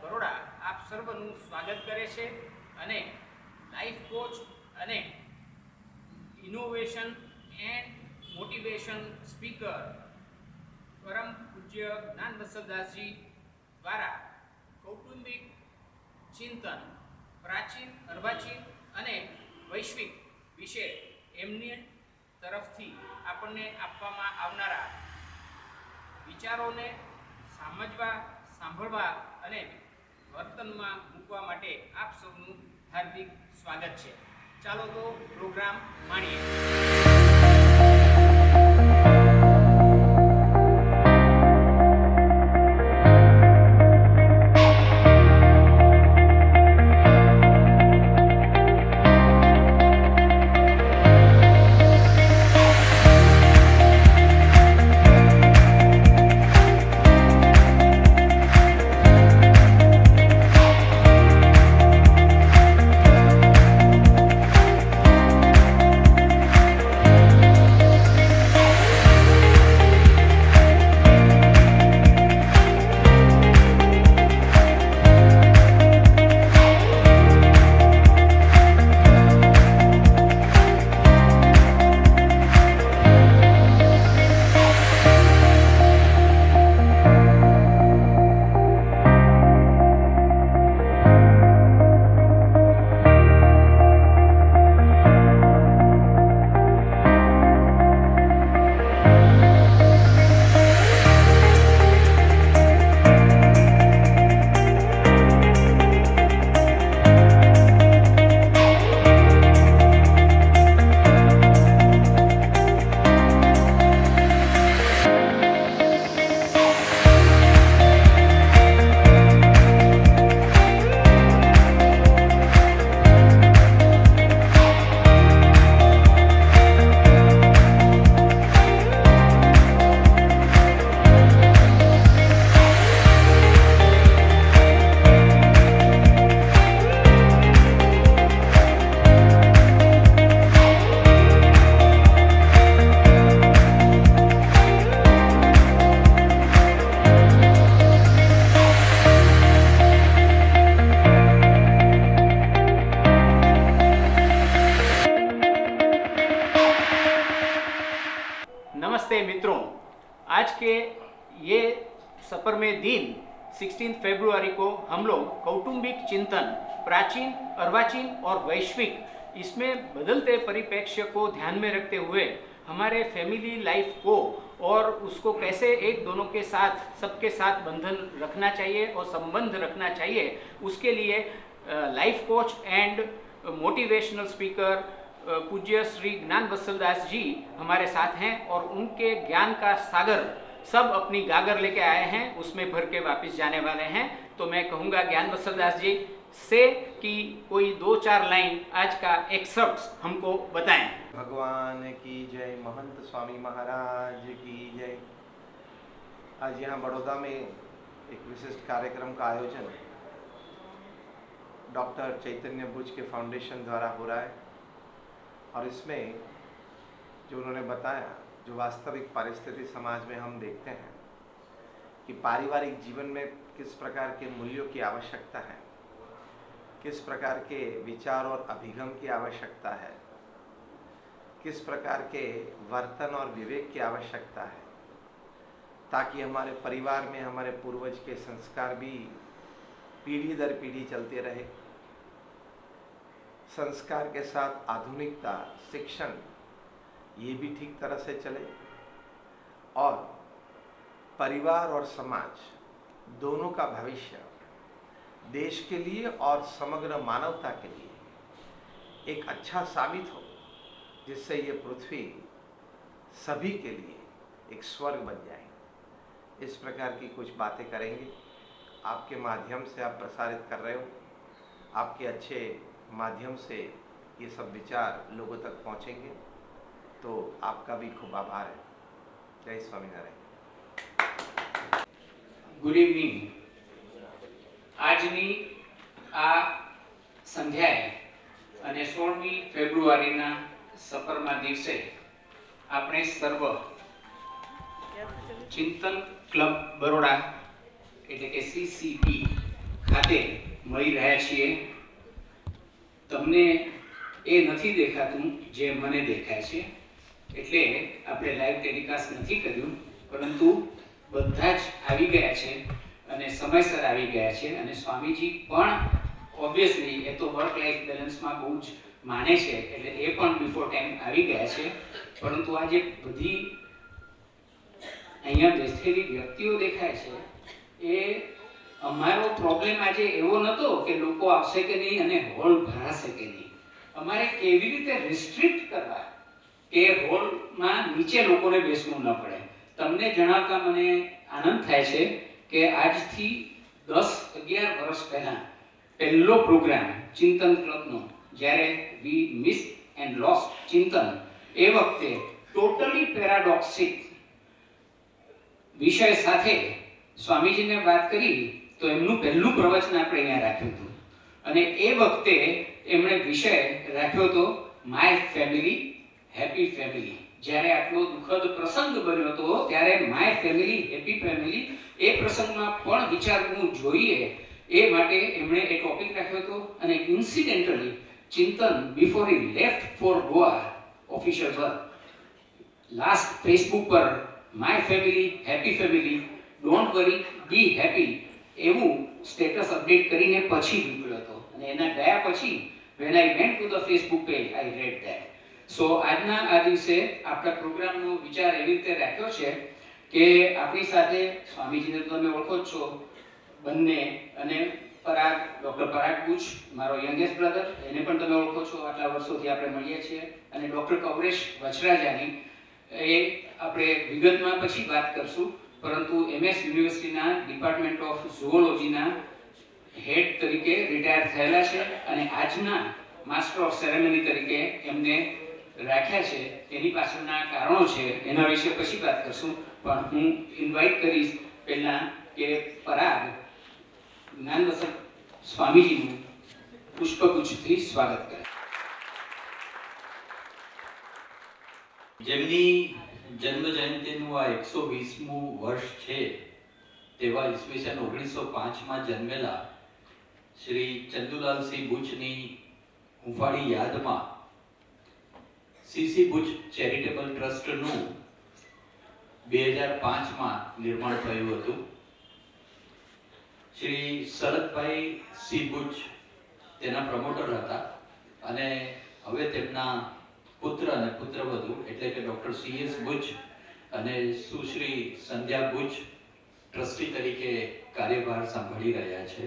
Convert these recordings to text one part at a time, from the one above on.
બરોડા આપ સર્વનું સ્વાગત કરે છે અને લાઈફ કોચ અને ઇનોવેશન એન્ડ મોટિવેશન સ્પીકર પરમ પૂજ્ય જ્ઞાન વત્સલદાસજી દ્વારા કૌટુંબિક ચિંતન પ્રાચીન અર્વાચીન અને વૈશ્વિક વિશે એમની તરફથી આપણને આપવામાં આવનારા વિચારોને સમજવા સાંભળવા અને વર્તનમાં મૂકવા માટે આપ સૌનું હાર્દિક સ્વાગત છે. ચાલો તો પ્રોગ્રામ માણીએ. नमस्ते मित्रों, आज के ये सफर में दिन 16 फरवरी को हम लोग कौटुंबिक चिंतन प्राचीन अर्वाचीन और वैश्विक इसमें बदलते परिप्रेक्ष्य को ध्यान में रखते हुए हमारे फैमिली लाइफ को और उसको कैसे एक दोनों के साथ सबके साथ बंधन रखना चाहिए और संबंध रखना चाहिए, उसके लिए life coach and motivational speaker पूज्य श्री ज्ञान वत्सलदास जी हमारे साथ हैं और उनके ज्ञान का सागर सब अपनी गागर लेके आए हैं, उसमें भर के वापस जाने वाले हैं. तो मैं कहूँगा ज्ञान वत्सलदास जी से कि कोई 2-4 लाइन आज का एक्सर्प्ट्स हमको बताएं. भगवान की जय, महंत स्वामी महाराज की जय. आज यहाँ बड़ौदा में एक विशिष्ट कार्यक्रम का आयोजन डॉक्टर चैतन्य बुच के फाउंडेशन द्वारा हो रहा है और इसमें जो उन्होंने बताया, जो वास्तविक परिस्थिति समाज में हम देखते हैं कि पारिवारिक जीवन में किस प्रकार के मूल्यों की आवश्यकता है, किस प्रकार के विचार और अभिगम की आवश्यकता है, किस प्रकार के वर्तन और विवेक की आवश्यकता है, ताकि हमारे परिवार में हमारे पूर्वज के संस्कार भी पीढ़ी दर पीढ़ी चलते रहे. संस्कार के साथ आधुनिकता, शिक्षण ये भी ठीक तरह से चले और परिवार और समाज दोनों का भविष्य देश के लिए और समग्र मानवता के लिए एक अच्छा साबित हो, जिससे ये पृथ्वी सभी के लिए एक स्वर्ग बन जाए. इस प्रकार की कुछ बातें करेंगे. आपके माध्यम से आप प्रसारित कर रहे हो, आपके अच्छे माध्यम से ये सब विचार लोगों तक पहुंचेंगे, तो आपका भी खूब आभार है. जय स्वामीनारायण. Good evening. આજની આ સંધ્યાએ અને 16મી ફેબ્રુઆરીના સફરના દિવસે આપણે સર્વ ચિંતન ક્લબ બરોડા એટલે કે CCB ખાતે મળી રહ્યા છીએ. તમને એ નથી દેખાતું જે મને દેખાય છે, એટલે આપણે લાઈવ ટેલિકાસ્ટ નથી કર્યું, પરંતુ બધા જ આવી ગયા છે અને સમયસર આવી ગયા છે. અને સ્વામીજી પણ ઓબ્વિયસલી એ તો વર્ક લાઈફ બેલેન્સમાં બહુ જ માને છે, એટલે એ પણ બિફોર ટાઈમ આવી ગયા છે. પરંતુ આ જે બધી અહીંયા બેઠેલી વ્યક્તિઓ દેખાય છે, એ અમારો પ્રોબ્લેમ આજે એવો નહોતો કે લોકો આવશે કે નહીં અને હોલ ભરાશે કે નહીં. અમારે કેવી રીતે રિસ્ટ્રિક્ટ કરવા કે હોલમાં નીચે લોકોને બેસવું ન પડે. તમને જણાવતા મને આનંદ થાય છે કે આજથી 10-11 વર્ષ પહેલા પહેલો પ્રોગ્રામ ચિંતન ક્લબનો, જ્યારે વી મિસ એન્ડ લોસ્ટ ચિંતન, એ વખતે ટોટલી પેરાડોક્સિક વિષય સાથે સ્વામીજીને વાત કરી તો એમનું પહેલું પ્રવચન આપણે અહીંયા રાખ્યું હતું. અને એ વખતે એમણે વિષય રાખ્યો હતો માય ફેમિલી હેપી ફેમિલી. જ્યારે આટલો દુઃખદ પ્રસંગ બન્યો હતો ત્યારે માય ફેમિલી હેપી ફેમિલી એ પ્રસંગમાં પણ વિચારવું જોઈએ, એ માટે એમણે એ ટોપિક રાખ્યો હતો. અને incidentally Chintan before he left for Goa official work, last Facebook પર my family happy family, don't worry be happy એવું સ્ટેટસ અપડેટ કરીને પછી નીકળ્યો હતો. અને એના ગયા પછી when I went to the Facebook page I read that. સો આજના આ દિવસે આપણા પ્રોગ્રામનો વિચાર એવી રીતે રાખ્યો છે કે આપણી સાથે સ્વામીજીને તમે ઓળખો જ છો બંને, અને પરાગ, ડૉક્ટર પરાગ બુચ, મારો યંગેસ્ટ બ્રધર, એને પણ તમે ઓળખો છો, આટલા વર્ષોથી આપણે મળીએ છીએ. અને ડૉક્ટર કૌરેશ વચરાજાની એ આપણે વિગતમાં પછી વાત કરશું, પરંતુ MS યુનિવર્સિટીના ડિપાર્ટમેન્ટ ઓફ ઝૂઓલોજીના હેડ તરીકે રિટાયર થયેલા છે અને આજના માસ્ટર ઓફ સેરેમની તરીકે એમને રાખ્યા છે. એની પાછળના કારણો છે, એના વિશે પછી વાત કરશું. પણ હું ઇન્વાઇટ કરીશ પહેલા કે પરાગ જ્ઞાનવસંત સ્વામીજીનું પુષ્પગુચ્છથી સ્વાગત કરે. જેમની જન્મ જયંતિનું આ 120મું વર્ષ છે, તેવા ઈસવીસન 1905માં જન્મેલા શ્રી ચંદુલાલસિંહ બુચની હુંફાળી યાદમાં CC બુચ ચેરિટેબલ ટ્રસ્ટનું 2005માં નિર્માણ થયું હતું. શ્રી શરદભાઈ સી બુચ તેના પ્રમોટર હતા અને હવે તેમના પુત્ર અને પુત્રવધુ એટલે કે ડૉક્ટર CS બુચ અને સુશ્રી સંધ્યા બુચ ટ્રસ્ટી તરીકે કાર્યભાર સંભાળી રહ્યા છે.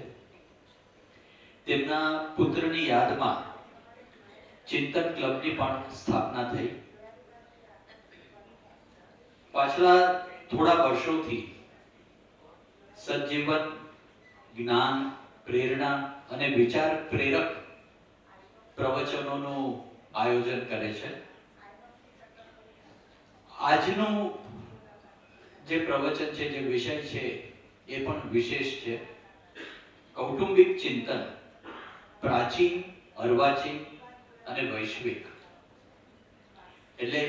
તેમના પુત્રની યાદમાં ચિંતન ક્લબની પણ સ્થાપના થઈ. પાછલા થોડા વર્ષોથી સજીવન, જ્ઞાન, પ્રેરણા અને વિચાર પ્રેરક પ્રવચનોનું આયોજન કરે છે. આજનું જે પ્રવચન છે, જે વિષય છે, એ પણ વિશેષ છે. કૌટુંબિક ચિંતન, પ્રાચીન, અર્વાચીન અને વૈશ્વિક. એટલે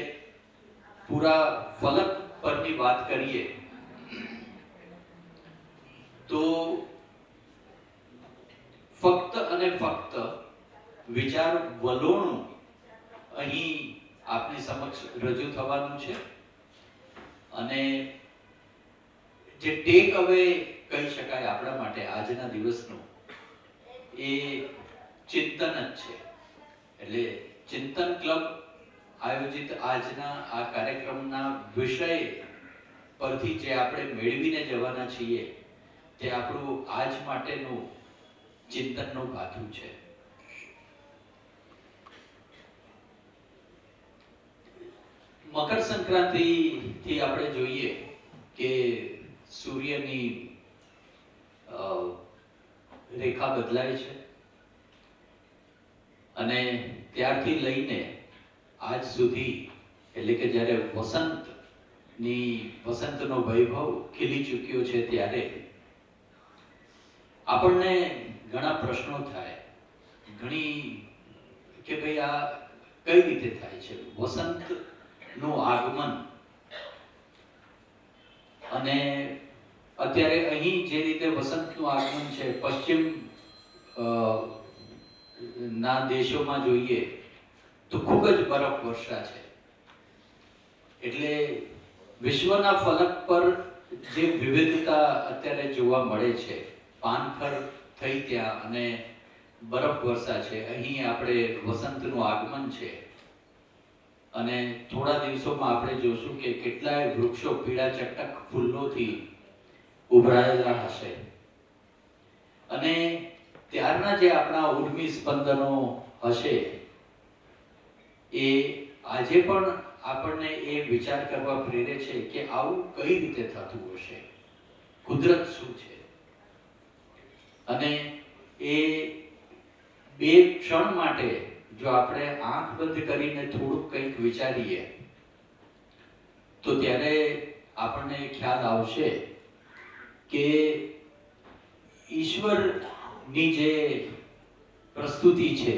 પૂરા ફલક પરની વાત કરીએ તો ફક્ત અને ફક્ત વિચાર વલોણું અહીં આપની સમક્ષ રજૂ થવાનું છે. અને જે ટેક અવે કહી શકાય આપણા માટે આજના દિવસનું, એ ચિંતન જ છે. એટલે ચિંતન ક્લબ આયોજિત આજના આ કાર્યક્રમના વિષય પરથી જે આપણે મેળવીને જવાના છીએ, તે આપણું આજ માટેનું ચિંતનનું ભાથું છે. મકર સંક્રાંતિ થી આપણે જોઈએ કે સૂર્યની રેખા બદલાય છે અને ત્યારથી લઈને આજ સુધી, એટલે કે જ્યારે વસંતનો વૈભવ ખીલી ચૂક્યો છે, ત્યારે આપણને ઘણા પ્રશ્નો થાય, ઘણી કે ભાઈ આ કઈ રીતે થાય છે. વસંતનું આગમન અને અત્યારે અહીં જે રીતે વસંતનું આગમન છે, પશ્ચિમ ના દેશોમાં જોઈએ તો ખૂબ જ બરફ વર્ષા છે. એટલે વિશ્વના ફલક પર જે વિવિધતા અત્યારે જોવા મળે છે, પાનખર થઈ ત્યાં અને બરફ વર્ષા છે, અહીં આપણે વસંતનું આગમન છે. અને થોડા દિવસોમાં આપણે જોશું કે કેટલાય વૃક્ષો પીળા ચટક ફૂલોથી ઉભરાયેલા હશે. અને ત્યારના જે આપણા ઉર્મી સ્પંદનો હશે એ આજે પણ આપણને એ વિચાર કરવા પ્રેરે છે કે આવું કઈ રીતે થતું હશે, કુદરત શું છે. અને એ બે ક્ષણ માટે જો આપણે આંખ બંધ કરીને થોડુંક કંઈક વિચારીએ તો ત્યારે આપણને ખ્યાલ આવશે કે ઈશ્વરની જે પ્રસ્તુતિ છે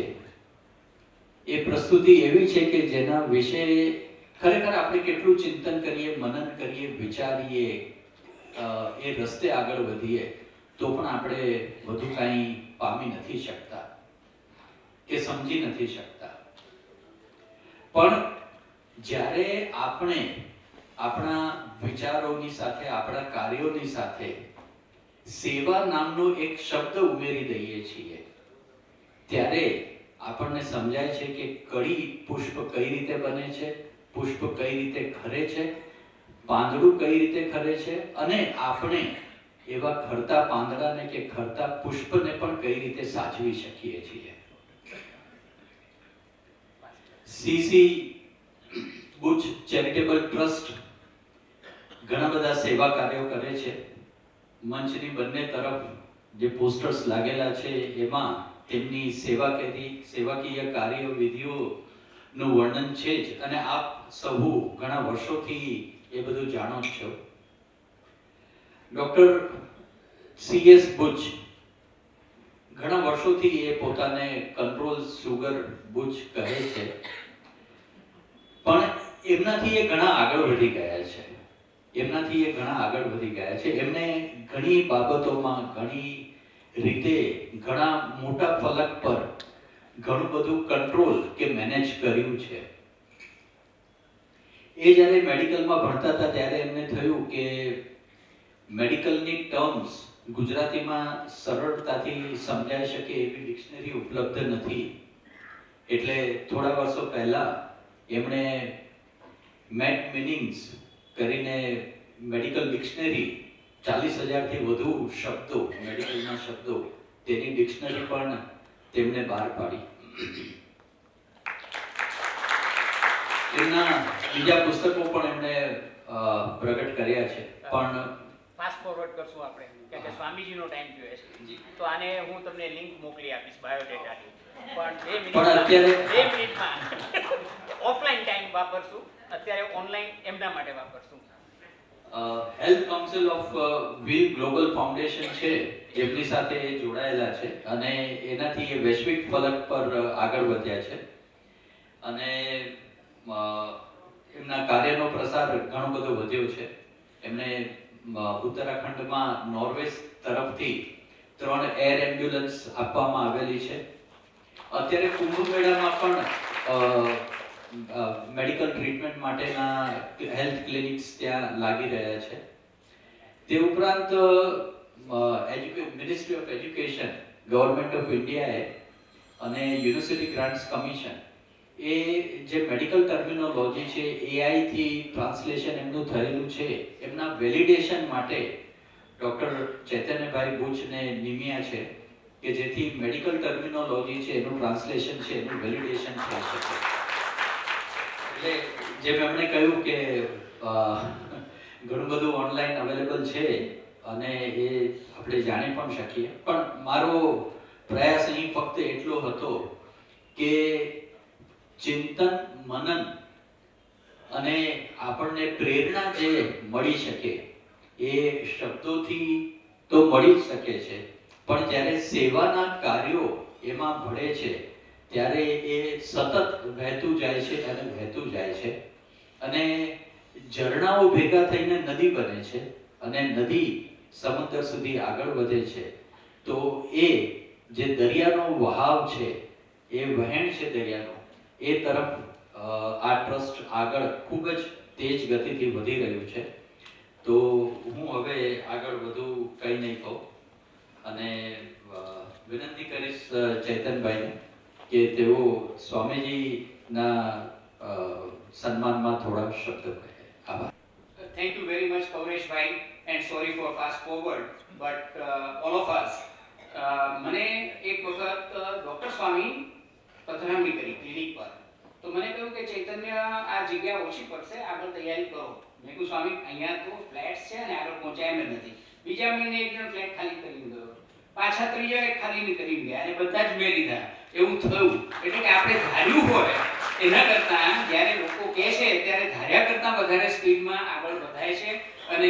એ પ્રસ્તુતિ એવી છે કે જેના વિશે ખરેખર આપણે કેટલું ચિંતન કરીએ, મનન કરીએ, વિચારીએ, એ રસ્તે આગળ વધીએ તો પણ આપણે વધુ કાંઈ પામી નથી શકતા કે સમજી નથી શકતા. પણ જ્યારે આપણે આપણા વિચારોની સાથે, આપણા કાર્યોની સાથે સેવા નામનો એક શબ્દ ઉમેરી દઈએ છીએ ત્યારે આપણને સમજાય છે કે કળી પુષ્પ કઈ રીતે બને છે, પુષ્પ કઈ રીતે ખરે છે, પાંદડું કઈ રીતે ખરે છે, અને આપણે એવા ખરતા પાંદડાને કે ખરતા પુષ્પને પણ કઈ રીતે સાચવી શકીએ છીએ. સીસી બુચ ચેરિટેબલ ટ્રસ્ટ ઘણા બધા સેવા કાર્યો કરે છે. મંચની બંને તરફ જે પોસ્ટર્સ લાગેલા છે એમાં તેમની સેવાકીય કાર્ય વિધિઓનું વર્ણન છે જ. અને આપ સહુ ઘણા વર્ષોથી એ બધું જાણો જ છો. ડોક્ટર CS બુચ ઘણા વર્ષોથી એ પોતાને કંટ્રોલ સુગર બુચ કહે છે, પણ એમનાથી એ ઘણા આગળ વધી ગયા છે. એમને ઘણી બાબતોમાં, ઘણી રીતે, ઘણા મોટા ફલક પર ઘણું બધું કંટ્રોલ કે મેનેજ કર્યું છે. એ જ્યારે મેડિકલમાં ભણતા હતા ત્યારે એમને થયું કે મેડિકલની ટર્મ્સ ગુજરાતીમાં સરળતાથી સમજાઈ શકે એવી ડિક્શનરી ઉપલબ્ધ નથી. એટલે થોડા વર્ષો પહેલા એમણે મેટ મિનિંગ્સ કરીને મેડિકલ ડિક્શનરી 40,000 થી વધુ શબ્દો, મેડિકલના શબ્દો, તેની ડિક્શનરી પણ તેમણે બહાર પાડી. એમના બીજા પુસ્તકો પણ એમણે પ્રગટ કર્યા છે. પણ ફાસ્ટ ફોરવર્ડ કરશું આપણે, કારણ કે સ્વામીજીનો ટાઈમ જોઈએ છે, તો આને હું તમને લિંક મોકલી આપીશ બાયોડેટાની. પણ 2 મિનિટમાં ઓફલાઈન ટાઈમ વાપરશું, અત્યારે ઓનલાઈન એમના માટે વાપરશું. Health council of weal global foundation છે, એમની સાથે જોડાયેલા છે અને એનાથી એ વૈશ્વિક ફલક પર આગળ વધ્યા છે. અને એમના કાર્યનો પ્રસાર ઘણો બધો વધ્યો છે. એમને ઉત્તરાખંડમાં નોર્વે તરફથી 3 એર એમ્બ્યુલન્સ આપવામાં આવેલી છે. અત્યારે કુંભ મેળામાં પણ મેડિકલ ટ્રીટમેન્ટ માટેના હેલ્થ ક્લિનિક્સ ત્યાં લાગી રહ્યા છે. તે ઉપરાંત ministry of education, government of ઇન્ડિયાએ અને યુનિવર્સિટી ગ્રાન્ટ્સ કમિશન એ જે મેડિકલ ટર્મિનોલોજી છે AI થી ટ્રાન્સલેશન એમનું થયેલું છે, એમના વેલિડેશન માટે ડોક્ટર ચૈતન્યભાઈ બુચને નિમ્યા છે કે જેથી મેડિકલ ટર્મિનોલોજી છે એનું ટ્રાન્સલેશન છે એનું વેલિડેશન થઈ શકે. એટલે જેમ એમણે કહ્યું કે ઘણું બધું ઓનલાઈન અવેલેબલ છે અને એ આપણે જાણી પણ શકીએ. પણ મારો પ્રયાસ અહીં ફક્ત એટલો હતો કે ચિંતન, મનન અને આપણને પ્રેરણા જે મળી શકે એ શબ્દોથી તો મળી જ શકે છે, પણ જ્યારે સેવાના કાર્યો એમાં ભળે છે ત્યારે એ સતત વહેતું જાય છે અને ઝરણાઓ ભેગા થઈને નદી બને છે અને નદી સમુદ્ર સુધી આગળ વધે છે તો એ જે દરિયાનો વહાવ છે, એ વહેણ છે દરિયાનો, એ તરફ આ ટ્રસ્ટ આગળ ખૂબ જ તેજ ગતિથી વધી રહ્યું છે. તો હું હવે આગળ વધુ કંઈ નહીં કહું અને વિનંતી કરીશ ચેતનભાઈને કે તેઓ સ્વામીજીના સન્માનમાં થોડા શબ્દ કહે. આભાર. Thank you very much, Pauresh bhai, and sorry for fast forward, but all of us. મને એક વખત ડૉક્ટર સ્વામી પધરામણી કરી ક્લિનિક પર, તો મને કહ્યું કે ચૈતન્ય આ જગ્યા ઓછી પડશે, આગળ તૈયારી કરો. મેં કહ્યું સ્વામી અહીંયા તો ફ્લેટ્સ છે ને આગળ પહોંચાય એમ જ નથી. બીજા મહિને એક જણ ફ્લેટ ખાલી કરીને ગયો, પાછા ત્રીજા એક ખાલી કરીને ગયા અને બધા જ મેં લીધા. એવું થયું. એટલે કે આપણે ધાર્યું હોય એના કરતાં જ્યારે લોકો કહે છે ત્યારે ધાર્યા કરતાં વધારે સ્પીડમાં આગળ વધાય છે અને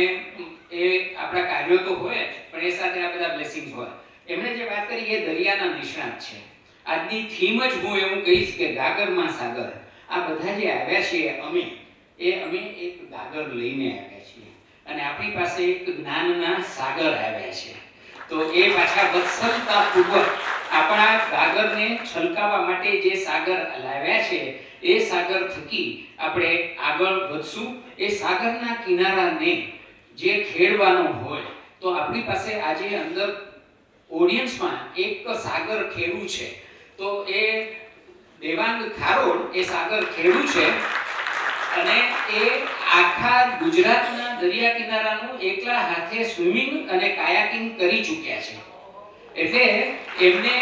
એ આપણા કાર્યો તો હોય પણ એ સાથે આ બધા બ્લેસિંગ્સ હોય. એમણે જે વાત કરી એ દરિયાના નિષ્ણાત છે. આજની થીમ જ હું એવું કહીશ કે ગાગરમાં સાગર. આ બધા જે આવ્યા છીએ અમે એક ગાગર લઈને આવ્યા છીએ અને આપણી પાસે એક જ્ઞાનના સાગર આવ્યા છે. તો એ પાછા વત્સલતાપૂર્વક આપણા ગાગરને છલકાવવા માટે જે સાગર લાવ્યા છે એ સાગર થકી આપણે આગળ વધશું. એ સાગરના કિનારાને જે ખેડવાનો હોય તો આપણી પાસે આજે અંદર ઓડિયન્સમાં એક સાગર ખેડૂ છે. તો એ દેવાંગ ખારોડ એ સાગર ખેડૂ છે અને એ આખા ગુજરાતના દરિયા કિનારાનું એકલા હાથે સ્વિમિંગ અને કાયાકિંગ કરી ચૂક્યા છે. એટલે એમને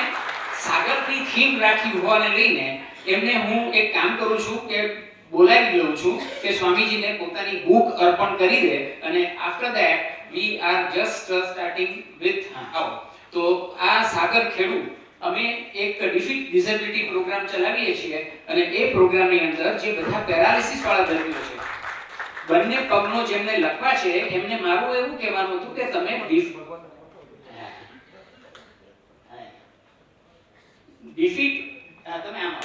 સાગરની થીમ રાખી હોવાને લઈને એમને હું એક કામ કરું છું કે બોલાવી લઉં છું કે સ્વામીજીને પોતાની બુક અર્પણ કરી દે અને after that we are just starting with how. તો આ સાગર ખેડૂ અમે એક ડિફીટ ડિસેબિલિટી પ્રોગ્રામ ચલાવીએ છીએ અને એ પ્રોગ્રામની અંદર જે બધા પેરાલિસિસ વાળા દર્દીઓ છે, બંને પગનો જેમને લકવા છે, એમને મારું એવું કહેવાનું હતું કે તમે ડિફીટ તમે આમ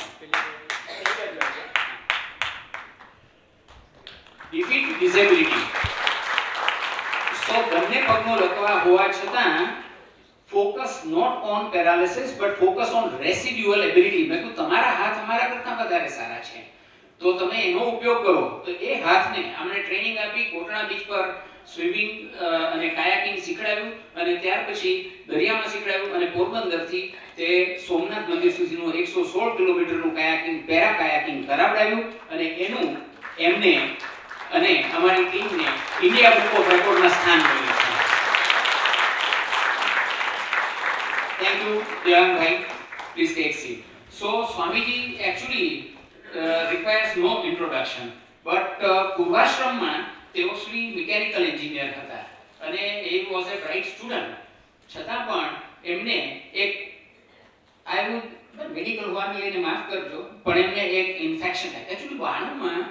ડિફીટ ડિસેબિલિટી. સો બંને પગનો લકવા હોવા છતાં focus not on paralysis but focus on residual ability. મેં કહ્યું તમારા હાથ અમારા કરતાં વધારે સારા છે તો તમે એનો ઉપયોગ કરો. તો એ હાથને અમને ટ્રેનિંગ આપી, કોટણા બીચ પર સ્વિમિંગ અને કાયાકિંગ શીખડાવ્યું અને ત્યાર પછી દરિયામાં શીખડાવ્યું અને પોરબંદરથી તે સોમનાથ મંદિર સુધીનું 116 કિલોમીટરનું કાયાકિંગ પેરા કાયાકિંગ કરાવડાવ્યું અને એનું એમને અને અમારી ટીમને ઇન્ડિયા બુક ઓફ રેકોર્ડમાં સ્થાન મળ્યું છે. Thank you, Devang bhai. Please take seat. So, Swamiji actually requires no introduction, but પૂર્વાશ્રમમાં તેઓ શ્રી મિકેનિકલ એન્જિનિયર હતા અને he was a bright student. છતાં પણ એમને એક મેડિકલ હોવાને લઈને માફ કરજો પણ એમને એક ઇન્ફેક્શન થાય. એકચ્યુઅલી બાળમાં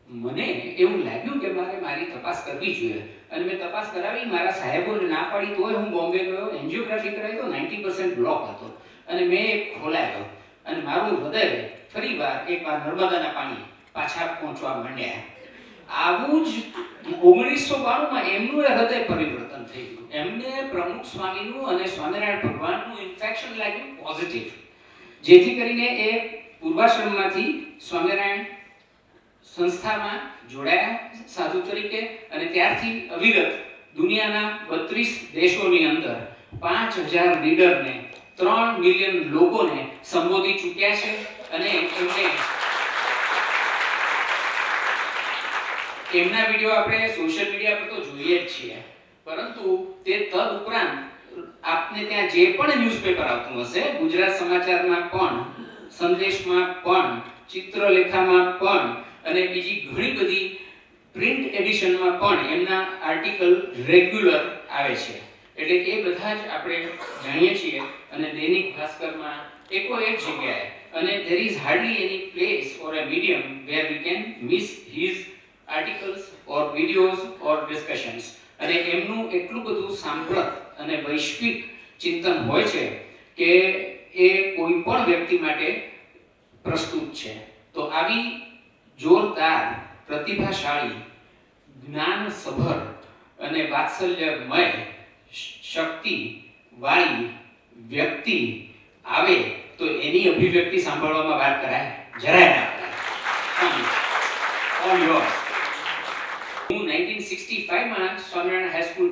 મને એવું લાગ્યું કે મારી તપાસ કરવી જોઈએ અને મેં તપાસ કરાવી. મારા સાહેબોને ના પાડી તોય હું બોમ્બે ગયો, એન્જિયોગ્રાફી કરાવી તો 90% બ્લોક હતો અને મેં ખોલાવ્યો અને મારું હૃદય ફરીવાર એકવાર નર્મદાના પાણી પાછા પહોંચવા માંડ્યા. આવું જ 1992માં એમનું હૃદય પરિવર્તન થઈ ગયું. એમને પ્રમુખ સ્વામીનું અને સ્વામિનારાયણ ભગવાનનું ઇન્ફેક્શન લાગ્યું પોઝિટિવ, જેથી કરીને એ પૂર્વાશ્રમમાંથી સ્વામિનારાયણ સંસ્થામાં જોડાયા સાધુ તરીકે અને ત્યારથી અવિરત દુનિયાના 32 દેશોની અંદર 5000 લીડરને 3 મિલિયન લોકોને સંબોધી ચૂક્યા છે અને એમના વિડીયો આપણે સોશિયલ મીડિયા પર તો જોઈએ જ છીએ, પરંતુ તે તદ ઉપરાંત આપને ત્યાં જે પણ ન્યૂઝપેપર આવતું હશે, ગુજરાત સમાચારમાં પણ, સંદેશમાં પણ, ચિત્રલેખામાં પણ અને બીજી ઘણી બધી પ્રિન્ટ એડિશનમાં પણ એમના આર્ટિકલ રેગ્યુલર આવે છે. એટલે એ બધા જ આપણે જાણીએ છીએ અને દૈનિક ભાસ્કરમાં એકો એક જગ્યાએ અને there is hardly any place or a medium where we can miss his articles or videos or discussions. અને એમનું એટલું બધું સાંપ્રત અને વૈશ્વિક ચિંતન હોય છે કે એ કોઈ પણ વ્યક્તિ માટે પ્રસ્તુત છે. તો આવી જોરદાર, પ્રતિભાશાળી, જ્ઞાનસભર અને વાત્સલ્યમય શક્તિ વાળી વ્યક્તિ આવે તો એની અભિવ્યક્તિ સાંભળવામાં વાત કરાય? જરાય ના કરાય. All yours. હું 1965 માં સ્વામિનારાયણ હાઈસ્કૂલ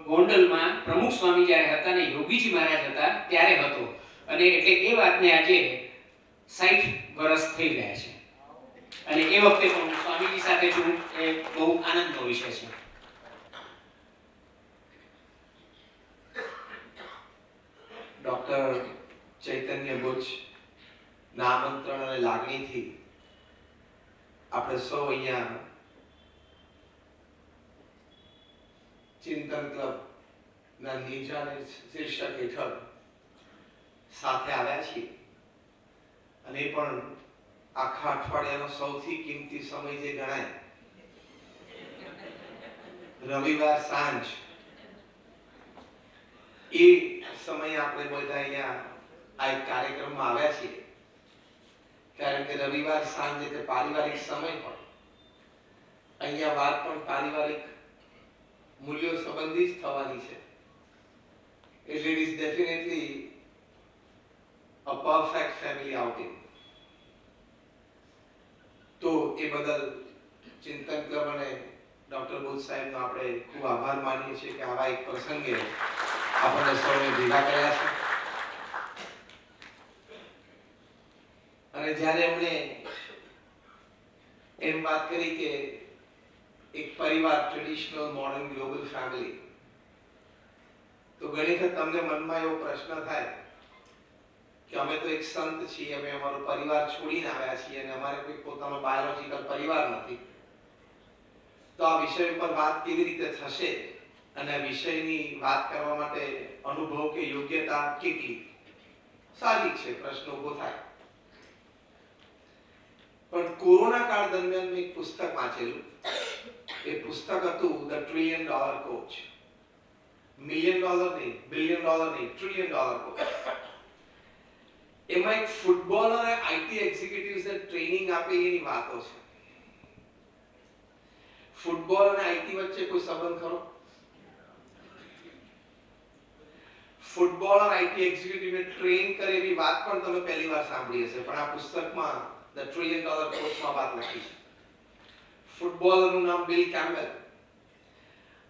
ગોંડલમાં પ્રમુખ સ્વામી જ્યારે હતા ને યોગીજી મહારાજ હતા ત્યારે હતો, અને એટલે એ વાતને આજે 60 વર્ષ થઈ ગયા છે, અને એ વખતે પણ હું સ્વામીજી સાથે છું. એ બહુ આનંદનો વિષય છે. ડોક્ટર ચૈતન્ય બુચ ના આમંત્રણ અને લાગણીથી આપણે સૌ અહીંયા ચિંતન ક્લબ ના નેજાને શીર્ષક હેઠળ સાથે આવ્યા છીએ, અને એ પણ આખા અઠવાડિયાનો સૌથી કિંમતી સમય જે ગણાય, રવિવાર સાંજ, એ સમયે આપણે બધા અહીંયા આ એક કાર્યક્રમમાં આવ્યા છીએ, કારણ કે રવિવાર સાંજ એટલે પારિવારિક સમય હોય. અહીંયા વાત પણ પારિવારિક મૂલ્યો સંબંધી જ થવાની છે, એટલે it is definitely a perfect family outing. તો એ બદલ ચિંતન ક્લબ અને ડોક્ટર બુચ સાહેબનો આપણે ખૂબ આભાર માનીએ છીએ કે આવા એક પ્રસંગે આપણને સૌને ભેગા કર્યા છે. અને જ્યારે એમણે એમ વાત કરી કે એક પરિવાર, ટ્રેડિશનલ મોડર્ન ગ્લોબલ ફેમિલી, તો ઘણી વખત તમને મનમાં એવો પ્રશ્ન થાય કે અમે તો એક સંત છીએ, અમે અમારો પરિવાર છોડીને આવ્યા છીએ અને અમારે કોઈ પોતાનો બાયોલોજિકલ પરિવાર નથી, તો આ વિષય ઉપર વાત કેવી રીતે થશે અને આ વિષયની વાત કરવા માટે અનુભવ કે યોગ્યતા કેટલી? સારી છે, પ્રશ્ન ઉભો થાય. પણ કોરોના કાળ દરમિયાન મેં એક પુસ્તક વાંચેલું. એ પુસ્તક હતું ધ $1 ટ્રિલિયન કોચ. $1 મિલિયન નહીં, $1 બિલિયન નહીં, $1 ટ્રિલિયન કોચ. એમાં એક ફૂટબોલર અને આઈટી એક્ઝિક્યુટિવ્સને ટ્રેનિંગ આપે એની વાતો છે. ફૂટબોલ અને આઈટી વચ્ચે કોઈ સંબંધ ખરો? ફૂટબોલર આઈટી એક્ઝિક્યુટિવને ટ્રેન કરે એવી વાત પણ તમે પહેલી વાર સાંભળી હશે, પણ આ પુસ્તકમાં ધ $1 ટ્રિલિયન કોચમાં વાત લખી છે. ફૂટબોલરનું નામ બિલ કેમ્બેલ,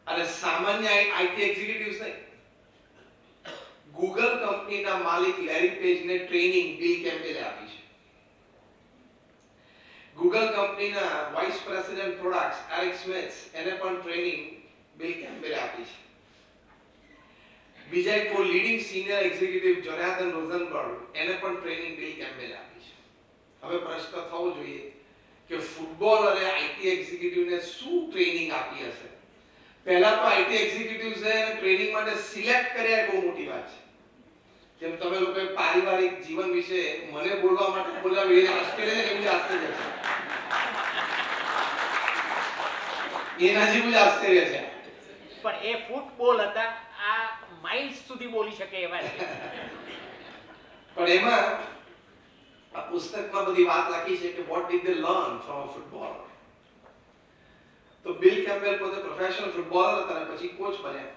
અને સામાન્ય આઈટી એક્ઝિક્યુટિવ્સ નહીં, ગૂગલ કંપનીના માલિક લેરી પેજને ટ્રેનિંગ બિલ કેમ્બેલે આપી છે. ગૂગલ કંપનીના vice president products Eric Smith, એને પણ ટ્રેનિંગ બિલ કેમ્બેલે આપી છે. બીજા એક leading senior executive Jonathan Rosenberg, એને પણ ટ્રેનિંગ બિલ કેમ્બેલે આપી છે. હવે પ્રશ્ન થવો જોઈએ કે ફૂટબોલરે આઈટી એક્ઝિક્યુટિવને શું ટ્રેનિંગ આપી હશે? પહેલા તો આઈટી એક્ઝિક્યુટિવ્સે ટ્રેનિંગ માટે સિલેક્ટ કર્યા બહુ મોટી વાત છે. જેમ તમે લોકો પારિવારિક જીવન વિશે મને બોલવા માટે બોલાવી, એ આશ્ચર્ય છે, એવું આશ્ચર્ય છે, એના જેવું જ આશ્ચર્ય છે. પણ એ ફૂટબોલ હતા, આ માઇલ્સ સુધી બોલી શકે એવા છે. પણ એમાં આ પુસ્તકમાં બધી વાત લખી છે કે what did they learn from a footballer. તો બિલ કેમ્બેલ પોતે પ્રોફેશનલ ફૂટબોલર હતા અને પછી કોચ બન્યા.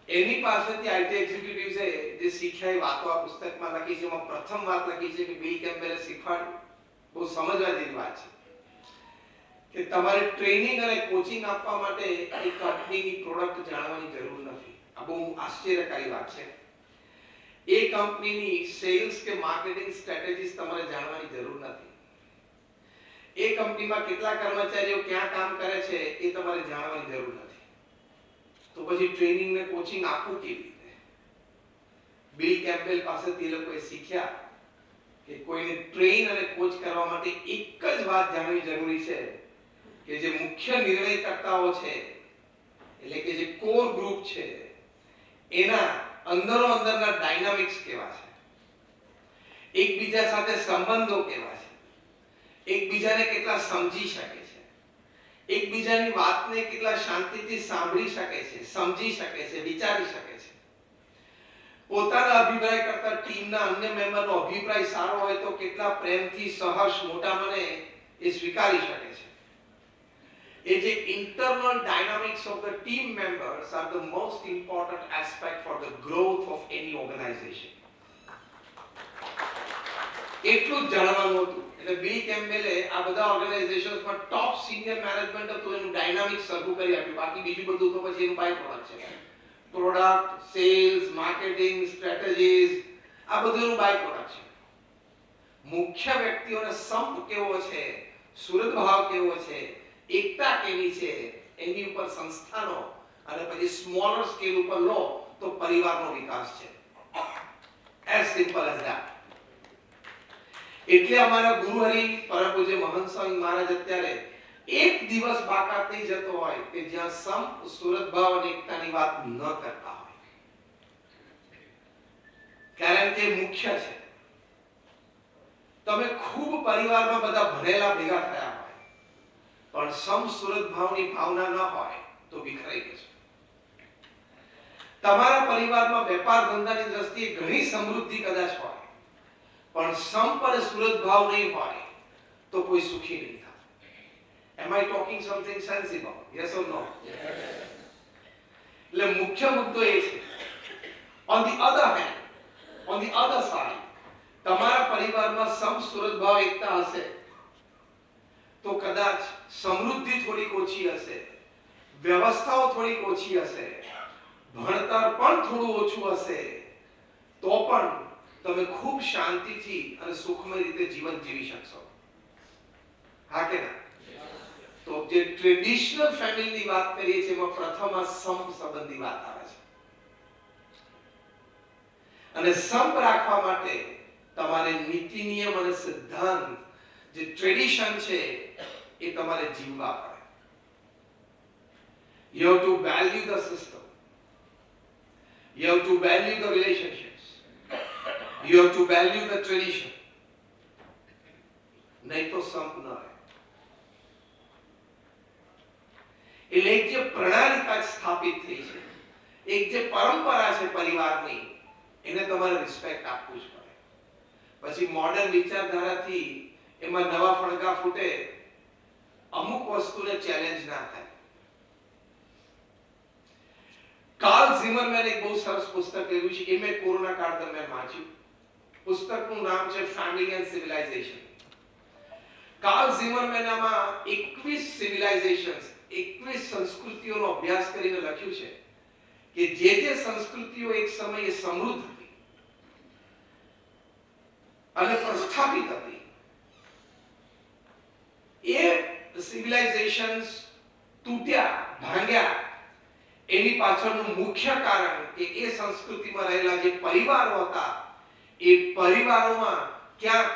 એની પાસેથી આઈટી એક્ઝિક્યુટિવ્સે જે શીખ્યા એ વાતો આ પુસ્તકમાં લખી છે. એમાં પ્રથમ વાત લખી છે કે બિલ કેમ્બેલે શીખવાડ્યું, બહુ સમજવા જેવી વાત છે, કે તમારે ટ્રેનિંગ અને કોચિંગ આપવા માટે એક કંપનીની પ્રોડક્ટ જાણવાની જરૂર નથી. આ બહુ આશ્ચર્યકારી વાત છે. એ કંપનીની સેલ્સ કે માર્કેટિંગ સ્ટ્રેટેજીસ તમારે જાણવાની જરૂર નથી. એ કંપનીમાં કેટલા કર્મચારીઓ ક્યાં કામ કરે છે એ તમારે જાણવાની જરૂર નથી. તો પછી ટ્રેનિંગ ને કોચિંગ આપવું કેવી રીતે? બિલ કેમ્બેલ પાસેથી એ લોકોએ શીખ્યા કે કોઈને ટ્રેન અને કોચ કરવા માટે એક જ વાત જાણવી જરૂરી છે કે જે મુખ્ય નિર્ણયકર્તાઓ છે, એટલે કે જે કોર ગ્રુપ છે, એના અંદરના ડાયનામિક્સ કેવા છે, એકબીજા સાથે સંબંધો કેવા છે, એકબીજાને કેટલા સમજી શકે છે, એકબીજાની વાતને કેટલા શાંતિથી સાંભળી શકે છે, સમજી શકે છે, વિચારી શકે છે, પોતાના અભિપ્રાય કરતા ટીમના અન્ય મેમ્બરનો અભિપ્રાય સારો હોય તો કેટલા પ્રેમથી સહર્ષ મોટા મને એ સ્વીકારી શકે છે. એ જે internal dynamics of the team members are the most important aspect for the growth of any organization. એટલું જ જાણવાનું હતું. એટલે બિલ કેમ્પબેલે આ બધા ઓર્ગેનાઇઝેશન્સમાં ટોપ સિનિયર મેનેજમેન્ટ હતું એનું ડાયનામિક્સ સરખું કરી આપ્યું. બાકી બીજું બધું તો પછી એનું બાય પ્રોડક્ટ છે. પ્રોડક્ટ, સેલ્સ, માર્કેટિંગ, સ્ટ્રેટેજીસ આ બધું એનું બાય પ્રોડક્ટ છે. મુખ્ય વ્યક્તિઓનો સંપ કેવો છે, સુરત ભાવ કેવો છે, એકતા કેવી છે, એની ઉપર સંસ્થાનો અને પછી સ્મોલર સ્કેલ ઉપર લો તો પરિવારનો વિકાસ છે. As simple as that. એટલે અમારા ગુરુહરિ પરમ પૂજ્ય મહંત સ્વામી મહારાજ અત્યારે એક દિવસ બાકાત નહીં જતો હોય કે જ્યાં સંપ, સુરત ભાવ અને એકતાની વાત ન કરતા હોય. કારણ કે મુખ્ય છે. તમે ખૂબ પરિવારમાં બધા ભણેલા ભેગા થયા હોય પણ સમ સુરત ભાવની ભાવના ન હોય તો વિખરાઈ જશે. તમારા પરિવારમાં વેપાર ધંધાની દ્રષ્ટિએ ઘણી સમૃદ્ધિ કદાચ હોય પણ સંપ અને સુરત ભાવ નહીં હોય તો કોઈ સુખી નહીં થાય. Am I talking something sensible? Yes or no? એટલે મુખ્ય મુદ્દો એ છે. On the other hand, on the other side, તમારા પરિવારમાં સમ સુરત ભાવ એકતા હશે તો કદાચ સમૃદ્ધિ થોડીક ઓછી હશે, વ્યવસ્થાઓ થોડીક ઓછી હશે, ભણતર પણ થોડું ઓછું હશે તો પણ તમે ખૂબ શાંતિથી અને સુખમય રીતે જીવન જીવી શકશો. હા કે ના? તો જે ટ્રેડિશનલ ફેમિલીની વાત કરીએ છીએ એમાં પ્રથમ આ સંપ સંબંધી વાત આવે છે. અને સંપ રાખવા માટે તમારે નીતિ નિયમ અને સિદ્ધાંત જે ટ્રેડિશન છે એ તમારે જીવવા પડે. You have to value the system. You have to value the relationships. You have to value the tradition. નહીં તો સંપ ન રહે. એટલે એક જે પ્રણાલિકા સ્થાપિત થઈ છે, એક જે પરંપરા છે પરિવારની, એને તમારે રિસ્પેક્ટ આપવું જ પડે. પછી મોડર્ન વિચારધારાથી એમાં નવા ફણગા ફૂટે, અમુક વસ્તુને ચેલેન્જ ના થાય. કાર્લ ઝિમરમેન એક બહુ સરસ પુસ્તક લખ્યું છે, એ મેં કોરોના કાળ દરમિયાન વાંચ્યું. પુસ્તકનું નામ છે ફેમિલી એન્ડ સિવિલાઇઝેશન. કાર્લ ઝિમરમેન આમાં 21 સિવિલાઇઝેશન્સ, 21 સંસ્કૃતિઓનો અભ્યાસ કરીને લખ્યું છે કે જે સંસ્કૃતિઓ એક સમયે સમૃદ્ધ હતી અને પ્રસ્થાપિત હતી, એ સિવિલાઇઝેશન્સ તૂટ્યા, ભાંગ્યા. એની પાછળનું મુખ્ય કારણ કે એ સંસ્કૃતિમાં રહેલા જે પરિવારો હતા એ પરિવારોમાં ક્યાંક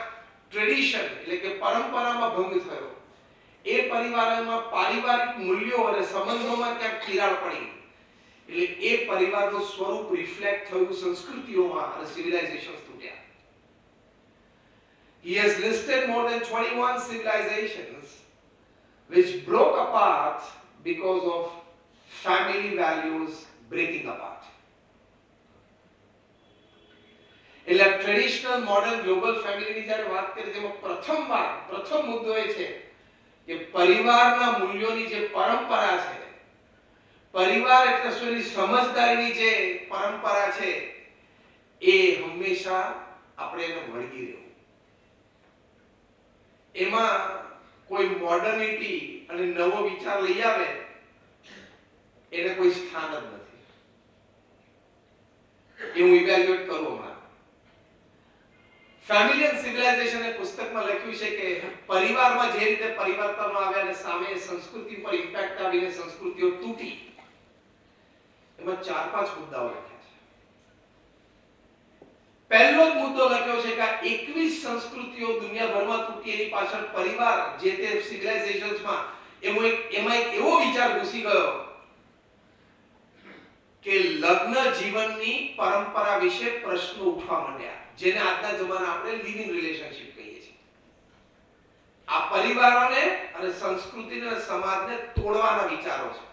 ટ્રેડિશન એટલે કે પરંપરામાં ભંગ થયો. એ પરિવારોમાં પારિવારિક મૂલ્યો અને સંબંધોમાં ક્યાંક તિરાડ પડી. એટલે એ પરિવારનું સ્વરૂપ રિફ્લેક્ટ થયું સંસ્કૃતિઓમાં અને સિવિલાઇઝેશન્સ તૂટ્યા. He has listed more than 21 civilizations which broke apart because of family values breaking apart. એટલે ટ્રેડિશનલ મોડર્ન ગ્લોબલ ફેમિલીની જ્યારે વાત કરીએ તેમાં પ્રથમ મુદ્દો એ છે કે પરિવારના મૂલ્યોની જે પરંપરા છે, પરિવાર એટલે શું એની સમજદારીની જે પરંપરા છે એ હંમેશા આપણે એને વળગી રહેવું. એમાં કોઈ મોડર્નિટી અને નવો વિચાર લઈ આવે એને કોઈ સ્થાન જ નથી. એ હું ઇવેલ્યુએટ કરું હમણાં. ફેમિલી એન્ડ સિવિલાઇઝેશન એ પુસ્તકમાં લખ્યું છે કે પરિવારમાં જે રીતે પરિવર્તનો આવ્યા અને સામે સંસ્કૃતિ પર ઇમ્પેક્ટ આવીને સંસ્કૃતિઓ તૂટી, એમાં 4-5 મુદ્દાઓ લખ્યા છે. પહેલો જ મુદ્દો લખ્યો છે કે 21 સંસ્કૃતિઓ દુનિયાભરમાં તૂટી એની પાછળ પરિવાર જે તે સિવિલાઇઝેશન્સમાં એમાં એક એવો વિચાર ઘૂસી ગયો કે લગ્ન જીવનની પરંપરા વિશે પ્રશ્નો ઉઠવા માંડ્યા, જેને આજના જમાનામાં આપણે લિવ ઇન રિલેશનશિપ કહીએ છીએ. આ પરિવારોને અને સંસ્કૃતિને અને સમાજને તોડવાના વિચારો છે.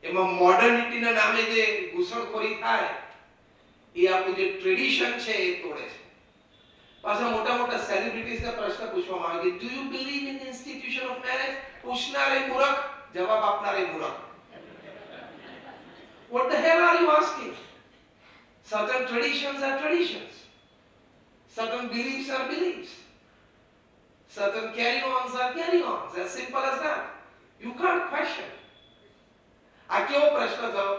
એમાં મોડર્નિટીના નામે જે ઘૂસણખોરી થાય એ આપણું જે ટ્રેડિશન છે એ તોડે છે. પાછા મોટા મોટા સેલિબ્રિટીઝને પ્રશ્ન પૂછવામાં આવે કે do you believe in the institution of marriage? પૂછનારે મૂર્ખ, જવાબ આપનારે મૂર્ખ. What the hell are you asking? Certain traditions are traditions. Certain beliefs are beliefs. Certain carry-ons are carry-ons. As simple as that. You can't question. આ કેવો પ્રશ્ન થયો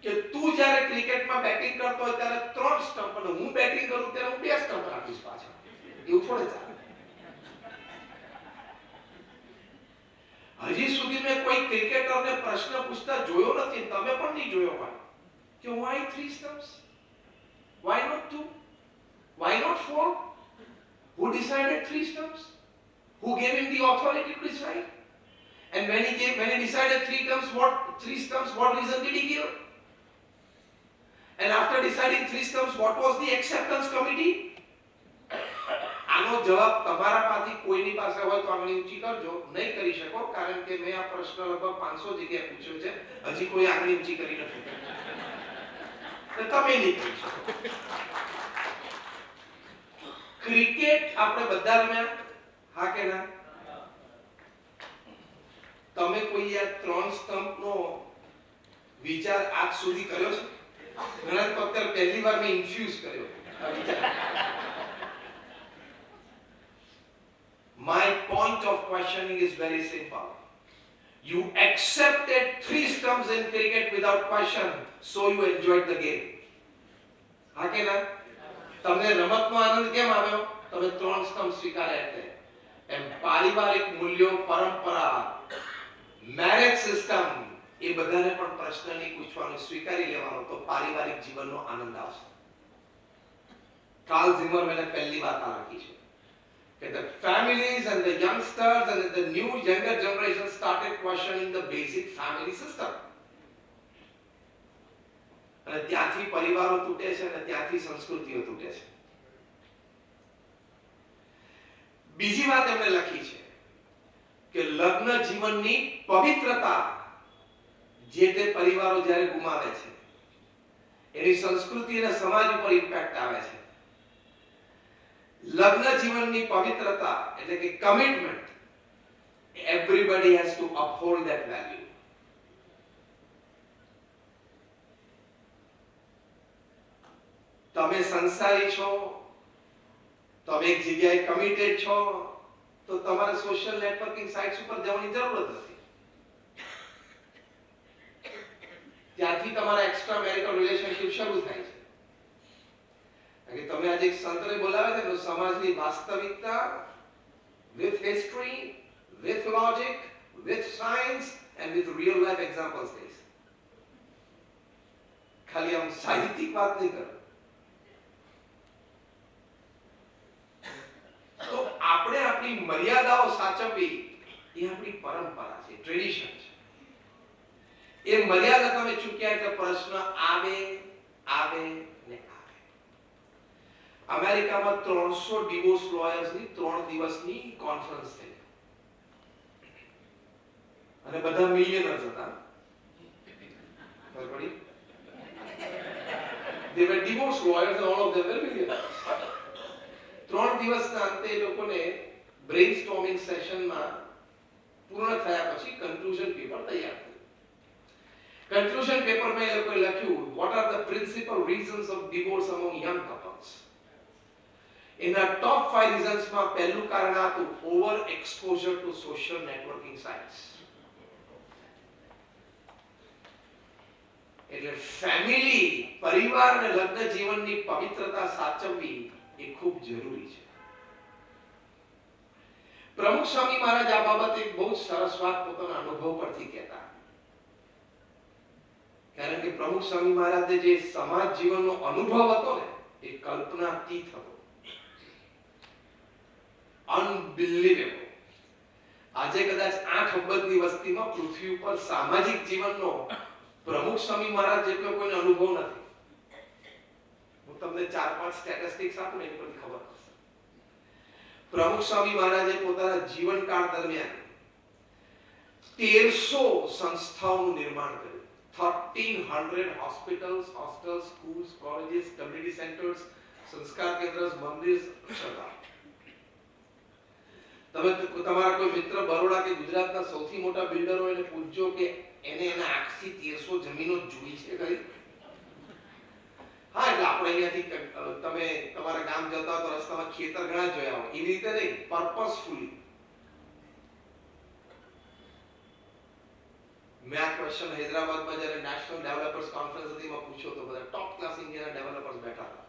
કે તું જ્યારે ક્રિકેટમાં બેટિંગ કરતો હોય ત્યારે 3 સ્ટમ્પ અને હું બેટિંગ કરું ત્યારે હું 2 સ્ટમ્પ રાખીશ પાછા. એવું થોડે ચાલે. હજી સુધી મેં કોઈ ક્રિકેટરને પ્રશ્ન પૂછતા જોયો નથી, તમે પણ નહીં જોયો હોય કે why 3 stumps? Why not 2? Why not 4? Who decided 3 stumps? Who gave him the authority to decide? And when he decided 3 stumps, what reason did he give? And after deciding 3 stumps, what was the acceptance committee? આનો જવાબ તમારામાંથી કોઈની પાસે હોય તો આંગળી ઊંચી કરજો. નહીં કરી શકો કારણ કે મેં આ પ્રશ્ન લગભગ 500 જગ્યાએ પૂછ્યો છે, હજી કોઈ આંગળી ઊંચી કરી નથી. તો તમે નહીં કરી શકો. ક્રિકેટ આપણે બધા રમ્યા, હા કે ના? તમે કોઈ આ 3 સ્ટમ્પનો વિચાર આજ સુધી કર્યો છે? ઘણા તો અત્યારે પહેલી વાર મેં ઇન્ફ્યુઝ કર્યો આ વિચાર. My point of questioning is very simple. You accepted 3 stumps in cricket without question, so you enjoyed the game. હા કે ના? તમને રમતનો આનંદ કેમ આવ્યો? તમે 3 સ્ટમ્પ સ્વીકાર્યા એટલે. એમ પારિવારિક મૂલ્યો, પરંપરા, મેરેજ સિસ્ટમ એ બધાને પણ પ્રશ્ન નહીં પૂછવાનો, સ્વીકારી લેવાનો, તો પારિવારિક જીવનનો આનંદ આવશે. કાર્લ ઝિમરમેને પહેલી વાત આ લખી છે કે the families and the youngsters and the new younger generation started questioning the basic family system. અને ત્યાંથી પરિવારો તૂટે છે અને ત્યાંથી સંસ્કૃતિઓ તૂટે છે. બીજી વાત એમણે લખી છે કે લગ્ન જીવનની પવિત્રતા જે તે પરિવારો જ્યારે ગુમાવે છે એની સંસ્કૃતિ અને સમાજ ઉપર ઇમ્પેક્ટ આવે છે. લગ્ન જીવનની પવિત્રતા એટલે કે commitment, everybody has to uphold that value. તમે સંસારી છો, તમે એક જગ્યાએ કમિટેડ છો, તો તમારે સોશિયલ નેટવર્કિંગ સાઇટ્સ ઉપર જવાની જરૂર નથી. ત્યાંથી તમારા એક્સ્ટ્રા મેરિટલ રિલેશનશિપ શરૂ થાય છે. કે તમે આજે એક સંતને બોલાવે છે તો સમાજની વાસ્તવિકતા with history, with logic, with science and with real life examples કહીશ. ખાલી આમ સાહિત્યિક વાત નહીં કરો. તો આપણે આપણી મર્યાદાઓ સાચવવી એ આપણી પરંપરા છે, ટ્રેડિશન છે. એ મર્યાદા તમે ચૂક્યા એટલે પ્રશ્ન આવે આવે ને આવે. અમેરિકામાં 300 ડિવોર્સ લોયર્સની 3 દિવસની કોન્ફરન્સ થઈ અને બધા મિલિયનર્સ હતા. ખબર પડી? They were divorce lawyers and all of them were millionaires. 3 દિવસના અંતે એ લોકોને બ્રેઇનસ્ટોર્મિંગ સેશનમાં પૂર્ણ થયા પછી કન્ક્લુઝન પેપર તૈયાર થયું. કન્ક્લુઝન પેપરમાં એ લોકોએ લખ્યું what are the principal reasons of divorce among young couples. એના ટોપ 5 રીઝન્સમાં પહેલું કારણ હતું over exposure to social networking sites. એટલે ફેમિલી, પરિવાર અને લગ્ન જીવનની પવિત્રતા સાચવવી એ ખૂબ જરૂરી છે. પ્રમુખ સ્વામી મહારાજ આ બાબતે એક બહુ સરસ વાત પોતાના અનુભવ પરથી કહેતા. કારણ કે પ્રમુખ સ્વામી મહારાજે જે સમાજ જીવનનો અનુભવ હતો ને એ કલ્પનાતીત હતો. અનબિલીવેબલ. આજે કદાચ 8 અબજની વસ્તીમાં પૃથ્વી ઉપર સામાજિક જીવનનો પ્રમુખ સ્વામી મહારાજ જેટલો કોઈનો અનુભવ નથી. હું તમને 4-5 સ્ટેટિસ્ટિક્સ આપું એની પરથી ખબર પડશે. પ્રમુખ સ્વામી મહારાજે પોતાના જીવનકાળ દરમિયાન 1300 સંસ્થાઓનું નિર્માણ કર્યું. 1300 hospitals, hostels, schools, colleges, community centres, સંસ્કાર કેન્દ્ર મંદિર સભા. તમે તમારા કોઈ મિત્ર બરોડા કે ગુજરાતના સૌથી મોટા બિલ્ડર હોય એને પૂછજો કે એને એના આખી 1300 જમીનો જોઈ છે ખરી? હા, એટલે આપણે અહીંયાથી તમે તમારા ગામ જતા હો તો રસ્તામાં ખેતર ઘણા જોયા હોય, એવી રીતે નહીં, પર્પસફુલી. મેં આ ક્વેશ્ચન હૈદરાબાદમાં જ્યારે નેશનલ ડેવલપર્સ કોન્ફરન્સ હતી એમાં પૂછ્યો તો બધા ટોપ ક્લાસ ઇન્ડિયાના ડેવલપર્સ બેઠા હતા.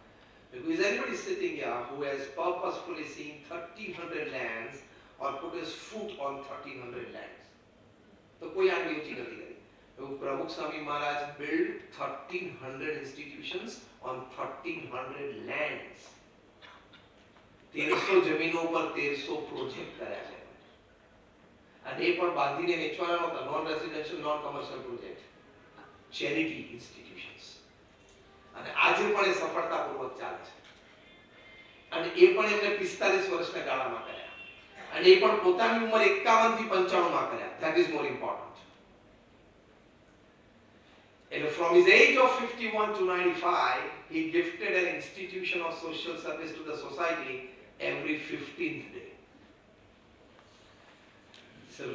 Because anybody sitting here who has purposefully seen 1300 lands or put his foot on 1300 lands? તો કોઈ આટલી ઊંચી નથી કરી. પ્રમુખ Swami Maharaj built 1300 institutions on 1300 lands. 1300 જમીનો ઉપર 1300 પ્રોજેક્ટ કર્યા છે. અને એ પણ બાંધીને વેચવાના નહોતા, non residential non commercial project, charity institutions. અને આજે પણ એ સફળતાપૂર્વક ચાલે છે. અને એ પણ એમને 45 વર્ષના ગાળામાં કર્યા. અને એ પણ પોતાની ઉંમર 51 થી 95 માં કર્યા. That is more important. And from his age of 51 to 95, he gifted an institution of social service to the society every 15th day.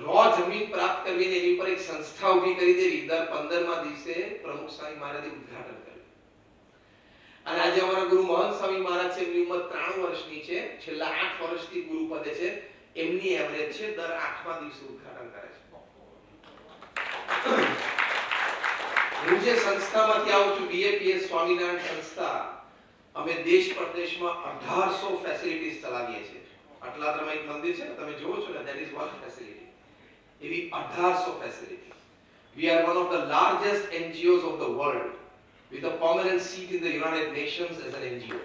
રો જમીન પ્રાપ્ત કરવીને એની ઉપર એક સંસ્થા ઊભી કરી દેવી. દર 15મા દિવસે પ્રમુખ સ્વામી મહારાજે ઉદ્ઘાટન કર્યું. અને આજે અમારા ગુરુ મહંત સ્વામી મહારાજ છે, એમની ઉંમર 93 વર્ષની છે, છેલ્લા 8 વર્ષથી ગુરુ પદે છે. એમની એવરેજ છે દર 8મા દિવસે ઉદ્ઘાટન કરે છે. હું જે સંસ્થામાંથી આવું છું, બીએપીએસ સ્વામિનારાયણ સંસ્થા, અમે દેશ પરદેશમાં 1800 ફેસિલિટીઝ ચલાવીએ છીએ. અટલાદરામાં એક મંદિર છે ને, તમે જોવો છો ને, ધેટ ઇઝ વન ફેસિલિટી. એવી 1800 facility. We are one of the largest NGOs of the world with a permanent seat in the United Nations as an NGO.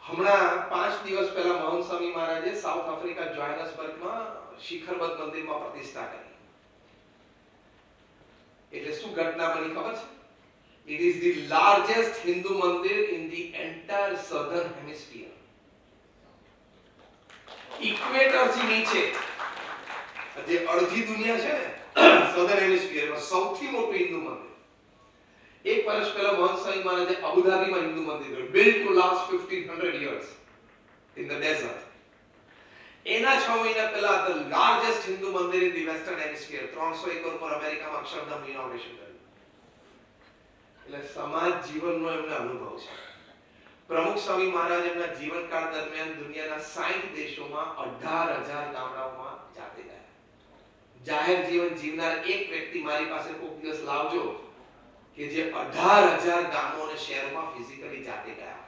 હમણાં 5 દિવસ પહેલા મહંત સ્વામી મહારાજે સાઉથ આફ્રિકા જોહાનસબર્ગમાં શિખરબદ્ધ મંદિરમાં પ્રતિષ્ઠા કરી. એટલે શું ઘટના બની ખબર છે? It is the largest Hindu mandir in the entire southern hemisphere. Equator થી નીચે જે અડધી દુનિયા છે ને, સધર્ન હેમિસ્ફિયરમાં સૌથી મોટું હિન્દુ મંદિર. એક વર્ષ પહેલા મહંત સ્વામી મહારાજે અબુધાબીમાં હિન્દુ મંદિર built to last 1500 years in the desert. એના 6 મહિના પહેલા the largest હિન્દુ મંદિર in the western hemisphere 300 acre પર અમેરિકામાં અક્ષરધામ ઇનોગ્રેશન કર્યું. એટલે સમાજ જીવનનો એમનો અનુભવ છે. પ્રમુખ સ્વામી મહારાજ એમના જીવનકાળ દરમિયાન દુનિયાના 60 દેશોમાં 18000 ગામડાઓમાં જાતે ગયા. જાહેર જીવન જીવનાર એક વ્યક્તિ મારી પાસે કોઈક દિવસ લાવજો કે જે 18000 ગામો અને શહેરોમાં ફિઝિકલી જાતે ગયા.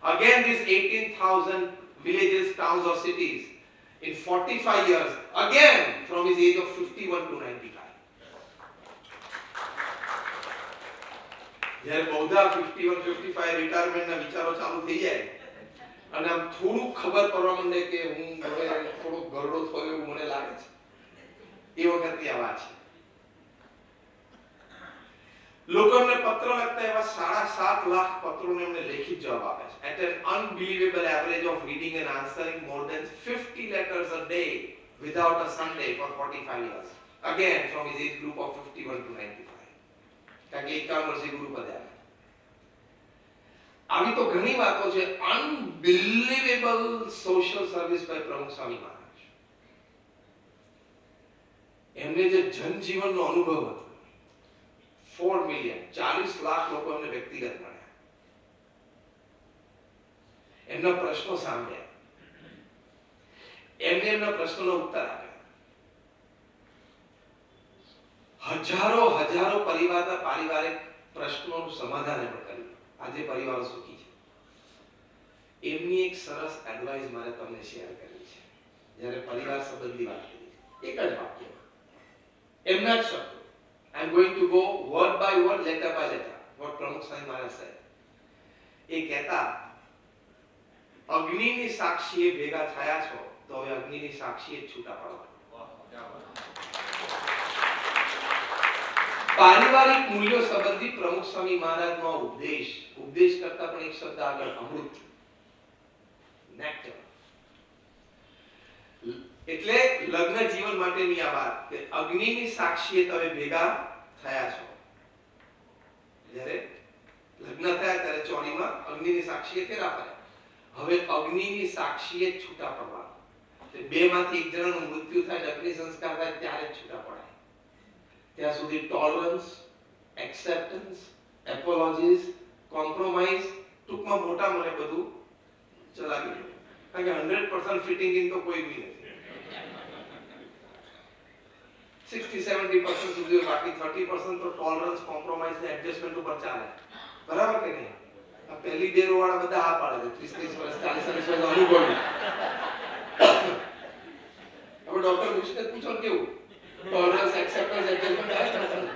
Again these 18,000 villages, towns or cities in 45 years, again from his age of 51 to 95. જ્યારે બૌદ્ધા 51-55 રિટાયરમેન્ટના વિચારો ચાલુ થઈ જાય અને આમ થોડું ખબર પડવા માંડે કે હું હવે થોડો ગરડો થયો એવું મને લાગે છે, એ વખતની આ વાત છે. લોકો એમને પત્ર લખતા એવા 7.5 લાખ પત્રોને એમને લેખિત જવાબ આપે છે. At an unbelievable average of reading and answering more than 50 letters a day without a Sunday for 45 years. Again from his age group of 51 to 95. કારણ કે 51 વર્ષે ગુરુ પદે આવ્યા. આવી તો ઘણી વાતો છે. અનબિલીવેબલ સોશિયલ સર્વિસ બાય પ્રમુખ સ્વામી મહારાજ. એમને જે જનજીવનનો અનુભવ હતો, 4 મિલિયન 40 લાખ લોકો એમને વ્યક્તિગત મળ્યા. એમના પ્રશ્નો સાંભળ્યા, એમને એમના પ્રશ્નોનો ઉત્તર આપ્યા. હજારો પરિવારના પારિવારિક પ્રશ્નોનું સમાધાન એમણે કર્યું. આજે પરિવારો સુખી છે. એમની એક સરસ એડવાઇસ મારે તમને શેર કરવી છે. જ્યારે પરિવાર સંબંધી વાત કરી છે, એક જ વાક્યમાં એમના જ શબ્દો. I am going to go word by word, letter by letter, what પ્રમુખ સ્વામી મહારાજ said. એ કહેતા, અગ્નિની સાક્ષીએ ભેગા થયા છો તો હવે અગ્નિની સાક્ષીએ છૂટા પડો. પારિવારિક મૂલ્યો સંબંધી પ્રમુખ સ્વામી મહારાજનો ઉપદેશ કરતા પણ એક શબ્દ આગળ, અમૃત, નેક્ટર. એટલે લગ્ન જીવન માટેની આ વાત કે અગ્નિની સાક્ષીએ તમે ભેગા થયા છો. જ્યારે લગ્ન સાક્ષીએ ફેરા ફર્યા. હવે અગ્નિની સાક્ષીએ જ છૂટા પડવાનું. તે બે માંથી એક જણાનું મૃત્યુ થાય, અગ્નિ સંસ્કાર થાય ત્યારે જ છૂટા પડાય. ત્યાં સુધી ટોલરન્સ, એક્સેપ્ટન્સ, એપોલોજીસ, કોમ્પ્રોમાઇઝ, ટૂંકમાં મોટા મને બધું ચલાવી દો. કારણ કે 100% ફિટિંગ ઇન તો કોઈ બી નથી. 60-70% સુધી બાકી 30% તો ટોલરન્સ, કોમ્પ્રોમાઇઝ ને એડજસ્ટમેન્ટ ઉપર ચાલે. બરાબર કે નહીં? આ પહેલી બે રો વાળા બધા આ પાડે છે 30 વર્ષ 40 વર્ષ અનુભવ. હવે ડોક્ટર વિશે પૂછો કેવું ટોલરન્સ, એક્સેપ્ટન્સ, એડજસ્ટમેન્ટ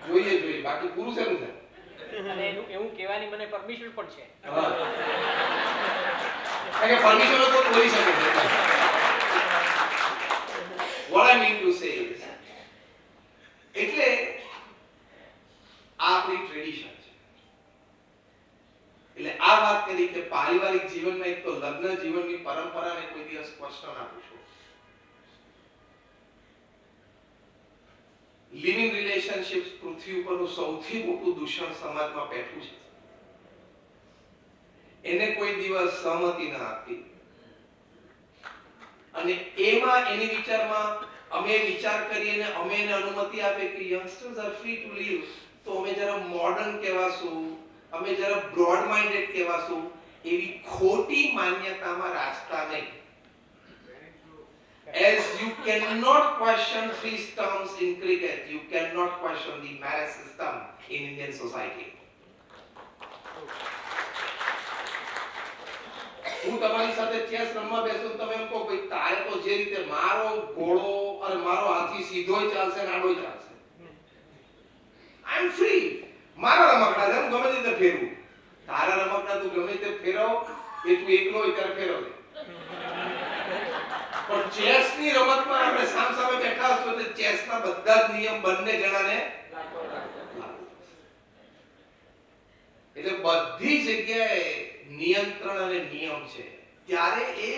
જોઈએ બાકી પૂરું છે ને. અને એનું એવું કહેવાની મને પરમિશન પણ છે. હા, કે પરમિશન તો બોલી શકે છે. What I mean to say is, એટલે આ આપણી ટ્રેડિશન છે. એટલે આ વાત કરી કે પારિવારિક જીવનમાં એક તો લગ્ન જીવનની પરંપરાને કોઈ દિવસ સ્પષ્ટ ના પૂછો. લિવિંગ રિલેશનશિપ્સ પૃથ્વી ઉપરનું સૌથી મોટું દૂષણ સમાજમાં પેઠું છે. એને કોઈ દિવસ સહમતિ ના આપી અને એમાં એની વિચારમાં અમે વિચાર કરીએ ને અમે એને અનુમતિ આપે કે youngsters are free to leave, તો અમે જરા મોડર્ન કહેવાશું, અમે જરા બ્રોડ માઇન્ડેડ કહેવાશું, એવી ખોટી માન્યતામાં રાજતા નહીં. As you cannot question three stumps in cricket, you cannot question the marriage system in Indian society. હું તમારી સાથે ચેસ રમવા બેસું, તમે એમ કહો ભાઈ તારે તો જે રીતે મારો ઘોડો અને મારો હાથી સીધોય ચાલશે ને આડોય ચાલશે. આઈ એમ ફ્રી. મારા રમકડા છે, હું ગમે તે રીતે ફેરવું. તારા રમકડા તું ગમે તે ફેરવ, એ તું એકલો હોય ત્યારે ફેરવજે. પણ ચેસની રમતમાં આપણે સામસામે બેઠા હશું એટલે ચેસના બધા જ નિયમ બંને જણાને લાગુ પડશે. એટલે બધી જગ્યાએ નિયંત્રણ અને નિયમ છે, ત્યારે એ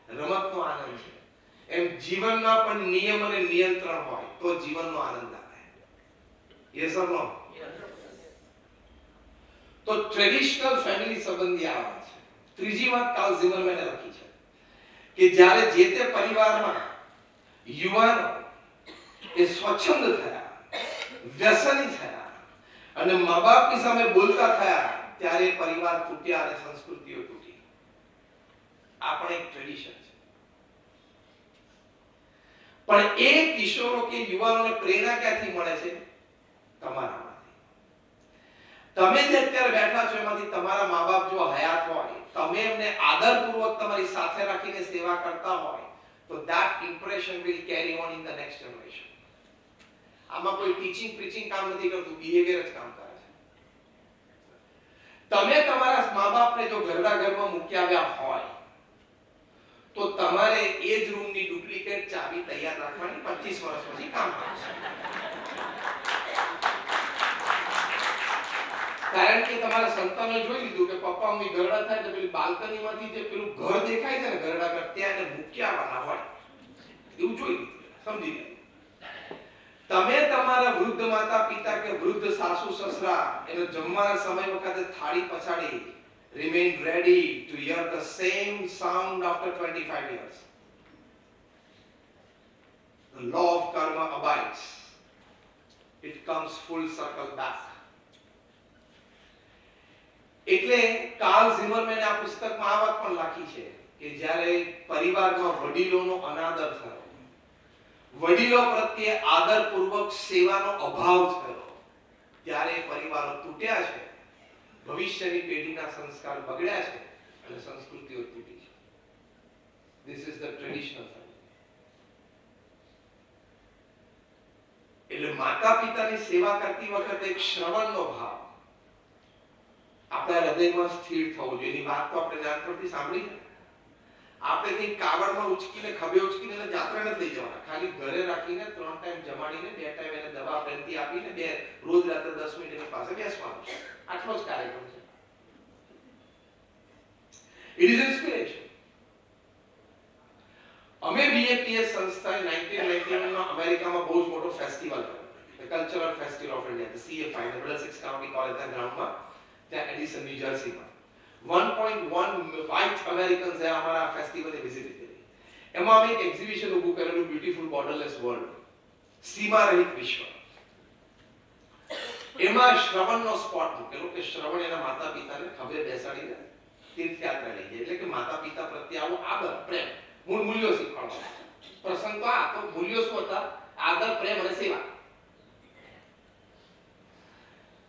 રમતનો આનંદ છે. એમ જીવનમાં પણ નિયમ અને નિયંત્રણ હોય તો જીવનનો આનંદ આવે. યસ ઓર નો? તો ટ્રેડિશનલ ફેમિલી સંબંધી આ વાત છે. ત્રીજી વાત કાર્લ ઝિમરમેને લખી છે કે જ્યારે જે તે પરિવારમાં યુવાનો એ સ્વચ્છંદ થયા, વ્યસની થયા અને મા બાપની સામે બોલતા થયા, ત્યારે પરિવાર તૂટ્યા અને સંસ્કૃતિઓ તૂટી. આ પણ એક ટ્રેડિશન છે. પણ એ કિશોરો કે યુવાનોને પ્રેરણા ક્યાંથી મળે છે? તમારામાંથી. તમે જે અત્યારે બેઠા છો એમાંથી તમારા મા બાપ જો હયાત હોય, તમે એમને આદરપૂર્વક તમારી સાથે રાખીને સેવા કરતા હોય, તો that impression will carry on in the next generation. આમાં કોઈ ટીચિંગ પ્રીચિંગ કામ નથી કરતું, બિહેવિયર જ કામ કરે છે. તમે તમારા મા બાપને જો ઘરડા ઘરમાં મૂકી આવ્યા હોય તો તમારે એ જ રૂમની ડુપ્લિકેટ ચાવી તૈયાર રાખવાની 25 વર્ષ પછી કામ આવશે. કારણ કે તમારા સંતાનોએ જોઈ લીધું કે પપ્પા મમ્મી ઘરડા થાય તો પેલી બાલ્કનીમાંથી જે પેલું ઘર દેખાય છે ને ઘરડા ઘર, ત્યાં એને મૂકી આવવાના હોય. એવું જોઈ લીધું, સમજી ગયા. તમે તમારા વૃદ્ધ માતા પિતા કે વૃદ્ધ સાસુ સસરા એને જમવાના સમય વખતે થાળી પછાડી remain ready to hear the same sound after 25 years. The law of karma abides. It comes full circle back. એટલે કાર્લ ઝિમરમેને આ પુસ્તકમાં આ વાત પણ લખી છે કે જ્યારે પરિવારમાં વડીલોનો અનાદર થયો, વડીલો પ્રત્યે આદરપૂર્વક સેવાનો અભાવ થયો, ત્યારે પરિવારો તૂટ્યા છે, ભવિષ્યની પેઢીના સંસ્કાર બગડ્યા છે અને સંસ્કૃતિઓ તૂટી છે. This is the traditional family. એટલે માતા પિતાની સેવા કરતી વખતે એક શ્રવણનો ભાવ આપણા હૃદયમાં સ્થિર થવો જોઈએ. એની વાત તો આપણે નાનપણથી સાંભળી છે. આપણે કંઈ કાવડમાં ઉચકીને ખભે ઉચકીને જાત્રા નથી લઈ જવાના, ખાલી ઘરે રાખીને 3 ટાઈમ જમાડીને 2 ટાઈમ એને દવા પ્રેમથી આપીને રોજ રાત્રે 10 મિનિટ એની પાસે બેસવાનું છે. આટલો જ કાર્યક્રમ છે. It is inspiration. અમે BAPS સંસ્થાએ 1991 માં અમેરિકામાં બહુ જ મોટો ફેસ્ટિવલ કર્યો, the Cultural Festival of India, the CFI, the Middlesex County College ના ગ્રાઉન્ડમાં, ત્યાં એડિસન ન્યૂ જર્સીમાં. 1.1 white Americans એ અમારા ફેસ્ટિવલને વિઝિટ કરી. એમાં અમે એક એક્ઝિબિશન ઊભું કરેલું, બ્યુટીફુલ બોર્ડરલેસ વર્લ્ડ, સીમા રહિત વિશ્વ. એમાં શ્રવણનો સ્પોટ મૂકેલો કે શ્રવણ એના માતા પિતાને ખભે બેસાડીને તીર્થયાત્રા લઈ જાય, એટલે કે માતા પિતા પ્રત્યે આવો આદર, પ્રેમ, મૂળ મૂલ્યો શીખવાડવા. પ્રસંગ તો આ તો મૂલ્યો શું હતા? આદર, પ્રેમ અને સેવા.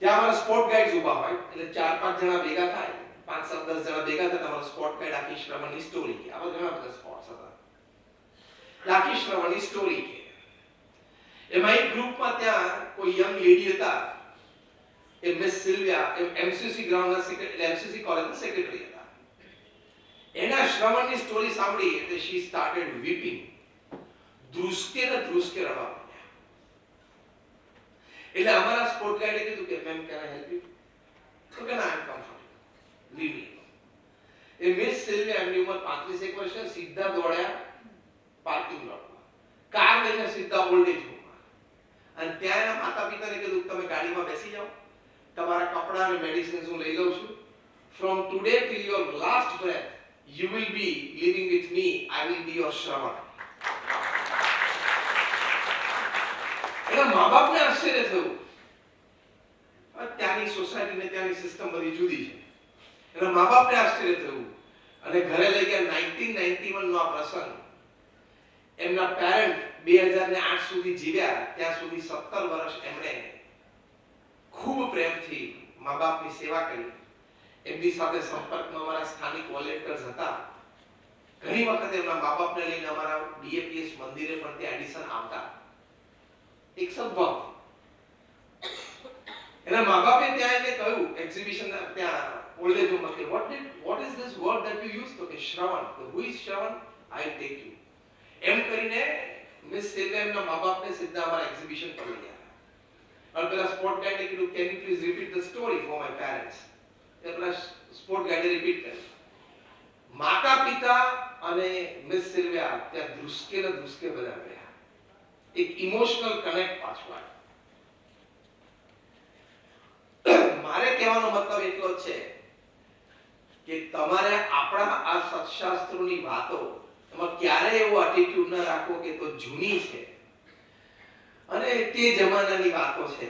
ત્યાં અમારા સ્પોર્ટ ગાઈડ્સ ઊભા હોય, એટલે 4-5 જણા ભેગા થાય, 5-10 જણા ભેગા થાય, તમારો સ્પોર્ટ ગાઈડ આખી શ્રવણની સ્ટોરી કે આવા ઘણા બધા સ્પોર્ટ્સ હતા, આખી શ્રવણની સ્ટોરી કે. એમાં એક ગ્રુપમાં ત્યાં કોઈ યંગ લેડી હતા, એ મિસ સિલ્વિયા, એમસીસી ગ્રાઉન્ડના સેક્રેટરી, એમસીસી કોલેજના સેક્રેટરી હતા. એના શ્રવણની સ્ટોરી સાંભળી એટલે શી સ્ટાર્ટેડ વીપિંગ, ધ્રુસકે રડવા. એટલે અમારા સ્પોર્ટ ગાઈડે કીધું કે ma'am can I help you? તો કે ના, આઈ એમ કમ્ફર્ટેબલ, લીવ મી. એ મિસ સિલ્વિયા, એમની ઉંમર 35 વર્ષ, સીધા દોડ્યા પાર્કિંગ લોટમાં, કાર લઈને સીધા ઓલ્ડ એજ હોમમાં. અને ત્યાં એના માતા પિતાને કીધું તમે ગાડીમાં બેસી જાઓ, તમારા કપડા અને મેડિસિન્સ હું લઈ લઉં છું. From today till your last breath you will be living with me, I will be your Shravan. એના મા બાપને આશ્ચર્ય થયું. ત્યાંની સોસાયટી ને ત્યાંની સિસ્ટમ બધી જુદી છે. એના મા બાપને આશ્ચર્ય થયું અને ઘરે લઈ ગયા. 1991 નો આ પ્રસંગ. એમના પેરેન્ટ 2008 સુધી જીવ્યા, ત્યાં સુધી 17 વર્ષ એમણે ખૂબ પ્રેમથી મા બાપની સેવા કરી. એમની સાથે સંપર્કમાં અમારા સ્થાનિક વોલેન્ટિયર્સ હતા. ઘણી વખત એમના મા બાપને લઈને અમારા ડીએપીએસ મંદિરે પણ ત્યાં એડિશન આવતા. એક સદભાવ. એના મા બાપે ત્યાં એને કહ્યું એક્ઝિબિશન ત્યાં ઓલ્ડ એજ હોમમાં કે what is this word that you use? તો કે શ્રવણ. તો who is Shravan? I take you. એમ કરીને મિસ સેલ્વિયાના મા બાપને સીધા અમારા એક્ઝિબિશન પર લઈ ગયા. અને પેલા સ્પોર્ટ ગાઈડે કીધું can you please repeat the story for my parents? એ પેલા સ્પોર્ટ ગાઈડે રિપીટ કર્યું. માતા પિતા અને મિસ સેલ્વિયા ત્યાં ધ્રુસકે બધા રહ્યા. એક ઇમોશનલ કનેક્ટ પાછું આવ્યું. મારે કહેવાનો મતલબ એટલો જ છે કે તમારે આપણા આ સત્શાસ્ત્રોની વાતો એમાં ક્યારે એવો એટીટ્યુડ ન રાખવો કે તો જૂની છે અને તે જમાનાની વાતો છે.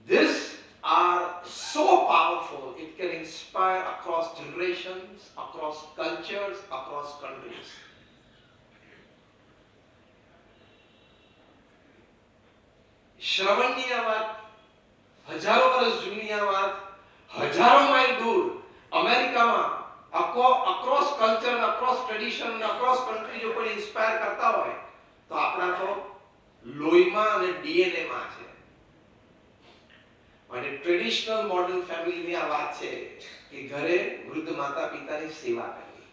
These are so powerful, it can inspire across generations, across cultures, across countries. શ્રવણની આ વાત હજારો વર્ષ જૂની, આ વાત હજારો માઇલ દૂર અમેરિકામાં across culture, across tradition, across country જો કોઈ ઇન્સ્પાયર કરતા હોય તો આપણા તો લોહીમાં અને ડીએનએ માં છે. માટે ટ્રેડિશનલ મોડર્ન ફેમિલીની આ વાત છે કે ઘરે વૃદ્ધ માતા પિતાની સેવા કરવી.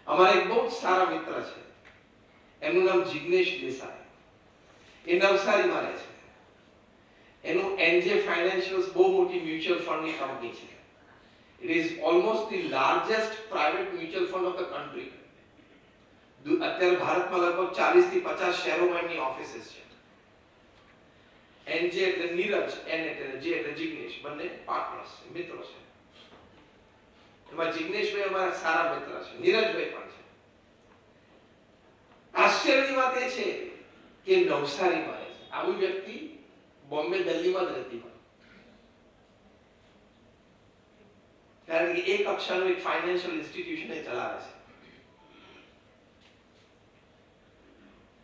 અમારા એક બહુ સારા મિત્ર છે, એનું નામ જિગ્નેશ દેસાઈ. એ નવસારીમાં રહે છે. એનું એનજે ફાઇનાન્શિયલ્સ બહુ મોટી મ્યુચ્યુઅલ ફંડની કંપની છે. It is almost the largest private mutual fund of the country. અત્યારે ભારતમાં લગભગ 40 થી 50 શહેરોમાં એમની ઓફિસીસ છે. એનજે એટલે નીરજ, એન એટલે જે એટલે જિગ્નેશ, બંને પાર્ટનર્સ છે, મિત્રો છે. એમાં જિગ્નેશભાઈ અમારા સારા મિત્ર છે, નીરજભાઈ પણ છે. આશ્ચર્યની વાત એ છે કે નવસારીમાં રહે છે. આવી વ્યક્તિ બોમ્બે, દિલ્હીમાં જ રહેતી હોય, કારણ કે એક કક્ષાનું એક ફાઇનાન્શિયલ ઇન્સ્ટિટ્યુશન એ ચલાવે છે.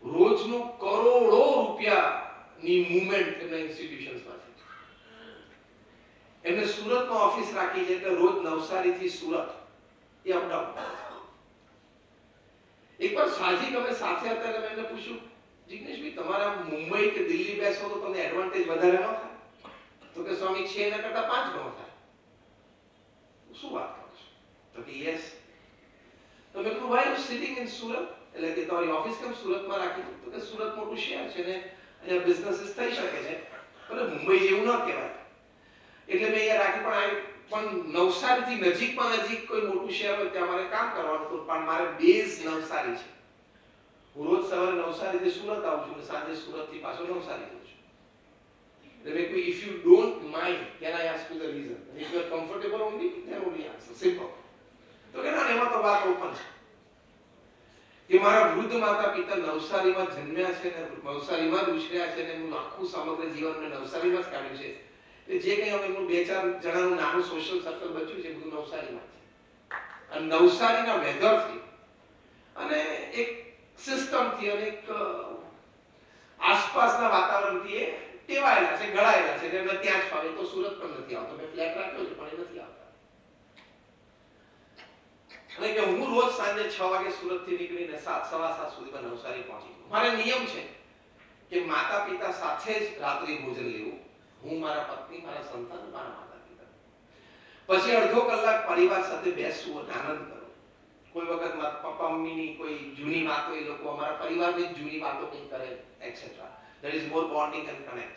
રોજનું કરોડો રૂપિયાની મૂવમેન્ટ એમના ઇન્સ્ટિટ્યુશન્સમાં છે. એમને સુરતમાં ઓફિસ રાખી છે, એટલે રોજ નવસારીથી સુરત એ અપડાઉન. એકવાર સાજી અમે સાથે હતા એટલે એમને પૂછ્યું, જિગ્નેશભાઈ તમારા મુંબઈ કે દિલ્હી બેસો તો તમને એડવાન્ટેજ વધારે ન થાય? તો કે સ્વામી 6 ના કરતા 5 ગણો થાય. શું વાત કરો છો? તો કે યસ. તો મેં કહ્યું ભાઈ સિટિંગ ઇન સુરત, એટલે કે તમારી ઓફિસ કેમ સુરતમાં રાખી? તો કે સુરત મોટું શહેર છે ને અહીંયા બિઝનેસીસ થઈ શકે છે, પણ મુંબઈ જેવું ન કહેવાય. એટલે મેં અહીંયા રાખી. પણ નવસારીથી નજીકમાં નજીક કોઈ મોટું શહેર હોય ત્યાં મારે કામ કરવાનું હતું, પણ મારે બેઝ નવસારી છે. હું રોજ સવારે નવસારીથી સુરત આવું છું, સાંજે સુરતથી પાછો નવસારી જઉં છું. if you don't mind, can I ask you the reason? And if you are comfortable only, then only answer. Simple. તો કે ના એમાં તો વાત ઓપન છે કે મારા વૃદ્ધ માતા પિતા નવસારીમાં જન્મ્યા છે ને નવસારીમાં જ ઉછર્યા છે ને એમનું આખું સમગ્ર જીવન મેં નવસારીમાં જ કાઢ્યું છે. એટલે જે કંઈ હવે એમનું 2-4 જણાનું નાનું સોશિયલ સર્કલ બચ્યું છે બધું નવસારીમાં છે. અને નવસારીના વેધરથી અને એક સિસ્ટમથી અને એક આસપાસના વાતાવરણથી એ ટેવાયેલા છે, ગળાયેલા છે. એટલે ત્યાં જ ફાવે. તો સુરત પણ નથી આવતો. મેં ફ્લેટ રાખ્યો છે પણ એ નથી આવતા. અને કે હું રોજ સાંજે 6 વાગે સુરતથી નીકળીને 7:15 સુધીમાં નવસારી પહોંચી જાઉં. મારે નિયમ છે કે માતા પિતા સાથે જ રાત્રિ ભોજન લેવું. હું, મારા પત્ની, મારા સંતાન, મારા માતા પિતા. પછી અડધો કલાક પરિવાર સાથે બેસવું અને આનંદ કરવો. કોઈ વખત મારા પપ્પા મમ્મીની કોઈ જૂની વાતો એ લોકો અમારા પરિવારની જૂની વાતો કંઈ કરે etcetera. There is more bonding and connect.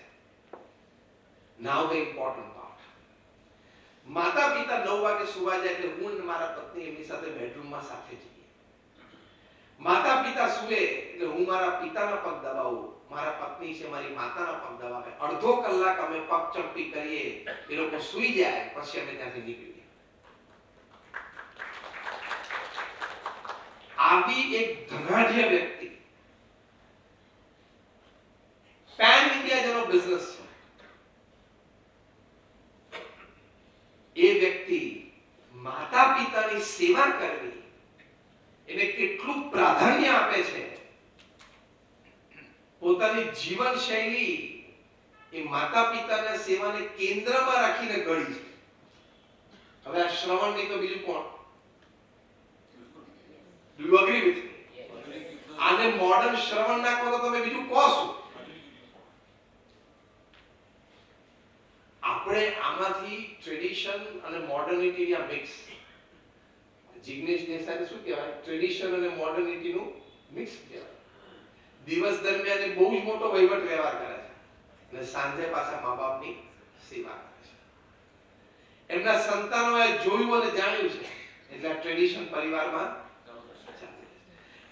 Now the important part. માતા પિતા 9 વાગે સુવા જાય એટલે હું અને મારા પત્ની એમની સાથે બેડરૂમમાં સાથે જઈએ. માતા પિતા સુવે એટલે હું મારા પિતાના પગ દબાવું, મારા પત્ની છે મારી માતાના પગ દબાવે. અડધો કલાક અમે પગ ચંપી કરીએ, એ લોકો સૂઈ જાય પછી અમે ત્યાંથી નીકળીએ. આવી એક ધનાઢ્ય વ્યક્તિ પેન ઇન્ડિયા જેનો બિઝનેસ છે એ વ્યક્તિ માતા પિતાની સેવા કરવી એને કેટલું પ્રાધાન્ય આપે છે. પોતાની જીવન શૈલી એ માતા પિતાના સેવાને કેન્દ્રમાં રાખીને ઘડી છે. હવે આ શ્રવણ નહીં તો બીજું કોણ? Do you agree with me? આને મોડર્ન શ્રવણ નાખો તો તમે બીજું કહો છો. આપણે આમાંથી ટ્રેડિશન અને મોડર્નિટી આ મિક્સ. જિગ્નેશ દેસાઈ શું કહેવાય? ટ્રેડિશન અને મોડર્નિટી નું મિક્સ કહેવાય. દિવસ દરમિયાન એ બહુ જ મોટો વહીવટ વ્યવહાર કરે છે અને સાંજે પાછા મા બાપની સેવા કરે છે. એમના સંતાનોએ જોયું અને જાણ્યું છે એટલે આ ટ્રેડિશન પરિવારમાં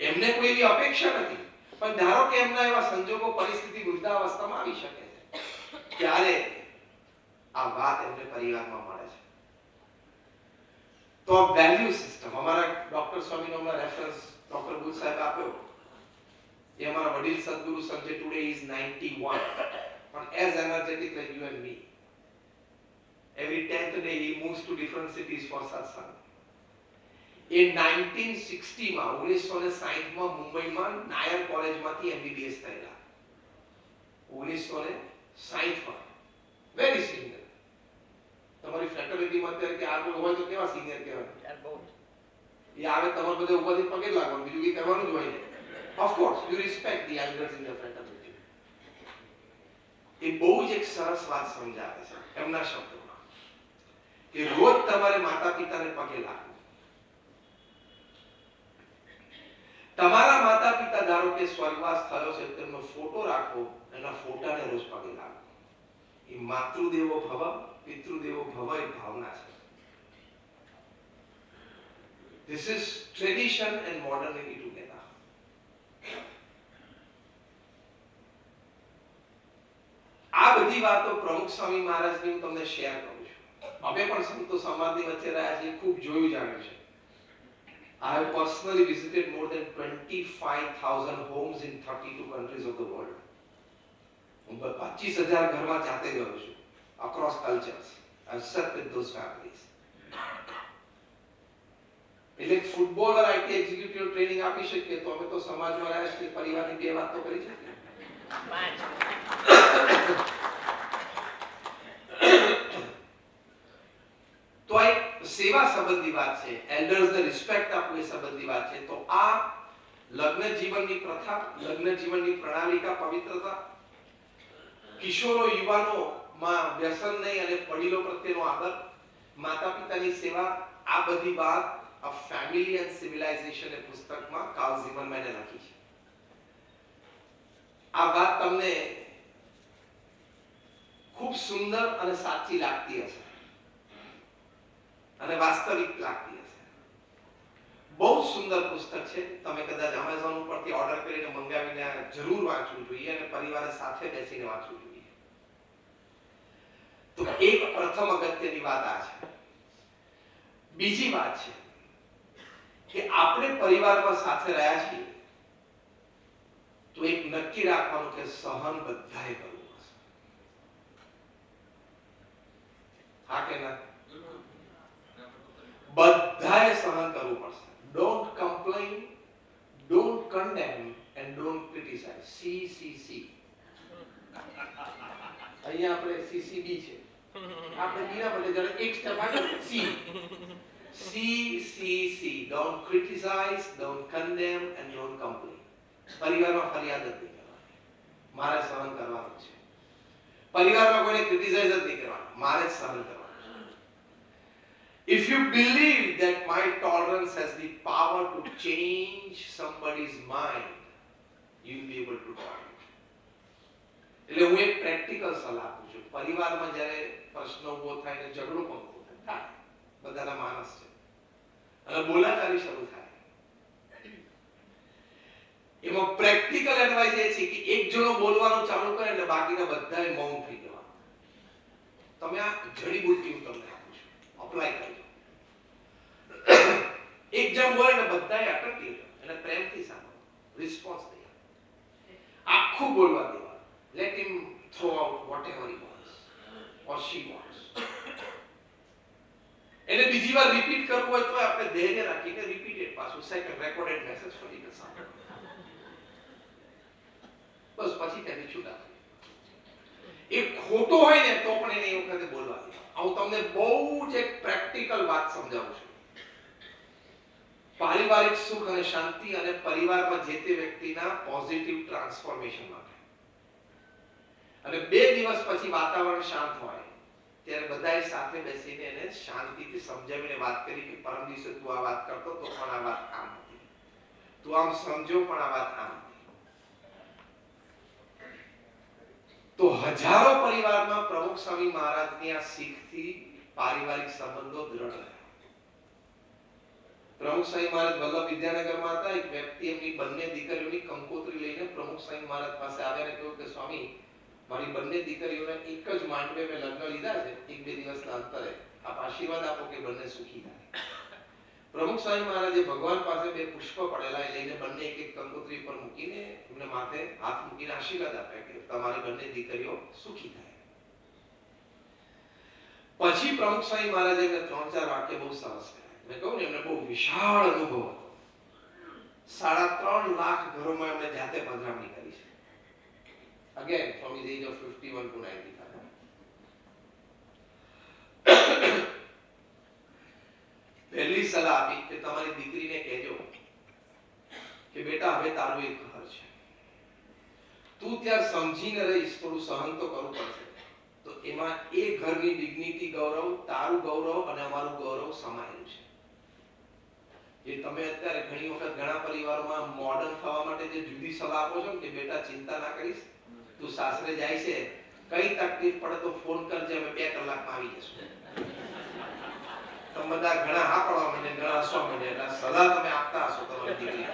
એમને કોઈ એવી અપેક્ષા નથી. પણ ધારો કે એમના એવા સંજોગો પરિસ્થિતિ વૃદ્ધાવસ્થામાં આવી શકે છે ત્યારે આ વાત એમને પરિવારમાં મળે છે. તો વેલ્યુ સિસ્ટમ અમારા ડોક્ટર સ્વામીનો હમણાં રેફરન્સ ડોક્ટર બુચ સાહેબ આપ્યો. એ અમારા વડીલ સદગુરુ સંજય ટુડે ઇઝ 91 પણ as energetic like you and me. Every 10th day he moves to different cities for satsang. એ 1960 માં 1960 માં મુંબઈમાં નાયર કોલેજમાંથી MBBS થયેલા. 1960 માં વેરી સિનિયર. તમારી ફેકલ્ટીમાં અત્યારે કે આ કોઈ હોય તો કેવા સિનિયર કહેવાય યાર? બહુ એ આવે તમારે બધે ઉપાધિ પગે લાગવાનું, બીજું કંઈ કરવાનું જ હોય ને. Of course you respect the elders in your faculty. એ બહુ જ એક સરસ વાત સમજાવે છે એમના શબ્દોમાં કે રોજ તમારે માતા પિતાને પગે લાગવું. તમારા માતા પિતા ધારો કે સ્વર્ગવાસ થયો છે તેમનો ફોટો રાખો, એના ફોટાને રોજ પગે લાગો. એ માતૃદેવો ભવ પિતૃદેવો ભવ એ ભાવના છે. This is tradition and modernity together. આ બધી વાતો પ્રમુખ સ્વામી મહારાજની હું તમને શેર કરું છું. અમે પણ સંતો સમાજની વચ્ચે રહ્યા છીએ, ખૂબ જોયું જાણ્યું છે. I have personally visited more than 25,000 homes in 32 countries of the world. હું 25,000 ઘરમાં જાતે ગયો છું across cultures. I have sat with those families. એટલે ફૂટબોલર આઈટી એક્ઝિક્યુટિવ ટ્રેનિંગ આપી શકીએ તો અમે તો સમાજમાં રહ્યા છીએ, પરિવારની બે વાત તો કરી શકીએ. તો આ એક સેવા સંબંધી વાત છે, એલ્ડર્સને રિસ્પેક્ટ આપવું એ સંબંધી વાત છે. તો આ લગ્ન જીવનની પ્રથા, લગ્ન જીવનની પ્રણાલિકા, પવિત્રતા, કિશોરો યુવાનોમાં વ્યસન નહીં અને વડીલો પ્રત્યેનો આદર, માતા પિતાની સેવા, આ બધી વાત A Family and Civilization એ પુસ્તકમાં કાર્લ ઝિમરમેને લખી છે. આ વાત તમને ખૂબ સુંદર અને સાચી લાગતી હશે અને વાસ્તવિક લાગતી હશે. બહુ સુંદર પુસ્તક છે. તમે કદાચ Amazon ઉપરથી ઓર્ડર કરીને મંગાવીને જરૂર વાંચવું જોઈએ અને પરિવારે સાથે બેસીને વાંચવું જોઈએ. તો એક પ્રથમ અગત્યની વાત આ છે. બીજી વાત છે કે આપણે પરિવારમાં સાથે રહ્યા છીએ તો એક નક્કી રાખવાનું કે સહન બધાએ કરવું પડશે. હા કે ના? બધાએ સહન કરવું પડશે. Don't complain, don't condemn and don't criticise. CCC. અહીંયા આપણે CCB છે. આપણે બીના બદલે જરા એક સ્ટેપ આગળ C. CCC. Don't criticize, don't condemn and don't complain. પરિવારમાં ફરિયાદ જ નહીં કરવાની, મારે સહન કરવાનું છે. પરિવારમાં કોઈને ક્રિટિસાઇઝ જ નહીં કરવાનું, મારે જ સહન કરવાનું છે. If you believe that my tolerance has the power to change somebody's mind, you will be able to tolerate. એટલે હું એક પ્રેક્ટિકલ સલાહ આપું છું. પરિવારમાં જ્યારે પ્રશ્ન ઉભો થાય ને ઝઘડો પણ ઉભો થાય, બધાના માણસ છે, અને બોલાચાલી શરૂ થાય, એમાં પ્રેક્ટિકલ એડવાઇસ એ છે કે એક જણો બોલવાનું ચાલુ કરે એટલે બાકીના બધાએ મૌન થઈ જવાનું. તમે આ જડીબુટ્ટી હું તમને આપું છું, અપ્લાય કરજો. એક જણ બોલે ને બધાએ અટકી અને પ્રેમથી સાંભળો, રિસ્પોન્સ દે, આખું બોલવા દેવાનું. Let him throw out whatever he wants or she wants. એને બીજી વાર રિપીટ કરવું હોય તો આપણે ધૈર્ય રાખીને રિપીટેડ પાછું સેકન્ડ રેકોર્ડેડ મેસેજ ફરીને સાંભળો. બસ પછી તેની છૂટા થઈ. એ ખોટો હોય ને તો પણ એને એ વખતે બોલવા દે. હું તમને બહુ જ એક પ્રેક્ટિકલ વાત સમજાવું છું. પારિવારિક સુખ અને શાંતિ અને પરિવારમાં જે તે વ્યક્તિના પોઝિટિવ ટ્રાન્સફોર્મેશન માટે. અને 2 દિવસ પછી વાતાવરણ શાંત હોય ત્યારે બધાએ સાથે બેસીને એને શાંતિથી સમજાવીને વાત કરી કે પરમ દિવસે તું આ વાત કરતો તો પણ આ વાત આમ હતી, તું આમ સમજો પણ આ વાત આમ હતી. તો હજારો પરિવારમાં પ્રમુખ સ્વામી મહારાજની આ શીખથી પારિવારિક સંબંધો દ્રઢ રહ્યા. પ્રમુખ સ્વામી મહારાજ વલ્લભ વિદ્યાનગરમાં હતા. એક વ્યક્તિ એમની બંને દીકરીઓની કંકોત્રી લઈને પ્રમુખ સ્વામી મહારાજ પાસે આવ્યા અને કહ્યું કે સ્વામી, મારી બંને દીકરીઓને એક જ માંડવે મેં લગ્ન લીધા છે, 1-2 દિવસના અંતરે, આપ આશીર્વાદ આપો કે બંને સુખી થાય. પ્રમુખ સ્વામી મહારાજે ભગવાન પાસે 2 પુષ્પ પડેલા લઈને બંને એક એક કંકોત્રી પર મૂકીને એમને માથે હાથ મૂકીને આશીર્વાદ આપ્યા કે તમારી બંને દીકરીઓ સુખી થાય. પછી પ્રમુખ સ્વામી મહારાજે એમને 3-4 વાક્ય બહુ સરસ કહ્યા. મેં કહું ને એમને બહુ વિશાળ અનુભવ હતો. 3.5 લાખ ઘરોમાં એમને જાતે પધરામણી કરી છે. Again, from his age of 51 to 95. પહેલી સલાહ આપી કે તમારી દીકરીને કહેજો કે બેટા હવે તારું એક ઘર છે, તું ત્યાં સમજીને રહીશ, થોડું સહન તો કરવું પડશે, તો એમાં એ ઘરની ડિગ્નિટી, ગૌરવ, તારું ગૌરવ અને અમારું ગૌરવ સમાયેલું છે. જે તમે અત્યારે ઘણી વખત ઘણા પરિવારોમાં મોડર્ન થવા માટે જે જુદી સલાહ આપો છો કે બેટા ચિંતા ના કરીશ, તું સાસરે જાય છે, કઈ તકલીફ પડે તો ફોન કરજે, અમે 2 કલાકમાં આવી જશું. તમે બધા ઘણા હા પડવા માંડે, ઘણા હસવા માંડે, એટલે સલાહ તમે આપતા હશો તમારી દીકરી.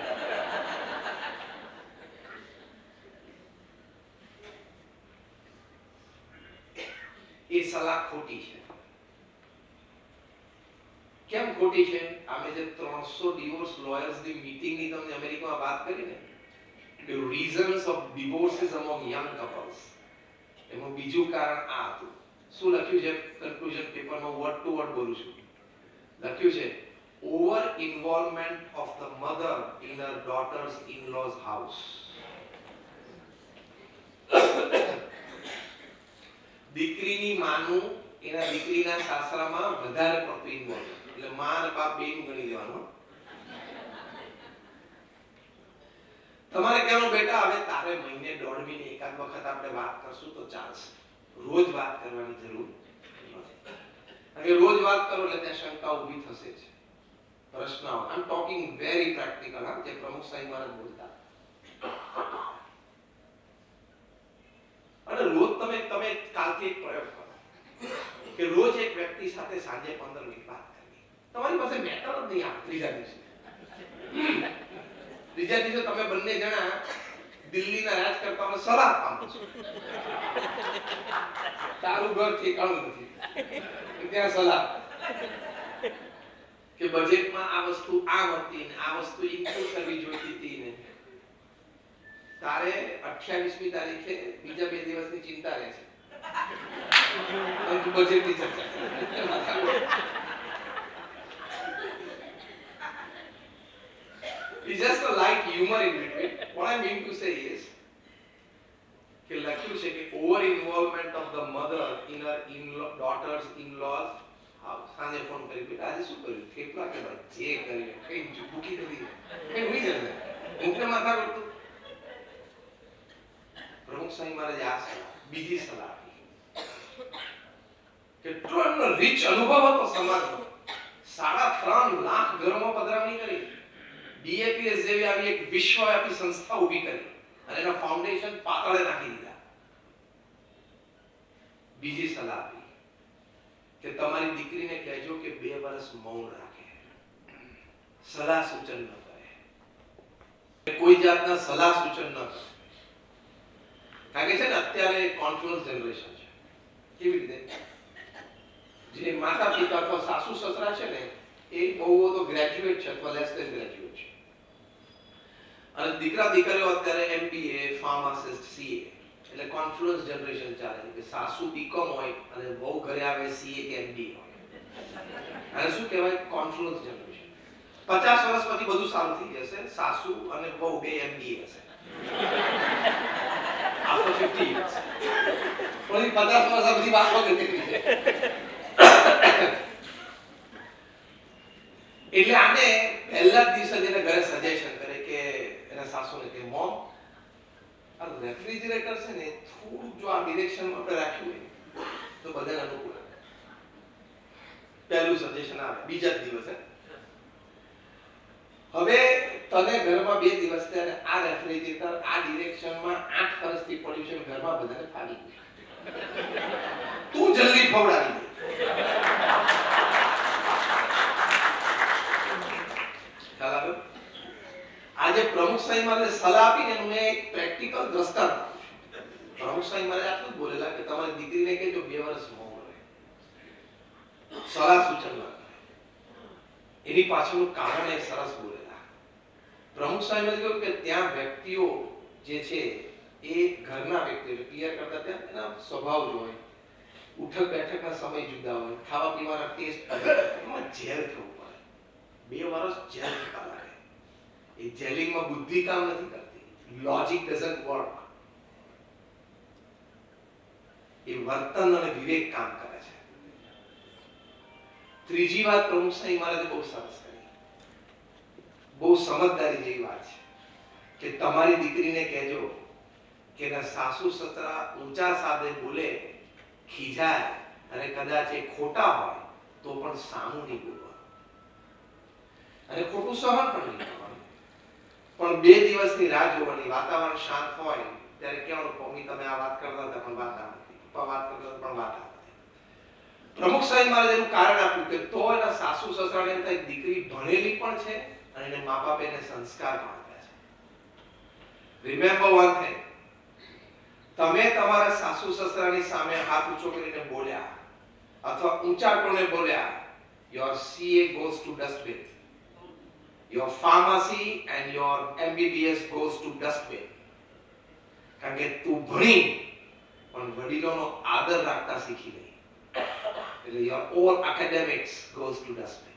એ સલાહ ખોટી છે. કેમ ખોટી છે? અમે જે 300 ડિવોર્સ લોયર્સની મીટિંગની તમને અમેરિકામાં વાત કરી ને, the reasons of divorces among young couples, એનું બીજું કારણ આ હતું. શું લખ્યું છે કન્ક્લુઝન પેપરમાં? વર્ડ ટુ વર્ડ બોલું છું. લખ્યું છે over involvement of the mother in her daughter's in-lose house. દીકરીની માનું એના દીકરીના સાસરામાં વધારે પડતું ઇન્વોલ્વ, એટલે માં અને બાપ બેનું ગણી લેવાનું. તમારે કહેવાનું બેટા હવે તારે મહિને 1.5 મહિને એકાદ વખત આપણે વાત કરશું તો ચાલશે, રોજ વાત કરવાની જરૂર નથી. રોજ વાત કરો એટલે ત્યાં શંકા ઊભી થશે જ, પ્રશ્ન આવે. આઈ એમ ટોકિંગ વેરી પ્રેક્ટિકલ. હા, જે પ્રમુખ સ્વામી મહારાજ બોલતા. અને રોજ તમે કાલથી એક પ્રયોગ કરો કે રોજ એક વ્યક્તિ સાથે સાંજે 15 મિનિટ વાત કરવી. તમારી પાસે મેટર જ નહીં આવે. ત્રીજા દિવસે તમે બંને જણા દિલ્હીના રાજકર્તાઓને સલાહ આપો છો. તારું ઘર ઠેકાણું નથી ત્યાં સલાહ કે બજેટમાં આ વસ્તુ આમ હતી ને આ વસ્તુ ઇન્ક્લુડ કરવી જોઈતી હતી ને તારે 28મી તારીખે બીજા 2 દિવસની ચિંતા રહે છે પરંતુ બજેટની ચર્ચા It's just a light humor in between. What I mean to say is કે લખ્યું છે કે over involvement of the mother in her daughter's in-lose સાંજે ફોન કરી બેટા આજે શું કર્યું કેટલા કે જે કર્યું કઈ ભૂખી નથી કઈ હોઈ જશે મુખ્ય માથા કરતું પ્રમુખ સ્વામી મહારાજ આ બીજી સલાહ આપી કેટલો એમનો રીચ અનુભવ હતો સમાજનો 3.5 લાખ ઘરોમાં પધરામણી કરી ડીએપીએસ જેવી આવી એક વિશ્વવ્યાપી સંસ્થા ઊભી કરી અને એના ફાઉન્ડેશન પાતળે નાખી દીધા બીજી સલાહ આપી કે તમારી દીકરીને કહેજો કે 2 વર્ષ મૌન રાખે સલાહ સૂચન ન કરે કોઈ જાતના સલાહ સૂચન ન કરે કારણ કે છે ને અત્યારે કોન્ફ્લુઅન્સ જનરેશન છે કેવી રીતે જે માતા પિતા અથવા સાસુ સસરા છે ને એ બહુ તો ગ્રેજ્યુએટ છે અથવા લેસ ધેન ગ્રેજ્યુએટ છે અને દીકરા દીકરીઓ અત્યારે એમબીએ ફાર્માસિસ્ટ સીએ એટલે કોન્ફ્લુઅન્સ જનરેશન ચાલે છે કે સાસુ બીકોમ હોય અને બહુ ઘરે આવે સીએ કે એમબીએ હોય અને શું કહેવાય કોન્ફ્લુઅન્સ જનરેશન 50 વર્ષ પછી બધું સારું થઈ જશે સાસુ અને બહુ બે એમબીએ હશે after 50 years પણ 50 વર્ષ આ બધી વાત વગર નીકળી છે એટલે આને પહેલા જ દિવસે જેને ઘરે સજેશન કરે કે એના સાસુને કે મોમ આ રેફ્રિજરેટર છે ને થોડું જો આ ડિરેક્શનમાં આપણે રાખ્યું હોય તો બધાને અનુકૂળ આવે પહેલું સજેશન આવે બીજા જ દિવસે હવે તને ઘરમાં 2 દિવસ થી અને આ રેફ્રિજરેટર આ ડિરેક્શનમાં 8 વર્ષથી પડ્યું છે ઘરમાં બધાને ફાવી ગયું તું જલ્દી ફવડાવી દે આજે પ્રમુખ સ્વામી મહારાજે સલાહ આપીને એનું એક પ્રેક્ટિકલ દ્રષ્ટાંત પ્રમુખ સ્વામી મહારાજ આટલું બોલેલા કે તમારી દીકરીને કહેજો 2 વર્ષ મૌન રહે સલાહ સૂચન ના કરે એની પાછળનું કારણ એ સરસ બોલેલા પ્રમુખ સ્વામી મહારાજે કહ્યું કે ત્યાં વ્યક્તિઓ જે છે એ ઘરના વ્યક્તિઓ ક્લિયર કરતા ત્યાં એના સ્વભાવ હોય ઉઠક બેઠકના સમય જુદા હોય ખાવા પીવાના ટેસ્ટ એમાં જેલ થવું પડે 2 વર્ષ જેલ થતા લાગે એ જેલિંગમાં બુદ્ધિ કામ નથી કરતી લોજિક ડઝન્ટ વર્ક એ વર્તન અને વિવેક કામ કરે છે ત્રીજી વાત પ્રમુખ સ્વામી મહારાજે બહુ સરસ કરી બહુ સમજદારી જેવી વાત છે કે તમારી દીકરીને કહેજો કે ના સાસુ સસરા ઊંચા સાદે બોલે ખીજાય અને કદાચ એ ખોટા હોય તો પણ સામું નહીં બોલવાનું અને ખોટું સહન પણ નહીં કરવાનું પણ 2 દિવસની રાહ જોવાની વાતાવરણ શાંત હોય ત્યારે કહેવાનું મમ્મી તમે આ વાત કરતા હતા પણ વાત નથી પપ્પા વાત કરતા પણ વાત નથી પ્રમુખ સ્વામી મહારાજે એનું કારણ આપ્યું કે તો એના સાસુ સસરાને એમ થાય દીકરી ભણેલી પણ છે અને એને મા બાપ એને સંસ્કાર પણ આપ્યા છે રિમેમ્બર વન થિંગ તમે તમારા સાસુ સસરાની સામે હાથ ઊંચો કરીને બોલ્યા અથવા ઊંચા ટોને બોલ્યા your CA goes to dustbin your pharmacy and your MBBS goes to dustbin કારણ કે તું ભણી પણ વડીલોનો આદર રાખતા શીખી નહીં એટલે your all academics goes to dustbin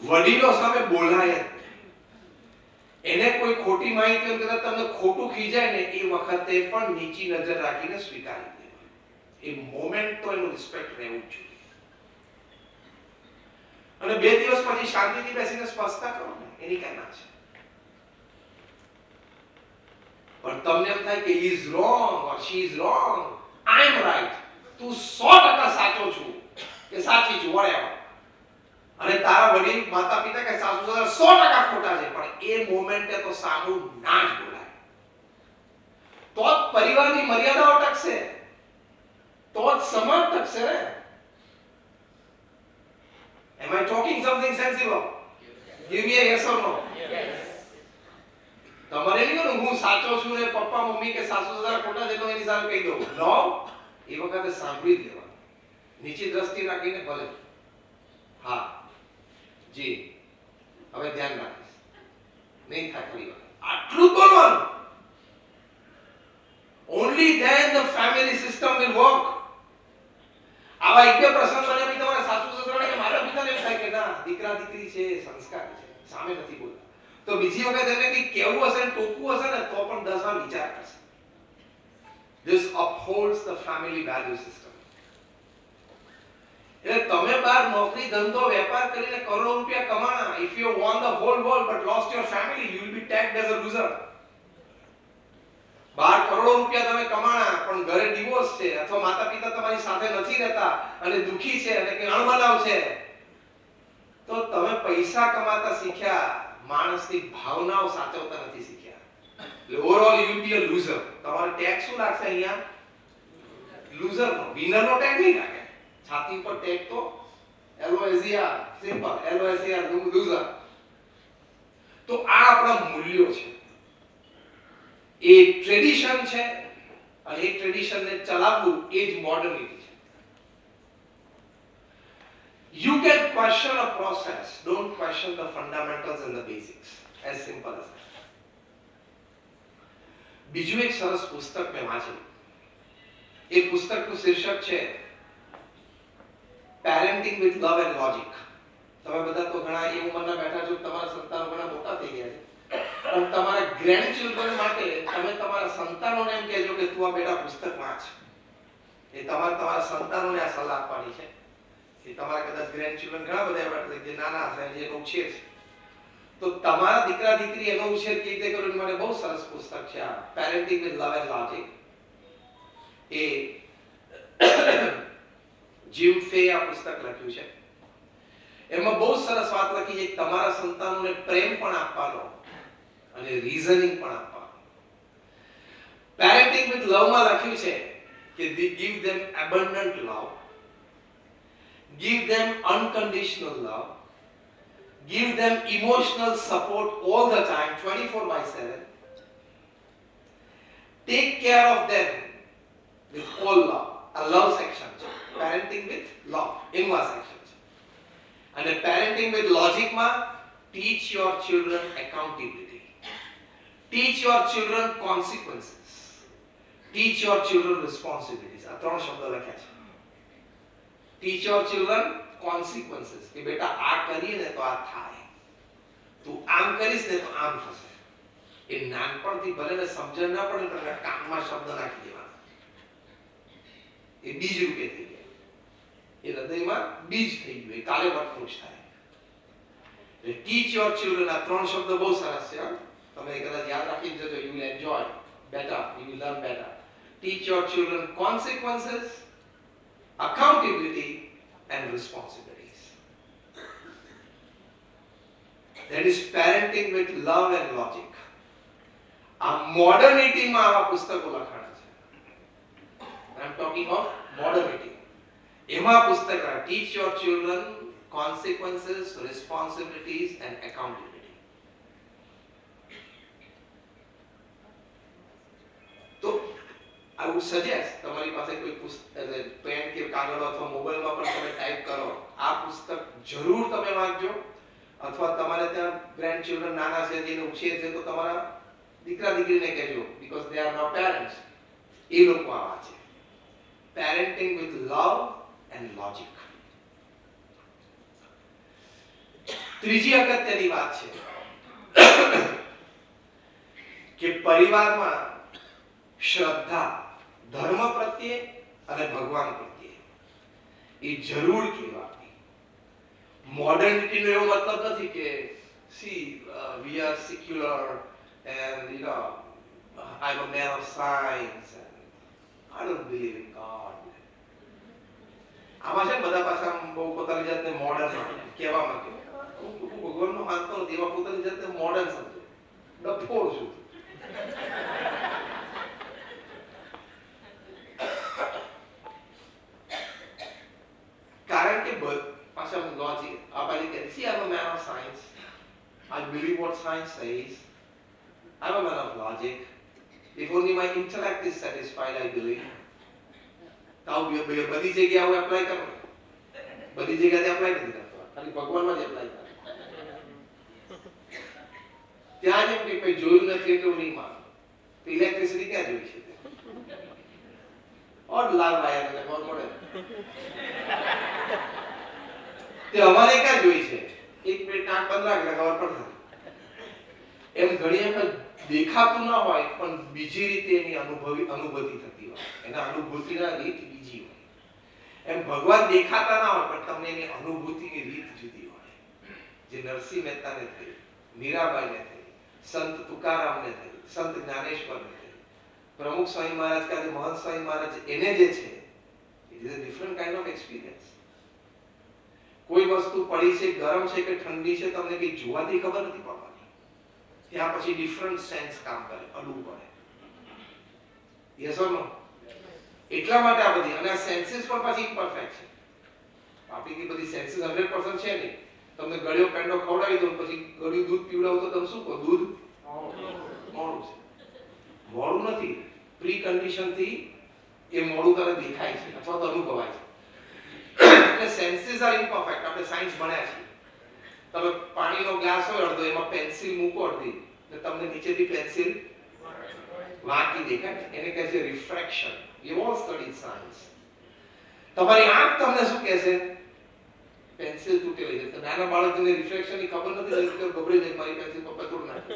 વડીલો સામે બોલાય એને કોઈ ખોટી માહિતી કદાચ તમને ખોટું ખીજાય ને એ વખતે પણ નીચી નજર રાખીને સ્વીકારી દેવું એ મોમેન્ટ તો એનું રિસ્પેક્ટ રહેવું જોઈએ અને 2 દિવસ પછી શાંતિથી બેસીને સ્પષ્ટતા કરો ને એની કઈ ના છે પણ તમને એમ થાય કે he is wrong or she is wrong I am right તું 100% સાચો છું કે સાચી છું whatever અને તારા વડીલ માતા પિતા કે સાસુ સસરા 100% ખોટા છે પણ એ મોમેન્ટે તો સામું ના જ બોલાય તો જ પરિવારની મર્યાદાઓ ટકશે તો જ સમાજ ટકશે રે Am I talking something sensible? Give me a yes or no. Yes. તમારે નહીં કહું હું સાચો છું ને પપ્પા મમ્મી કે સાસુ સસરા ખોટા છે તો એની સામે કહી દઉં. નો, એ વખતે સાંભળી જ લેવાનું. નીચે દ્રષ્ટિ રાખીને ભલે હા જી હવે ધ્યાન રાખીશ, નહીં થાય ફરી વાર, આટલું જ બોલવાનું. Only then the family system will work. આવા એક બે પ્રસંગ બને પછી તમારા સાસુ સસરાને કે મારા પિતાને એમ થાય કે ના દીકરા દીકરી છે, સંસ્કાર છે, સામે નથી બોલતા, તો બીજી વખત એમને કંઈ કહેવું હશે ને ટોકવું હશે ને તો પણ 10 વાર વિચાર કરશે. This upholds the family value system. એટલે તમે બહાર નોકરી ધંધો વેપાર કરીને કરોડો રૂપિયા કમાણા, if you won the whole world but lost your family, you will be tagged as a loser. બાર કરોડો રૂપિયા તમે કમાણા પણ ઘરે ડિવોર્સ છે અથવા માતા પિતા તમારી સાથે નથી રહેતા અને દુખી છે અને કે અણબનાવ છે, તો તમે પૈસા કમાતા શીખ્યા, માણસની ભાવનાઓ સાચવતા નથી શીખ્યા. એટલે overall you will B a loser. તમારો ટેગ શું લાગશે અહીંયા? લૂઝર નો, વિનર નો ટેગ નહીં લાગે. છાતી ઉપર ટેગ તો LOSER, સિમ્પલ LOSER, લૂઝર. તો આ આપણા મૂલ્યો છે, એ ટ્રેડિશન છે અને એ ટ્રેડિશનને ચલાવવું એ જ મોડર્નિટી છે. You can question a process, don't question the fundamentals and the basics. As simple as that. બીજું એક સરસ પુસ્તક મેં વાંચ્યું. એ પુસ્તકનું શીર્ષક છે parenting with love and logic. તમે બધા તો ઘણા એ ઉંમરના બેઠા છો, તમારા સંતાનો ઘણા મોટા થઈ ગયા છે, પણ તમારા ગ્રેન્ડ ચિલ્ડ્રન માટે તમે તમારા સંતાનોને એમ કહેજો કે તું આ બેટા પુસ્તક વાંચ. એ તમારા સંતાનોને આ સલાહ આપવાની છે. એ તમારા કદાચ ગ્રેન્ડ ચિલ્ડ્રન ઘણા બધા એવા છે જે નાના હશે, જેનો ઉછેર છે, તો તમારા દીકરા દીકરી એનો ઉછેર કેવી રીતે કરવો, માટે બહુ સરસ પુસ્તક છે આ parenting with love and logic. એ જીમ ફે આ પુસ્તક લખ્યું છે. એમાં બહુ સરસ વાત લખી છે, તમારા સંતાનોને પ્રેમ પણ આપવાનો અને રીઝનિંગ પણ આપવાનું. પેરેન્ટિંગ વિથ લવ માં લખ્યું છે કે give them abundant love, give them unconditional love, give them emotional support all the time 24/7, take care of them with all love. A love section છે parenting with love એમાં section છે. અને parenting with logic માં teach your children accountability, teach your children consequences, teach your children responsibilities. આ ત્રણ શબ્દો લખ્યા છે. teach your children consequences, કે બેટા આ કરીએ ને તો આ થાય, તું આમ કરીશ ને તો આમ થશે. એ નાનપણથી ભલે ને સમજણ ના પડે તો કાનમાં શબ્દ નાખી દેવાના, એ બીજ રૂપે થઈ ગયા, એ હૃદયમાં બીજ થઈ ગયું, એ કાલે વટવૃક્ષ થાય. એટલે teach your children, આ ત્રણ શબ્દ બહુ સરસ છે. તમે કદાચ યાદ રાખી જજો, you will enjoy better, you will learn better. teach your children consequences, accountability and responsibilities. That is parenting with love and logic. આ modernity માં આવા પુસ્તકો લખાણા છે. I am talking of modernity. એમાં પુસ્તક teach your children consequences, responsibilities and accountability. તો I would suggest તમારી પાસે કોઈ પુસ્તક પેન કે કાગળ અથવા મોબાઈલમાં પણ તમે ટાઈપ કરો, આ પુસ્તક જરૂર તમે વાંચજો. અથવા તમારે ત્યાં ગ્રેન્ડ ચિલ્ડ્રન નાના છે, જેને ઉછેર છે, તો તમારા દીકરા દીકરીને કહેજો, because they are now parents, એ લોકો આ વાંચે. Parenting with love and logic. ત્રીજી અગત્યની વાત છે કે પરિવારમાં શ્રદ્ધા ધર્મ પ્રત્યે અને ભગવાન પ્રત્યે એ જરૂર કહેવાય. મોડર્નિટીનો એવો મતલબ નથી કે we are secular and I'm a man of science and I don't believe in God. આમાં છે બધા પાછા બહુ પોતાની જાતને મોડર્ન કહેવા માંગે, હું ભગવાનનો માનતો નથી, એવા પોતાની જાતને મોડર્ન સમજે. ડફોડ છું. કારણ કે પાછા લોજિક આ બાજુ કે I'm a man of science, I believe what science says, I'm a logic. If only my intellect is satisfied, I believe. બધી જગ્યાએ હું એપ્લાય કરું, બધી જગ્યાએ એપ્લાય નથી કરતો, ખાલી ભગવાનમાં જ એપ્લાય કરું. ત્યાં જેમ કે કોઈ જોયું નથી એટલે હું નહીં માનું. ઇલેક્ટ્રિસિટી ક્યાં જોઈ છે? ઓર લાલ વાયર ને ખબર પડે. તે અમારે ક્યાં જોઈ છે? એક મિનિટ આંખ બંધ રાખે ખબર પડશે. એમ ઘણી વખત દેખાતું ના હોય પણ બીજી રીતે એની અનુભૂતિ થતી હોય, એના અનુભૂતિના રીત બીજી હોય. એમ ભગવાન દેખાતા ના હોય પણ તમને એની અનુભૂતિની રીત જુદી હોય. જે નરસિંહ મહેતાને થઈ, મીરાબાઈને થઈ, સંત તુકારામને થઈ, સંત જ્ઞાનેશ્વરને થઈ, પ્રમુખ સ્વામી મહારાજ કે મહંત સ્વામી મહારાજ, એને જે છે it is a different kind of experience. કોઈ વસ્તુ પડી છે, ગરમ છે કે ઠંડી છે, તમને કઈ જોવાથી ખબર નથી પડવાની. ત્યાં પછી ડિફરન્ટ સેન્સ કામ કરે, અલગ પડે. યસ ઓર નો? એટલા માટે આ બધી, અને આ સેન્સીસ પણ પછી ઇમ્પરફેક્ટ છે. આપણી બધી સેન્સીસ 100% છે નહીં. તમને ગળ્યો પેંડો ખવડાવી દો પછી ગળ્યું દૂધ પીવડાવો તો તમે શું કહો? દૂધ મોડું છે. મોડું નથી, પ્રી કન્ડિશન થી એ મોડું તરત દેખાય છે અથવા તો અનુભવાય છે. એટલે સેન્સીસ આર ઇમ્પરફેક્ટ. આપણે સાયન્સ ભણ્યા છે. તમે પાણીનો ગ્લાસ હોય અડધો, એમાં પેન્સિલ મૂકો અડધી, એટલે તમને નીચેથી પેન્સિલ વાંકી દેખાય. એને કહે છે refraction. You all studied science. તમારી આંખ તમને શું કહે છે? પેન્સિલ તૂટેલી છે. તો નાના બાળકને રિફ્રેક્શનની ખબર નથી રહેતી કે ગભરાઈ જાય, મારી પેન્સિલ પપ્પા તોડ નાખે.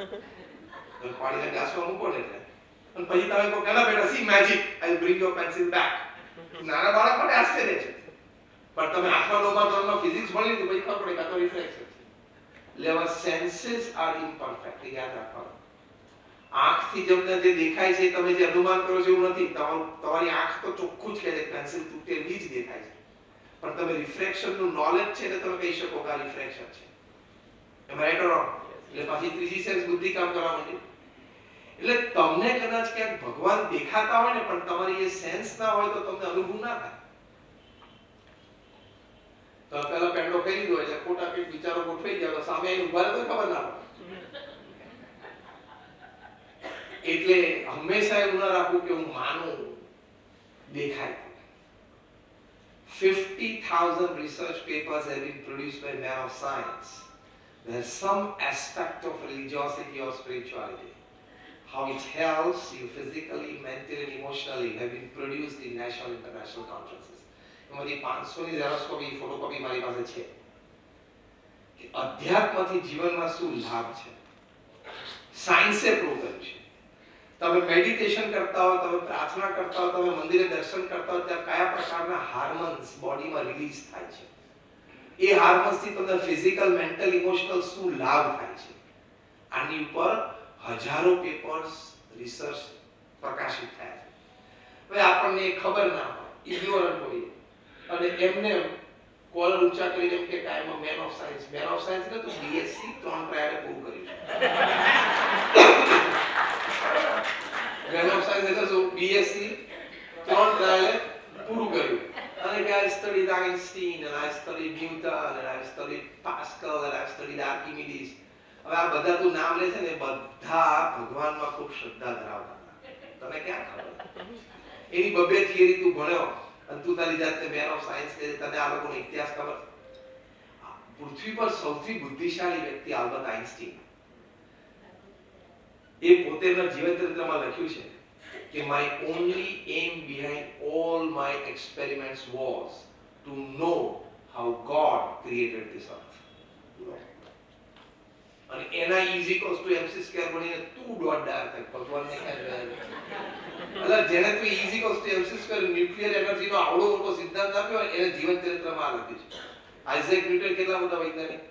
તો પાણીના ગ્લાસમાં મૂકો ને એટલે. અને પછી તમે કહો કેલા બેટા C magic, I will bring your pencil back. નાના બાળક માટે આશ્ચર્ય છે. પણ તમે 8મા 9મા ધોરણમાં ફિઝિક્સ ભણી લીધું પછી ખબર પડે કે આ તો રિફ્રેક્શન છે. લેવર સેન્સીસ આર ઇમ્પરફેક્ટ. યાદ રાખવાનું. આંખથી તમને જે દેખાય છે તમે જે અનુમાન કરો છો એવું નથી. તમારી આંખ તો ચોખ્ખું જ કહે છે પેન્સિલ તૂટેલી જ દેખાય છે. પણ તમે રિફ્રેક્શનનું નોલેજ છે એટલે તમે કહી શકો કે આ રિફ્રેક્શન છે. એમ રાઈટ ઓર રોંગ? એટલે પાછી ત્રીજી સેન્સ બુદ્ધિ કામ કરવા માંડી. એટલે તમને કદાચ ક્યાંક ભગવાન દેખાતા હોય ને પણ તમારી એ સેન્સ ના હોય તો તમને અનુભવ ના થાય. તો પેલા પેંડો કહી દીધો એટલે ખોટા પેટ વિચારો ગોઠવાઈ ગયા તો સામે આવીને ઉભા રહે તો ખબર ના પડે. એટલે હંમેશા એવું ના રાખવું કે હું માનું દેખાય. 50,000 research papers have been produced by men of science. There's some aspect of religiosity or spirituality. How it helps you physically, mentally and emotionally have been produced in national and international conferences. એમાંથી 500 ની ઝેરોસ્કોપી photocopy મારી પાસે છે કે અધ્યાત્મથી જીવનમાં શું લાભ છે. સાયન્સે પ્રૂવ કર્યું છે. તમે મેડિટેશન કરતા હો, તમે પ્રાર્થના કરતા હો, તમે મંદિરે દર્શન કરતા હો, ત્યાં કયા પ્રકારના હાર્મોન્સ બોડીમાં રિલીઝ થાય છે, એ હાર્મોન્સથી તમને ફિઝિકલ, મેન્ટલ, ઇમોશનલ શું લાભ થાય છે, આની ઉપર હજારો પેપર્સ રિસર્ચ પ્રકાશિત થયા છે. હવે આપણને ખબર ના હોય, ઇગ્નોરન્ટ હોઈએ અને એમને કોલર ઊંચા કરીને એમ કે I am a man of science. Man of science એટલે તું બીએસસી 3 ટ્રાયલે પૂરું કર્યું છે. મેન ઓફ સાયન્સ એટલે શું? બીએસસી 3 ટ્રાયલે પૂરું કર્યું અને કે આઈ studied આઇન્સ્ટીન and I studied Newton and I studied Pascal and I studied Archimedes. હવે આ બધા તું નામ લે છે ને બધા ભગવાનમાં ખૂબ શ્રદ્ધા ધરાવતા. તને ક્યાં ખબર? એની બબે થિયરી તું ભણ્યો અને તું તારી જાતને મેન ઓફ સાયન્સ કે તને આ લોકોનો ઇતિહાસ ખબર? પૃથ્વી પર સૌથી બુદ્ધિશાળી વ્યક્તિ આલ્બર્ટ આઇન્સ્ટીન. એ પોતેના જીવન ચરિત્રમાં લખ્યું છે કે my only aim behind all my experiments was to know how God created this earth. અને એના is equals to mc square બનીને તું ડોટ ડાયર થાય ભગવાનને એટલે જેને તું is equals to mc square nuclear એનર્જીનો આવડો મોટો સિદ્ધાંત આપ્યો એને જીવન ચરિત્રમાં લખ્યું છે. આઇઝેક ન્યૂટન કેટલા મોટા વૈજ્ઞાનિક,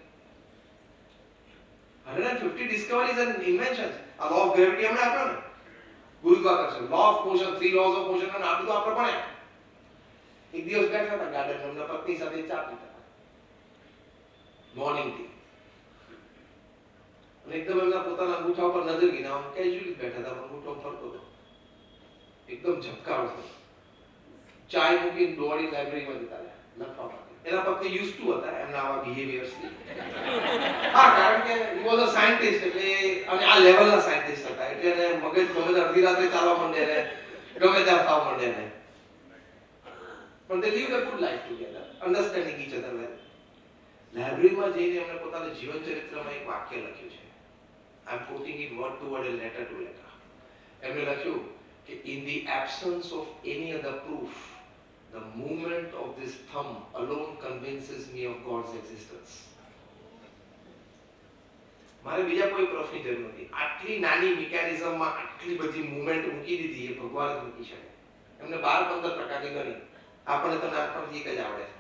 150 discoveries and inventions. આ law of gravity એમણે આપ્યો ને, ગુરુત્વાકર્ષણ, law of motion, 3 laws of motion અને આ બધું આપણે ભણ્યા. એક દિવસ બેઠા હતા ગાર્ડનમાં એમના પત્ની સાથે ચા પીતા હતા મોર્નિંગ ટી અને એકદમ એમના પોતાના અંગૂઠા ઉપર નજર ગઈ. આમ કેઝ્યુઅલી બેઠા હતા, અંગૂઠો ફરતો હતો, એકદમ ઝબકારો થયો. ચાય મૂકીને દોડી લાઇબ્રેરીમાં જતા રહ્યા લખવા માટે. એના પત્ની યુઝ ટુ હતા એમના આવા બિહેવિયર્સથી. હા, કારણ કે હી વોઝ અ સાયન્ટિસ્ટ, એટલે અને આ લેવલના સાયન્ટિસ્ટ હતા, એટલે એને મગજ ગમે અડધી રાત્રે ચાલવા માંડે ને ગમે ત્યાં થવા માંડે ને. પણ they lived a good life together, understanding each other well. લાઇબ્રેરીમાં જઈને એમણે પોતાના જીવન ચરિત્રમાં એક વાક્ય લખ્યું છે. I am quoting it word to word, letter to letter. એમણે લખ્યું કે in the absence of any other proof, the movement of this thumb alone convinces me of God's existence. મારે બીજા કોઈ પ્રૂફની જરૂર નથી. આટલી નાની મિકેનિઝમમાં આટલી બધી મૂવમેન્ટ મૂકી દીધી, એ ભગવાન જ મૂકી શકે. એમને 12-15 પ્રકારની ગણી. આપણને તો નાનપણથી એક જ આવડે છે.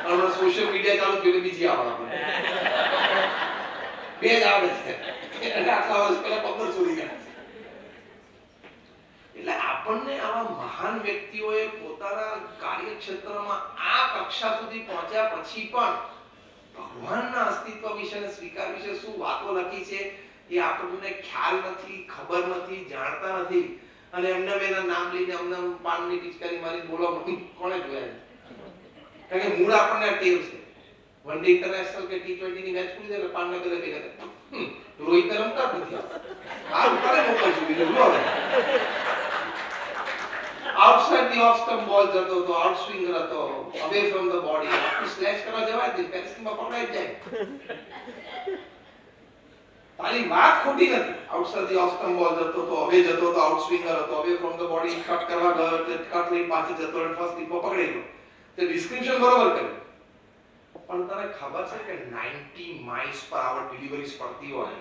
હમણાં સોશિયલ મીડિયા ચાલુ થયું એટલે બીજી આવડે આપણને. બે જ આવડે છે. એટલે આટલા વર્ષ પહેલા 15 સુધી ગયા. એટલે આપણને આવા મહાન વ્યક્તિઓએ પોતાના કાર્યક્ષેત્રમાં આ કક્ષા સુધી પહોંચ્યા પછી પણ ભગવાનના અસ્તિત્વ વિશે અને સ્વીકાર વિશે શું વાતો લખી છે એ આપણને ખ્યાલ નથી, ખબર નથી, જાણતા નથી. અને એમને એના નામ લઈને અમને પાનની પિચકારી મારી બોલવા કોણે જોયા? કારણ કે મૂળ આપણને ટેવ છે. વન ડે ઇન્ટરનેશનલ કે T20 ની મેચ પૂરી થાય પાનના ગલે ભેગા રોહિત રમતા નથી. આ ઉપર મોકલશું બીજું જો હવે આઉટસાઇડ ધી ઓફ સ્ટમ્પ બોલ જતો હતો, આઉટ સ્વિંગર હતો, અવે ફ્રોમ ધ બોડી. આપણે સ્લેશ કરવા જવાય તે પેન્સિલમાં પકડાઈ જાય. તારી વાત ખોટી નથી. આઉટસાઇડ ધી ઓફ સ્ટમ્પ બોલ જતો હતો, અવે જતો હતો, આઉટ સ્વિંગર હતો, away from the body cut કરવા ગયો એટલે કટ લઈને પાછી જતો અને ફર્સ્ટ ટીપ પકડી ગયો. તે ડિસ્ક્રિપ્શન બરોબર કર્યું. પણ તને ખબર છે કે 90 માઇલ્સ પર આવર ડિલિવરીઝ પડતી હોય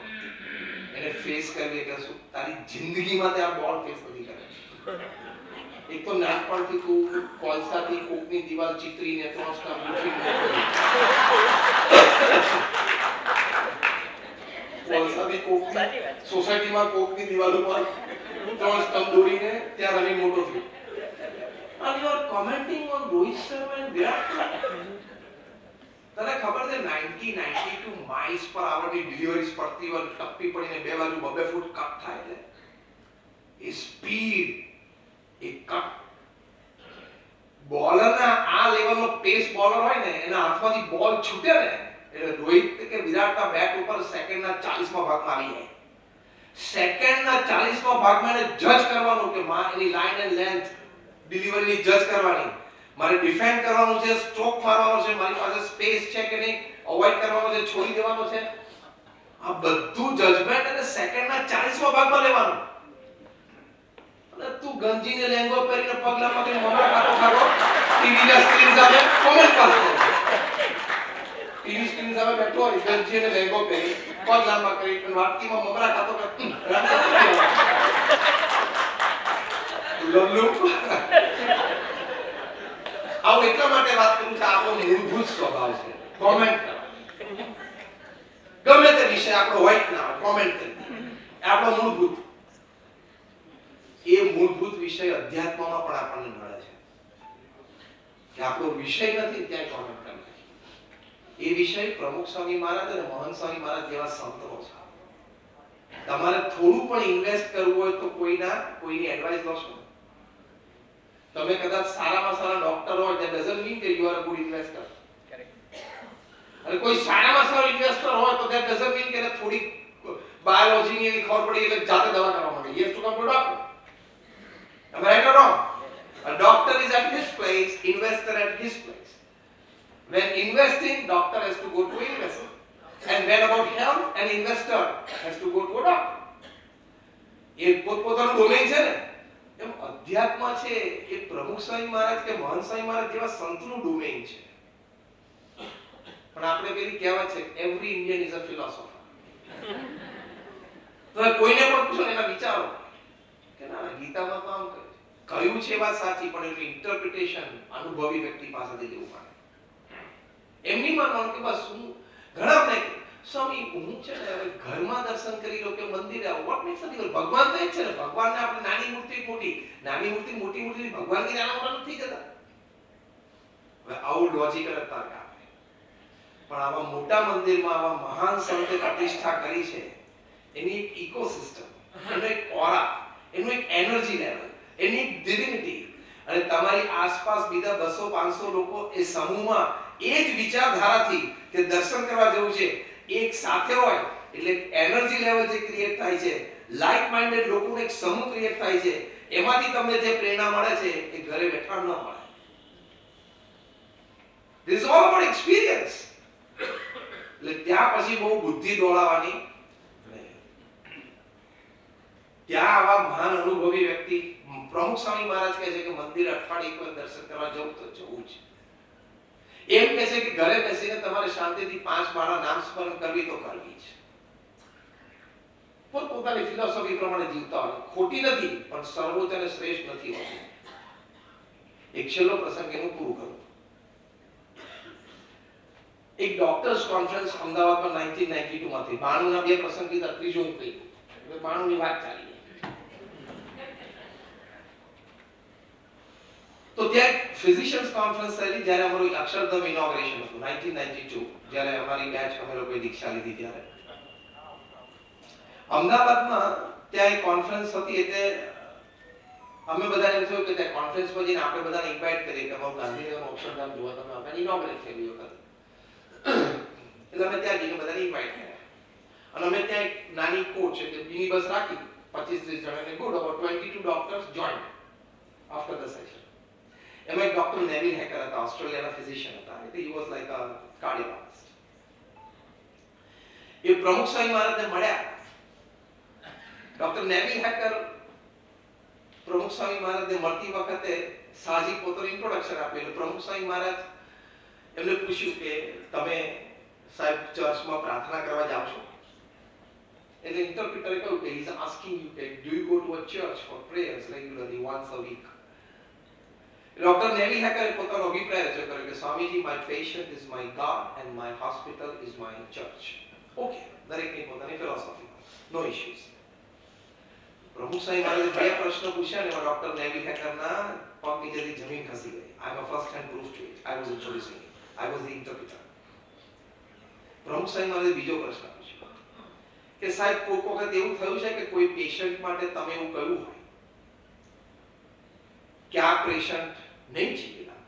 એને ફેસ કરવી એટલે શું? તારી જિંદગીમાં તે આ બોલ ફેસ નથી કરે. એક તો નાનપણથી તું કોલસાથી કોકની દિવાલ ચિતરીને 3 સ્ટમ્પ મૂકીને કોલસાથી કોકની સોસાયટીમાં કોકની દિવાલ ઉપર 3 સ્ટમ્પ દોરીને ત્યાં રમી મોટો થયો. And you are commenting on Rohit Sharma and Virat Kohli. તને ખબર છે 90-92 માઇલ્સ પર આવરની ડિલિવરીઝ પડતી હોય, ટપ્પી પડીને બે બાજુ 2 ફૂટ કટ થાય એટલે એ સ્પીડ, એ કટ બોલરના આ લેવલનો પેસ બોલર હોય ને એના હાથમાંથી બોલ છૂટે ને એટલે રોહિત કે વિરાટના બેટ ઉપર સેકન્ડના 40મા ભાગમાં આવી જાય. સેકન્ડના 40મા ભાગમાં એને જજ કરવાનું કે એની લાઇન એન્ડ લેન્થ ડિલિવરીની જજ કરવાની, મારે ડિફેન્ડ કરવાનું છે, સ્ટ્રોક મારવાનો છે, મારી પાસે સ્પેસ છે કે નહીં, અવોઇડ કરવાનો છે, છોડી દેવાનો છે. આ બધું જજમેન્ટ એને સેકન્ડના 40મા ભાગમાં લેવાનું. અને તું ગંજીને લેંગો પહેરીને પગલામાં કે મમરા ખાતો ટીવીના સ્ક્રીન સામે કોમેન્ટ કરતો. ટીવી સ્ક્રીન સામે બેઠો હોય ગંજીને લેંગો પહેરી પગલામાં કરી વાટકીમાં મમરા ખાતો લલ્લુ. આવું એટલા માટે વાત કરું છું, આપણો મૂળભૂત સ્વભાવ છે કોમેન્ટ કરવાનો. ગમે તે વિષય આપણો હોય કે ના હોય કોમેન્ટ કરી આપણો મૂળભૂત. એ મૂળભૂત વિષય અધ્યાત્મમાં પણ આપણને મળે છે કે આપણો વિષય નથી ત્યાં કોમેન્ટ કરે. એ વિષય પ્રમુખ સ્વામી મહારાજ અને મહંત સ્વામી મહારાજ જેવા સંતો છે. તમારે થોડું પણ ઇન્વેસ્ટ કરવું હોય તો કોઈની એડવાઇસ લો છો. તમે કદાચ સારામાં સારા ડોક્ટર હોય that doesn't mean that you are a good investor. અને કોઈ સારામાં સારો ઇન્વેસ્ટર હોય તો that doesn't mean કે થોડી બાયોલોજીની એની ખબર પડી એટલે જાતે દવા કરવા માંડે. He has to come to doctor. Am I right or wrong? A doctor is at his place, investor at his place. When investing, doctor has to go to investor. And when about health, an investor has to go to a doctor. એ પોતપોતાનું domain છે ને. એમ અધ્યાત્મ છે એ પ્રમુખ સ્વામી મહારાજ કે મહંત સ્વામી મહારાજ જેવા સંતનું domain છે. પણ આપણે પેલી કહેવત છે every Indian is a philosopher. તો કોઈને પણ પૂછો એના વિચારો કે ના ગીતામાં તો આમ કહ્યું છે વાત સાચી પણ એનું ઇન્ટરપ્રિટેશન અનુભવી વ્યક્તિ પાસેથી લેવું પડે. એમની માનવાનું કે બસ હું ઘણા ને સ્વામી હું છે ને હવે ઘરમાં દર્શન કરી લો કે મંદિરે આવો વોટ મેક્સ અ ડિફરન્સ. ભગવાન તો એક છે ને. ભગવાનને આપણે નાની મૂર્તિ મોટી મૂર્તિ ભગવાનની નાના મોટા નથી જતા. હવે આવું લોજિક કરતા આપે પણ આવા મોટા મંદિરમાં આવા મહાન સંતે પ્રતિષ્ઠા કરી છે એની એક ઇકોસિસ્ટમ, એનો એક ઓરા, એનું એક એનર્જી લેવલ, એની ડિવિનિટી અને તમારી આસપાસ બીજા 200-500 લોકો એ સમૂહમાં એ જ વિચારધારાથી કે દર્શન કરવા જવું છે એક સાથે હોય એટલે એનર્જી લેવલ જે ક્રિએટ થાય છે, લાઇક માઇન્ડેડ લોકોનો એક સમૂહ ક્રિએટ થાય છે, એમાંથી તમને જે પ્રેરણા મળે છે એ ઘરે બેઠા ન મળે. This is all about experience. એટલે ત્યાં પછી બહુ બુદ્ધિ દોડાવવાની નહીં. ત્યાં આવા મહાન અનુભવી વ્યક્તિ પ્રમુખ સ્વામી મહારાજ કહે છે કે મંદિર અઠવાડિયે એક વાર દર્શન કરવા જવું તો જવું જ. એમ કહે છે કે ઘરે બેસીને તમારે શાંતિથી 5 માળા નામ સ્મરણ કરવી તો કરવી જ. પોતાની ફિલોસોફી પ્રમાણે જીવતા હોય, ખોટી નથી પણ સર્વોચ્ચ અને શ્રેષ્ઠ નથી હોતી. એક છેલ્લો પ્રસંગ એનું પૂરું કરું. એક ડોક્ટર્સ કોન્ફરન્સ અમદાવાદમાં 1992 માંથી 92 ના 2 પ્રસંગ કીધા, ત્રીજો હું કહી. એટલે 92 ની વાત ચાલી. તો ત્યાં ફિઝિશિયન્સ કોન્ફરન્સ થયેલી જ્યારે અમારું અક્ષરધામ ઇનોગ્રેશન હતું 1992, જ્યારે અમારી બેચ અમે લોકોએ દીક્ષા લીધી ત્યારે અમદાવાદમાં ત્યાં એક કોન્ફરન્સ હતી. એટલે અમે બધાને એમ થયું કે ત્યાં કોન્ફરન્સમાં જઈને આપણે બધાને ઇન્વાઇટ કરીએ કે અમારું ગાંધીનગરનું અક્ષરધામ જોવા તમે અમે ઇનોગ્રેટ થયેલી વખત. એટલે અમે ત્યાં જઈને બધાને ઇન્વાઇટ કર્યા અને અમે ત્યાં એક નાની કોચ એટલે મિની બસ રાખી 25-30 જણાને. Good, about 22 doctors join after the session. એમાં એક ડોક્ટર નેવિલ હેકર હતા, ઓસ્ટ્રેલિયાના ફિઝિશિયન હતા. એટલે he was like a cardiologist. એ પ્રમુખ સ્વામી મહારાજને મળ્યા. ડોક્ટર નેવિલ હેકર પ્રમુખ સ્વામી મહારાજને મળતી વખતે સાહજિક પોતાનું ઇન્ટ્રોડક્શન આપેલું. પ્રમુખ સ્વામી મહારાજ એમને પૂછ્યું કે તમે સાહેબ ચર્ચમાં પ્રાર્થના કરવા જાવ છો? એટલે ઇન્ટરપ્રિટરે કહ્યું કે he is asking you કે do you go to a church for prayers regularly once a week? Doctor Neville હેકરે પોતાનો અભિપ્રાય રજૂ કર્યો કે Swamiji, my patient is my God and my hospital is my church. Okay, દરેકની પોતાની ફિલોસોફી, નો issues. પ્રમુખ સ્વામી મહારાજે 2 પ્રશ્ન પૂછ્યા ને ડોક્ટર નેવિલ હેકરના પગ નીચેથી જમીન ખસી ગઈ. I am a first hand proof to it. I was introducing it. I was the interpreter. પ્રમુખ સ્વામી મહારાજે બીજો પ્રશ્ન પૂછ્યો કે સાહેબ, કોઈ વખત એવું થયું છે કે કોઈ પેશન્ટ માટે તમે એવું કહ્યું હોય કે આ પેશન્ટ નહીં જીવેલા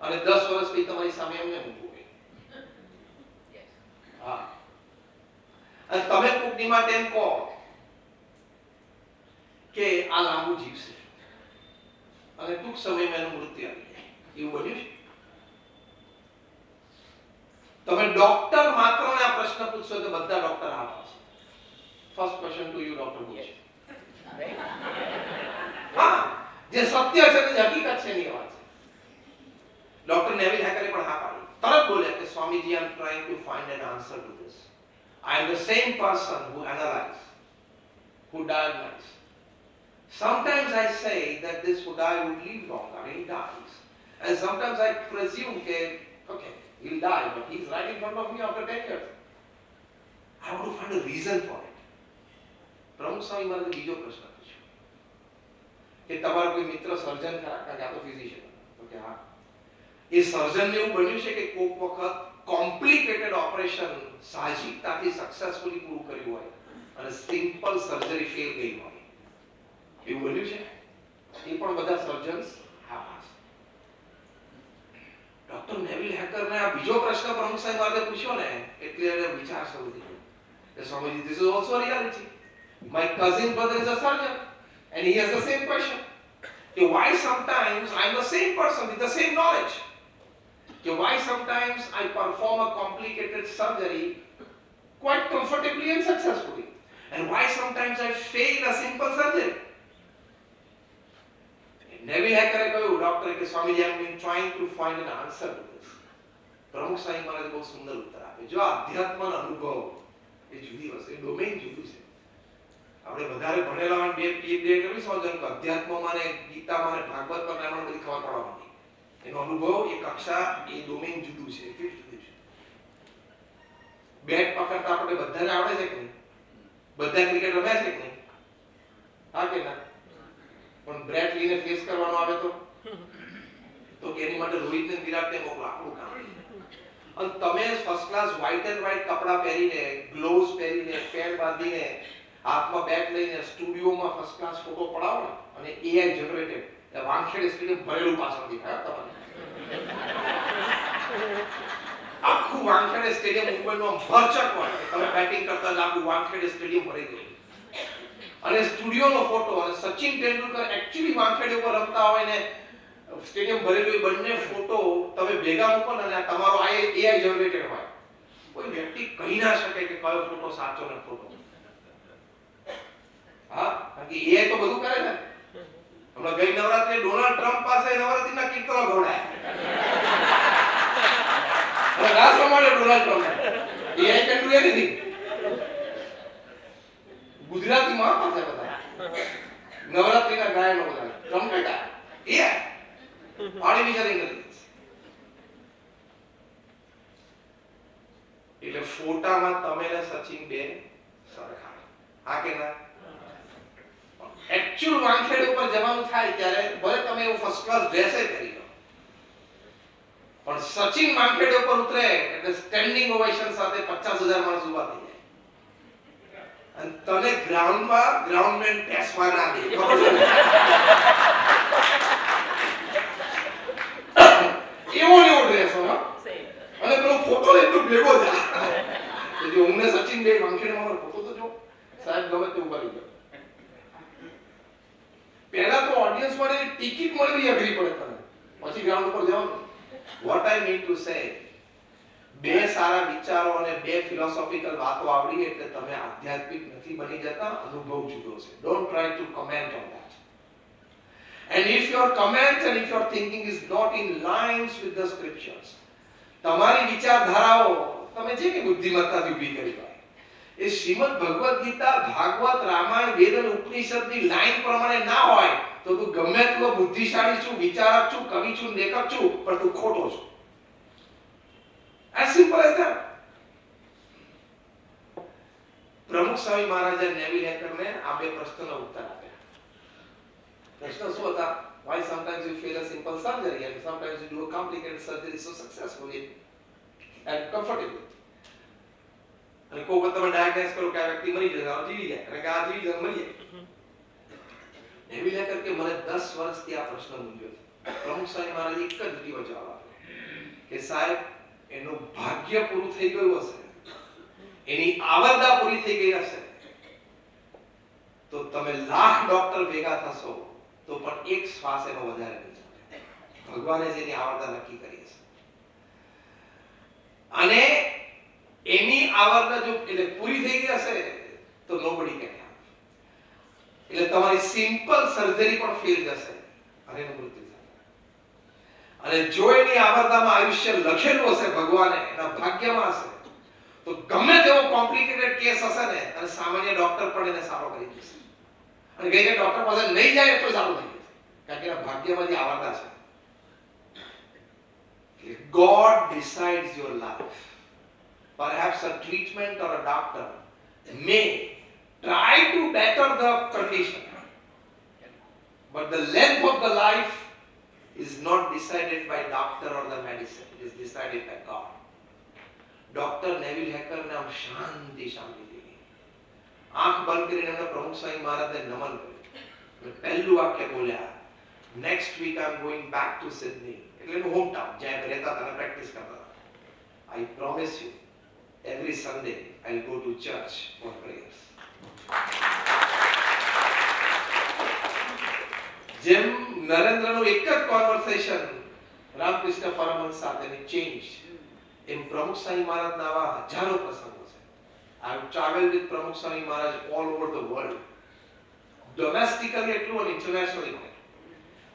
અને 10 વર્ષ પછી તમારી સામે એમને ઊભું હોય? હા. અને તમે કોકની માટે એમ કહો કે આ લાંબુ જીવશે અને ટૂંક સમયમાં એનું મૃત્યુ આવી જાય, એવું બન્યું છે? તમે ડોક્ટર માત્રને આ પ્રશ્ન પૂછશો તો બધા ડોક્ટર હા પાડશે. First question to you doctor પૂછે. હા, જે સત્ય છે તે હકીકત છે એની વાત છે. ડોક્ટર નેવિલ હેકરે પણ હા પાડી. તરત બોલ્યા કે Swamiji, I am trying to find an answer to this. I am the same person who analyze, who diagnose. Sometimes I say that this guy would live longer and he dies. And sometimes I presume that, okay, he'll die, but he's right in front of me after 10 years. I want to find a reason for it. પ્રમુખ સ્વામી મહારાજે બીજો પ્રશ્ન પૂછ્યો કે તમારો કોઈ મિત્ર સર્જન ખરા? કારણ કે આ તો ફિઝિશિયન. તો કે હા. એ સર્જનને એવું બન્યું છે કે કોઈક વખત કોમ્પ્લિકેટેડ ઓપરેશન સાહજિકતાથી સક્સેસફુલી પૂરું કર્યું હોય અને સિમ્પલ સર્જરી ફેલ ગઈ હોય, એવું બન્યું છે? એ પણ બધા સર્જન્સ હા પાડશે. ડોક્ટર નેવિલ હેકરને આ બીજો પ્રશ્ન પ્રમુખ સ્વામી મહારાજે પૂછ્યો ને એટલે એને વિચાર શરૂ થયો કે Swamiji, this is also a reality. My cousin brother is a surgeon and he has the same question. Why sometimes I'm the same person with the same knowledge? Why sometimes I perform a complicated surgery quite comfortably and successfully, and why sometimes I fail a simple surgery? Neville હેકરે કહ્યું ડોક્ટરે કે Swamiji, I have been trying to find an answer to this. પ્રમુખ સ્વામી મહારાજે બહુ સુંદર ઉત્તર આપ્યો. જો અધ્યાત્મનો અનુભવ એ જુદી વસ્તુ, એ ડોમેન જુદું છે. આપણે વધારે ભણેલા હોય, 2 PhD કરવી સમજણ કે અધ્યાત્મમાં ને ગીતામાં ને ભાગવતમાં નામાં બધી ખબર પડવા માંડી. એનો અનુભવ, એ કક્ષા, એ ડોમેન જુદું છે, ફિટ જુદું છે. બેટ પકડતા આપણે બધાને આવડે છે કે નહીં? બધા ક્રિકેટ રમ્યા છે કે નહીં? હા કે ના? પણ બ્રેટ લીને ફેસ કરવાનો આવે તો કે એની માટે રોહિતને વિરાટને મોકલો, આપણું કામ. અને તમે first class white and white કપડા પહેરીને, ગ્લોવ્સ પહેરીને, પેડ બાંધીને હાથમાં બેગ લઈને સ્ટુડિયોમાં ફર્સ્ટ ક્લાસ ફોટો પડાવો ને અને એઆઈ જનરેટેડ વાનખેડે સ્ટેડિયમ ભરેલું પાછળ દેખાય તમને આખું વાનખેડે સ્ટેડિયમ મુંબઈમાં ભરચક હોય તમે બેટિંગ કરતા જ આખું વાનખેડે સ્ટેડિયમ ભરી ગયું અને સ્ટુડિયોનો ફોટો અને સચિન તેંડુલકર એકચ્યુઅલી વાનખેડે ઉપર રમતા હોય ને સ્ટેડિયમ ભરેલું બંને ફોટો તમે ભેગા મૂકો ને અને તમારો આ એઆઈ જનરેટેડ હોય કોઈ વ્યક્તિ કહી ના શકે કે કયો ફોટો સાચો ને ખોટો હા કારણ કે એઆઈ તો બધું કરે ને હમણાં ગઈ નવરાત્રી ડોનાલ્ડ ટ્રમ્પ પાસે નવરાત્રીના કીર્તનો ગવડાયા રાસ રમાડે Donald Trump AI can do anything ગુજરાતીમાં પાસે બધા નવરાત્રીના ગાયનો બધા ટ્રમ્પેટા એઆઈ આર્ટિફિશિયલ ઇન્ટેલિજન્સ એટલે ફોટામાં તમે ને સચિન બે સરખા હા કે ના એકચ્યુઅલ વાનખેડે ઉપર જવાનું થાય ત્યારે ભલે તમે એવું ફર્સ્ટ ક્લાસ ડ્રેસ કરી લો પણ સચિન વાનખેડે ઉપર ઉતરે એટલે સ્ટેન્ડિંગ ઓવેશન સાથે 50,000 માણસ ઊભા થઈ જાય અને તને ગ્રાઉન્ડમાં ગ્રાઉન્ડમેન બેસવા ના દે ખબર છે એવો ડ્રેસ હો અને પેલો ફોટો એટલો ભેગો થાય એટલે હું ને સચિન બે વાનખેડમાં ફોટો તો જો સાહેબ ગમે તે ઉભા રહી ગયો પહેલા તો ઓડિયન્સ માટે ટિકિટ મળવી અઘરી પડે તને પછી ગ્રાઉન્ડ ઉપર જવાનું what I mean to say બે સારા વિચારો અને બે ફિલોસોફિકલ વાતો આવડી એટલે તમે આધ્યાત્મિક નથી બની જતા અનુભવ જુદો છે don't try to comment on that and if your comment and if your thinking is not in lines with the scriptures તમારી વિચારધારાઓ તમે જે કે બુદ્ધિમત્તાથી ઊભી કરી હોય એ શ્રીમદ ભગવદ ગીતા ભાગવત રામાયણ વેદ અને ઉપનિષદની લાઈન પ્રમાણે ના હોય તો તું ગમે તેટલો બુદ્ધિશાળી છું વિચારક છું કવિ છું લેખક છું પણ તું ખોટો છો as simple as that પ્રમુખ સ્વામી મહારાજે નેવિલ હેકરને આ બે પ્રશ્નનો ઉત્તર આપ્યા પ્રશ્ન શું હતા why sometimes you fail a simple surgery and sometimes you do a complicated surgery so successfully and comfortably અને કોઈ વખત તમે ડાયગ્નોસ કરો કે આ વ્યક્તિ મરી જશે આ જીવી જાય અને કે આ જીવી જાય મરી જાય નેવિલ હેકર કે મને 10 વર્ષથી આ પ્રશ્ન મૂંઝ્યો છે પ્રમુખ સ્વામી મહારાજે એક જ લીટીમાં જવાબ આપ્યો કે સાહેબ એનું ભાગ્ય પૂરું થઈ ગયું હશે એની આવરદા પૂરી થઈ ગઈ હશે તો તમે લાખ ડોક્ટર ભેગા થશો તો પણ એક શ્વાસ એનો વધારે નહીં ચાલે ભગવાને જેની આવરદા નક્કી કરી હશે અને એની આવરદા જો એટલે પૂરી થઈ ગઈ હશે તો નોબડી કેન હેલ્પ એટલે તમારી સિમ્પલ સર્જરી પણ ફેલ જશે અને એનું મૃત્યુ થશે અને જો એની આવરદામાં આયુષ્ય લખેલું હશે ભગવાને એના ભાગ્યમાં હશે તો ગમે તેવો કોમ્પ્લિકેટેડ કેસ હશે ને અને સામાન્ય ડોક્ટર પણ એને સારો કરી દેશે અને ગઈ ડોક્ટર પાસે નહીં જાય એટલું સારું થઈ જશે કારણ કે એના ભાગ્યમાં જે આવરદા છે God decides your life. Perhaps a treatment or a doctor may try to better the condition, but the length of the life is not decided by doctor or the medicine. It is decided by God. Dr. Neville Hecker ने हम शांति दी आंख बंद કરીને એમણે પ્રમુખ સ્વામી મહારાજને નમન કર્યું પહેલું વાક્ય બોલ્યા next week I am going back to Sydney એટલે એનું હોમ ટાઉન જ્યાં રહેતા હતા પ્રેક્ટિસ કરતા હતા I promise you every Sunday I'll go to church for prayers જેમ નરેન્દ્રનું એક જ કોન્વર્સેશન રામકૃષ્ણ પરમહંસ સાથેની ચેન્જ એમ પ્રમુખ સ્વામી મહારાજના આવા હજારો પ્રસંગો છે I have traveled with Pramukh Swami Maharaj all over the world domestically and internationally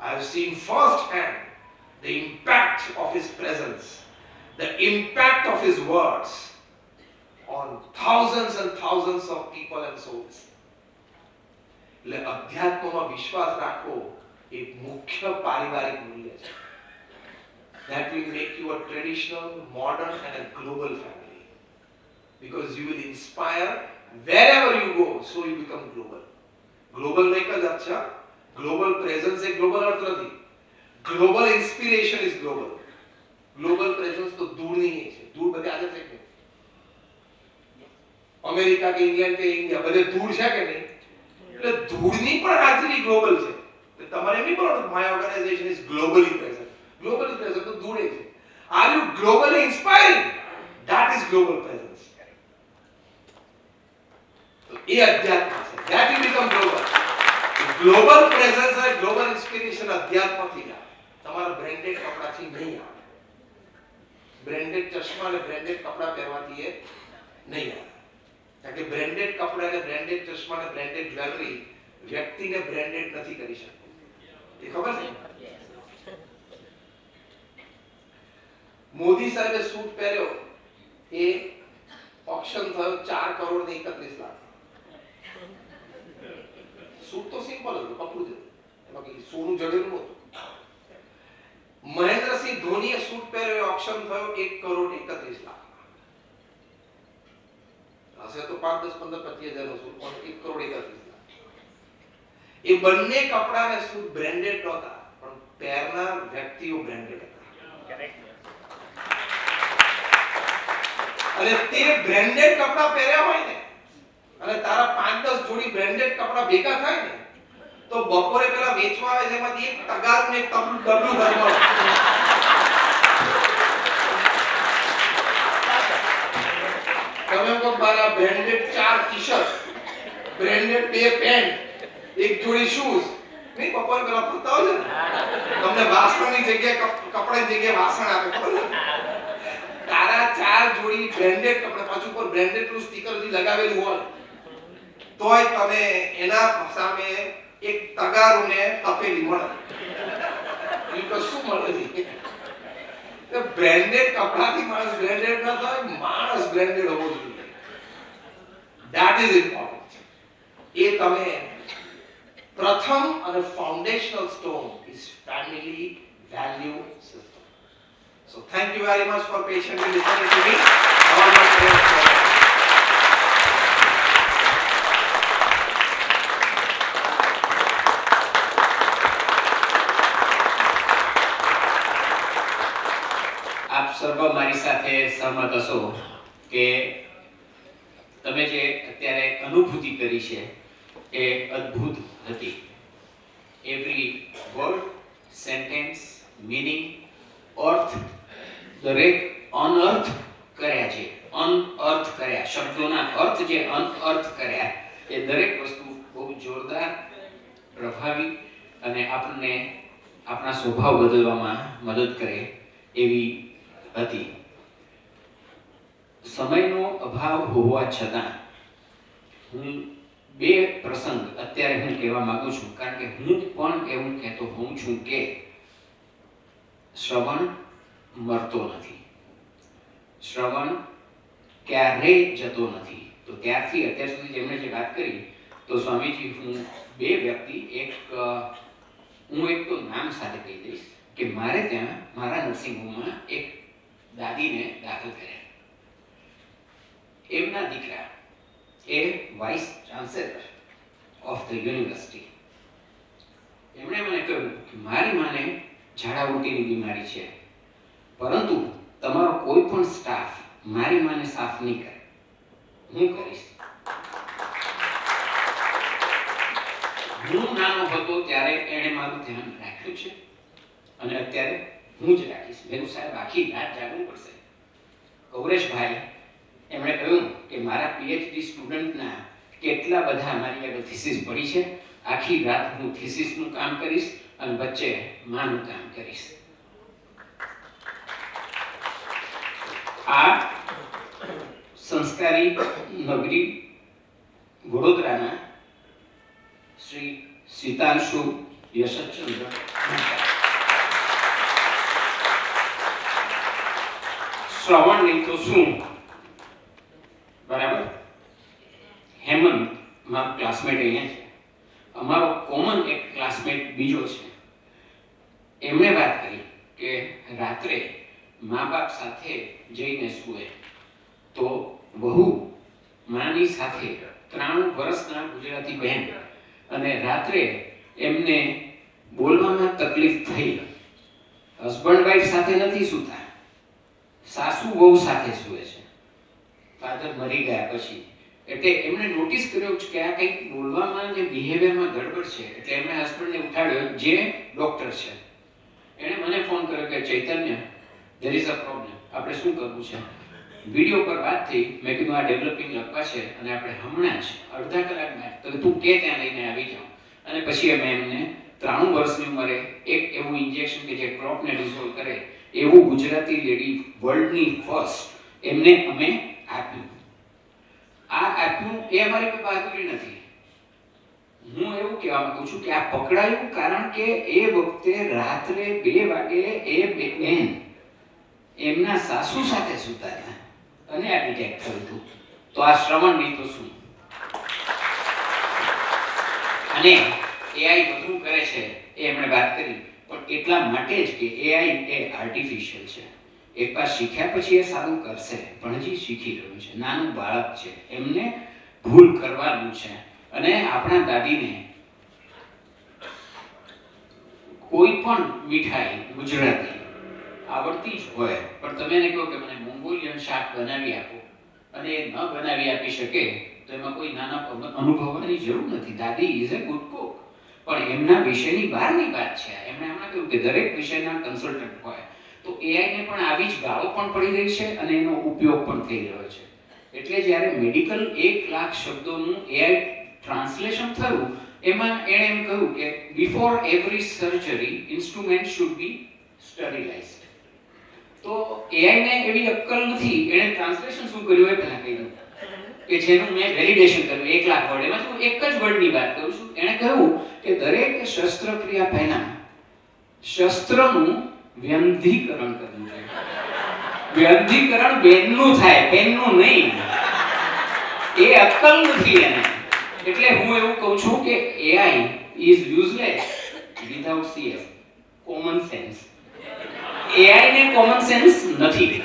I have seen firsthand the impact of his presence the impact of his words on thousands and thousands of people and souls એટલે અધ્યાત્મમાં વિશ્વાસ રાખવો એક મુખ્ય પારિવારિક મૂલ્ય છે that will make you a traditional modern and a global family because you will inspire wherever you go so you become global global like a acha global presence a global अर्थ નથી global inspiration is global presence તો દૂર નહીં છે દૂર બધે આજે છે America કે ઇંગ્લેન્ડ કે ઇન્ડિયા બધે ધૂળ છે કે નહીં? એટલે ધૂળની પણ હાજરી ગ્લોબલ છે. એટલે તમારે એમ નહીં બોલવાનું my organisation is globally present. Globally present તો ધૂળે છે. Are you globally inspiring? That is global presence. તો એ અધ્યાત્મ છે. That you become global. Global presence અને ગ્લોબલ ઇન્સ્પિરેશન અધ્યાત્મથી આવે. તમારા બ્રાન્ડેડ કપડાથી નહીં આવે. બ્રાન્ડેડ ચશ્મા અને બ્રાન્ડેડ કપડા પહેરવાથી એ નહીં આવે. કારણ કે બ્રાન્ડેડ કપડા અને બ્રાન્ડેડ ચશ્મા અને બ્રાન્ડેડ જ્વેલરી વ્યક્તિને બ્રાન્ડેડ નથી કરી શકતું. એ ખબર છે? મોદી સાહેબે સૂટ પહેર્યો એ ઓક્શન થયો 4 કરોડ ને 31 લાખ. સૂટ તો સિમ્પલ હતું, કપડું જ હતું, એમાં કઈ સોનું જડેલું નહોતું. મહેન્દ્રસિંહ ધોનીએ સૂટ પહેર્યો એ ઓક્શન થયો 1 કરોડ 31 લાખ. હશે તો 5, 10, 15, 25 હજાર નો સૂટ, પણ 1 કરોડ 31 લાખ. એ બંને કપડા ને સૂટ બ્રાન્ડેડ નહોતા, પણ પહેરનાર વ્યક્તિઓ બ્રાન્ડેડ હતા. અને તે બ્રાન્ડેડ કપડા પહેર્યા હોય ને અને તારા 5-10 જોડી બ્રાન્ડેડ કપડા ભેગા થાય ને તો બપોરે પેલા વેચવા આવે છે એમાંથી એક તગારું ને એક ડબલું ભરવાનું. તમે કહો મારા બ્રાન્ડેડ 4 ટી-શર્ટ, બ્રાન્ડેડ 2 પેન્ટ, એક જોડી શૂઝ નહીં બપોરે પેલા ફરતા હોય છે ને તમને વાસણની જગ્યાએ કપડાની જગ્યાએ વાસણ આપે ખબર છે? તારા 4 જોડી બ્રાન્ડેડ કપડા પાછું પર બ્રાન્ડેડ નું સ્ટીકર થી લગાવેલું હોય તોય તમે એના સામે એક તગારું ને તપેલી મળે. એ કશું મળે નહીં. તો બ્રાન્ડેડ કપડાથી માણસ બ્રાન્ડેડ ન થાય, માણસ બ્રાન્ડેડ હોવો જોઈએ. That is important. એ તમે પ્રથમ અને foundational stone is family value system. So thank you very much for patiently listening to me. All my prayers for you. આપ સર્વ મારી સાથે સહમત હશો કે તમે જે અત્યારે અનુભૂતિ કરી છે એ અદ્ભુત હતી. એવરી વર્ડ, સેન્ટેન્સ, મીનિંગ, અર્થ દરેક અનઅર્થ કર્યા છે. અનઅર્થ કર્યા, શબ્દોના અર્થ જે અનઅર્થ કર્યા એ દરેક વસ્તુ બહુ જોરદાર, પ્રભાવી અને આપણને આપણા સ્વભાવ બદલવામાં મદદ કરે એવી હતી. સમયનો અભાવ હોવા છતાં હું 2 પ્રસંગ અત્યારે હું કહેવા માંગુ છું, કારણ કે હું પણ એવું કહેતો હોઉં છું કે શ્રવણ મરતો નથી, શ્રવણ ક્યારેય જતો નથી. તો ત્યારથી અત્યાર સુધી જેમણે જે વાત કરી તો સ્વામીજી હું 2 વ્યક્તિ, હું એક તો નામ સાથે કહી દઈશ કે મારે ત્યાં મારા નર્સિંગ હોમમાં એક દાદીને દાખલ કર્યા. એમના દીકરા એ vice chancellor of the university. એમણે મને કહ્યું કે મારી માને ઝાડા ઉલટીની બીમારી છે, પરંતુ તમારો કોઈ પણ સ્ટાફ મારી માને સાફ નહીં કરે, હું કરીશ. હું નાનો હતો ત્યારે એણે મારું ધ્યાન રાખ્યું છે અને અત્યારે હું જ રાખીશ. મેં સાહેબ આખી રાત જાગવું પડશે. ગૌરેશભાઈ એમણે કહ્યું કે મારા પીએચડી સ્ટુડન્ટના કેટલા બધા મારી આગળ થીસીસ પડી છે, આખી રાત હું થીસીસનું કામ કરીશ અને વચ્ચે માનું કામ કરીશ. આ સંસ્કારી નગરી વડોદરાના શ્રી સીતાંશુ યશચંદ્ર શ્રવણ નહીં તો શું, બરાબર? હેમંત મારો ક્લાસમેટ અહીંયા છે, અમારો કોમન એક ક્લાસમેટ બીજો છે. એમણે વાત કરી કે રાત્રે મા બાપ સાથે જઈને સૂએ તો વહુ માની સાથે 93 વર્ષના ગુજરાતી બહેન, અને રાત્રે એમને બોલવામાં તકલીફ થઈ. હસબન્ડ વાઈફ સાથે નથી સૂતા, સાસુ વહુ સાથે સૂએ છે. ફાધર મરી ગયા પછી એટલે એમણે નોટિસ કર્યો કે આ કંઈક બોલવામાં જે બિહેવિયરમાં ગડબડ છે. એટલે એમણે હસબન્ડને ઉઠાડ્યો જે ડોક્ટર છે. એણે મને ફોન કર્યો કે ચૈતન્ય, there is a problem, આપણે શું કરવું છે? વિડીયો પર વાત થઈ. મેં કીધું આ ડેવલપિંગ લખવા છે અને આપણે હમણાં જ અડધા કલાકમાં તો તું કે ત્યાં લઈને આવી જાઉં. અને પછી અમે એમને 93 વર્ષની ઉંમરે એક એવું ઇન્જેક્શન કે જે ક્રોપને ડિઝોલ્વ કરે એવું ગુજરાતી લેડી વર્લ્ડની ફર્સ્ટ એમને અમે આપ્યું. આ આપ્યું એ અમારી કોઈ બહાદુરી નથી. હું એવું કહેવા માંગુ છું કે આ પકડાયું કારણ કે એ વખતે રાત્રે 2 વાગે એ બેન એમના સાસુ સાથે સૂતા હતા અને આ ડિટેક્ટ થયું હતું. તો આ શ્રવણની તો શું? અને એઆઈ બધું કરે છે એ એમણે વાત કરી, પણ એટલા માટે જ કે એઆઈ એ આર્ટિફિશિયલ છે. એકવાર શીખ્યા પછી એ સારું કરશે, પણ હજી શીખી રહ્યું છે. નાનું બાળક છે, એમને ભૂલ કરવાનું છે. અને આપણા દાદીને કોઈ પણ મીઠાઈ ગુજરાતી આવડતી જ હોય, પણ તમે એને કહો કે મને મોંગોલિયન શાક બનાવી આપો અને એ ન બનાવી આપી શકે તો એમાં કોઈ નાના અનુભવવાની જરૂર નથી. દાદી ઇઝ એ ગુડ કુક. પણ એમના વિષયની બહારની વાત છે. એમણે હમણાં કહ્યું કે દરેક વિષયના કન્સલ્ટન્ટ હોય. તો એઆઈને પણ આવી જ ગાળો પણ પડી રહી છે અને એનો ઉપયોગ પણ થઈ રહ્યો છે. એટલે જ્યારે મેડિકલ 1 લાખ શબ્દોનું એઆઈ ટ્રાન્સલેશન થયું, એમાં એણે એમ કહ્યું કે before every surgery instrument should be sterilised. તો એઆઈને એવી અક્કલ નથી. એણે ટ્રાન્સલેશન શું કર્યું એ પહેલા કહી દઉં કે જેનું મેં વેલિડેશન કર્યું 1 લાખ વર્ડ. એમાં હું એક જ વર્ડની વાત કરું છું. એણે કહ્યું કે દરેક શસ્ત્રક્રિયા પહેલા શસ્ત્રનું વ્યંધીકરણ કરવું જોઈએ. વ્યંધીકરણ બેનનું થાય, પેનનું નહીં. એ અક્કલ નથી એને. એટલે હું એવું કહું છું કે AI is useless without CS, common sense. AI ને કોમન સેન્સ નથી.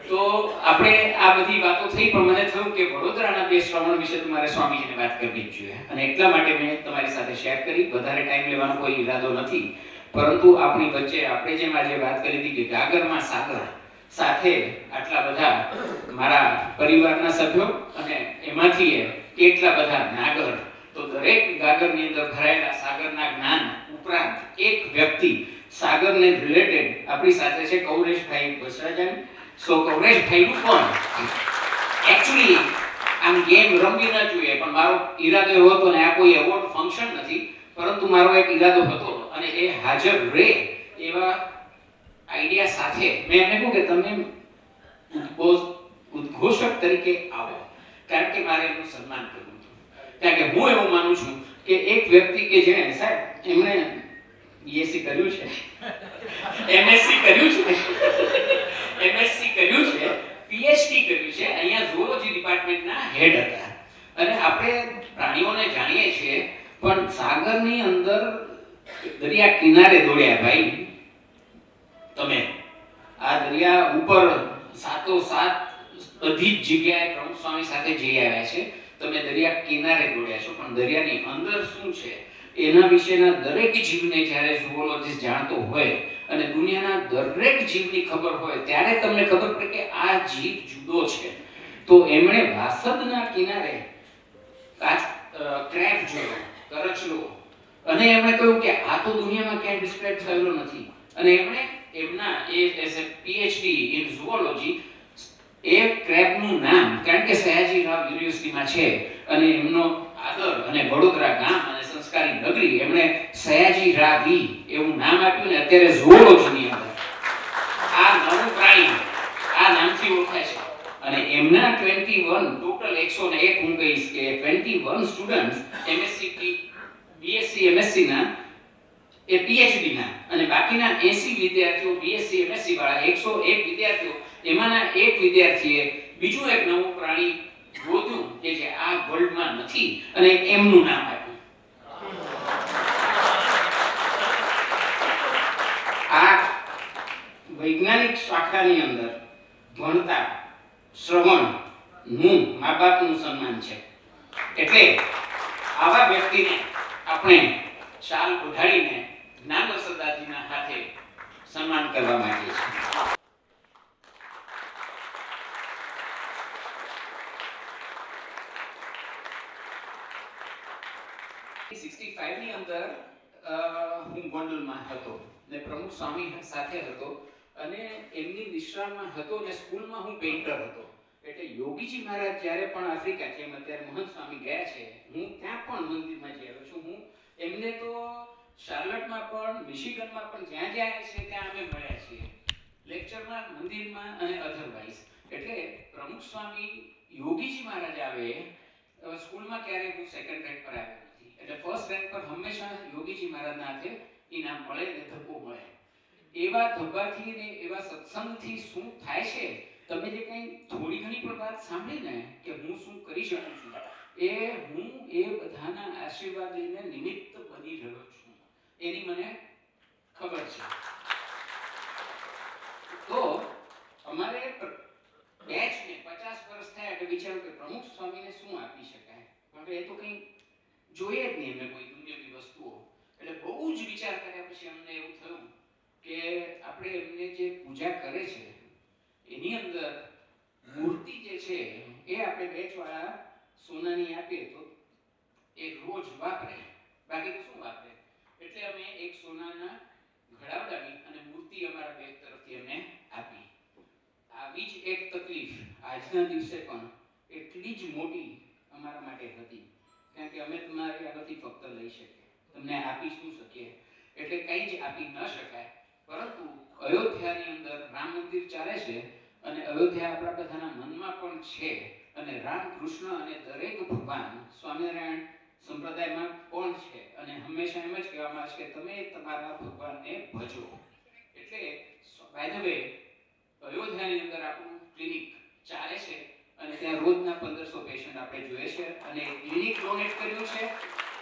તો આપણે આ બધી વાતો થઈ, પણ મને થયું કે વડોદરાના 2 શ્રવણ વિશે તમારે સ્વામીજીને વાત કરવી જ જોઈએ. અને એટલા માટે મેં તમારી સાથે શેર કરી. વધારે ટાઈમ લેવાનો કોઈ ઈરાદો નથી, પરંતુ આપણી વચ્ચે આપણે જેમ આજે વાત કરી હતી કે ગાગરમાં સાગર સાથે આટલા બધા મારા પરિવારના સભ્યો અને એમાંથી કેટલા બધા નાગર, તો દરેક ગાગરની અંદર ભરાયેલા સાગરના જ્ઞાન ઉપરાંત એક વ્યક્તિ સાગરને રિલેટેડ આપણી સાથે છે, કૌરેશભાઈ બસરાજાની. સો કૌરેશભાઈનું પણ એકચ્યુઅલી આમ ગેમ રમવી ન જોઈએ, પણ મારો ઈરાદો એવો હતો, ને આ કોઈ એવોર્ડ ફંક્શન નથી, પરંતુ મારો એક ઈરાદો હતો અને એ હાજર રહે એવા આઈડિયા સાથે મેં એમને કહ્યું કે તમે ઉદ્ઘોષક તરીકે આવો, કારણ કે મારે એનું સન્માન કરવું હતું. કારણ કે હું એવું માનું છું કે એક વ્યક્તિ કે જેણે સાહેબ એમણે બીએસસી કર્યું છે, એમએસસી કર્યું છે, એમએસસી કર્યું છે, પીએચડી કર્યું છે, અહીંયા ઝૂઓલોજી ડિપાર્ટમેન્ટના હેડ હતા. અને આપણે પ્રાણીઓને જાણીએ છીએ, પણ સાગરની અંદર દરિયા કિનારે દોડ્યા ભાઈ તમે. આ દરિયા ઉપર 7 બધી જ જગ્યાએ પ્રમુખ સ્વામી સાથે જઈ આવ્યા છે. તમે દરિયા કિનારે દોડ્યા છો, પણ દરિયાની અંદર શું છે એના વિશેના દરેક જીવને જ્યારે ઝૂઓલોજીસ્ટ જાણતો હોય અને દુનિયાના દરેક જીવની ખબર હોય, ત્યારે તમને ખબર પડે કે આ જીવ જુદો છે. તો એમણે વાસદના કિનારે ક્રેબ જોયો, કરચલો, અને એમણે કહ્યું કે આ તો દુનિયામાં ક્યાંય ડિસ્ક્રાઇબ થયેલો નથી. અને એમણે એમના એઝ એ પીએચડી ઇન ઝૂઓલોજી એ ક્રેબનું નામ, કારણ કે સયાજી રાવ યુનિવર્સિટીમાં છે અને એમનો આદર અને વડોદરા ગામ અને સંસ્કારી નગરી, એમણે સયાજી રાવી એવું નામ આપ્યું. ને અત્યારે ઝૂઓલોજીની અંદર આ નવું પ્રાણી આ નામથી ઓળખાય છે. અને એમના 21 ટોટલ 101 હું કહીશ કે 21 સ્ટુડન્ટ્સ એમએસસી બીએસસી એમએસસી ના એ પીએચડી ના, અને બાકીના 80 વિદ્યાર્થીઓ બીએસસી એમએસસી વાળા 101 વિદ્યાર્થીઓ, એમાંના એક વિદ્યાર્થીએ બીજું એક નવું પ્રાણી ગોત્યું કે જે આ વર્લ્ડમાં નથી અને એમનું નામ આપ્યું. આ વૈજ્ઞાનિક શાખાની અંદર ભણતા શ્રવણ નું મા બાપનું સન્માન છે. એટલે આવા વ્યક્તિને આપણે શાલ ઓઢાડીને જ્ઞાન સરદારજીના હાથે સન્માન કરવા માંગીએ છીએ. આની અંદર હું ગોંડલમાં હતો ને પ્રમુખ સ્વામી સાથે હતો અને એમની નિષ્ણામાં હતો ને સ્કૂલમાં હું પેઇન્ટર હતો. એટલે યોગીજી મહારાજ જ્યારે પણ આફ્રિકા છે, એમ અત્યારે મહંત સ્વામી ગયા છે, હું ત્યાં પણ મંદિરમાં જઈ આવ્યો છું. હું એમને તો શાર્લટમાં પણ, મિશિગનમાં પણ જ્યાં જ્યાં છે ત્યાં અમે મળ્યા છીએ, લેક્ચરમાં, મંદિરમાં અને અધરવાઇઝ. એટલે પ્રમુખ સ્વામી યોગીજી મહારાજ આવે સ્કૂલમાં ક્યારેય હું સેકન્ડ રેન્ક પર આવ્યો નથી. એટલે ફર્સ્ટ રેન્ક પર હંમેશા યોગીજી મહારાજના હાથે ઇનામ મળે ને ધબ્બો મળે. એવા ધબ્બાથી ને એવા સત્સંગથી શું થાય છે, તમે જે કંઈ થોડી ઘણી પણ વાત સાંભળી ને કે હું શું કરી શકું છું, એ હું એ બધાના આશીર્વાદ લઈને નિમિત્ત બની રહ્યો છું, એની મને ખબર છે. તો અમારે બેચને 50 વર્ષ થયા કે વિચારો કે પ્રમુખ સ્વામીને શું આપી શકાય. હવે એ તો કંઈ જોઈએ જ નહીં અમે કોઈ દુનિયાવી વસ્તુઓ. એટલે બહુ જ વિચાર કર્યા પછી અમને એવું થયું કે આપણે એમને જે પૂજા કરે છે એની અંદર મૂર્તિ જે છે એ આપણે બેચવાળા સોનાની આપીએ તો એ રોજ વાપરે, બાકી શું વાપરે. એટલે અમે એક સોનાના ઘડાવડાવી અને મૂર્તિ અમારા બેચ તરફથી અમને આપી. આવી જ એક તકલીફ આજના દિવસે પણ એટલી જ મોટી અમારા માટે હતી, કારણ કે અમે તમારી આગળથી ફક્ત લઈ શકીએ, તમને આપી શું શકીએ, એટલે કંઈ જ આપી ન શકાય. પરંતુ અયોધ્યાની અંદર રામ મંદિર ચાલે છે અને અયોધ્યા આપણા બધાના મનમાં પણ છે, અને રામ, કૃષ્ણ અને દરેક ભગવાન સ્વામિનારાયણ સંપ્રદાયમાં પણ છે. અને હંમેશા એમ જ કહેવામાં આવે છે કે તમે તમારા ભગવાનને ભજો. એટલે બાય ધ વે અયોધ્યાની અંદર આપણું ક્લિનિક ચાલે છે અને ત્યાં રોજના 1500 પેશન્ટ આપણે જોઈએ છે, અને ક્લિનિક ડોનેટ કર્યું છે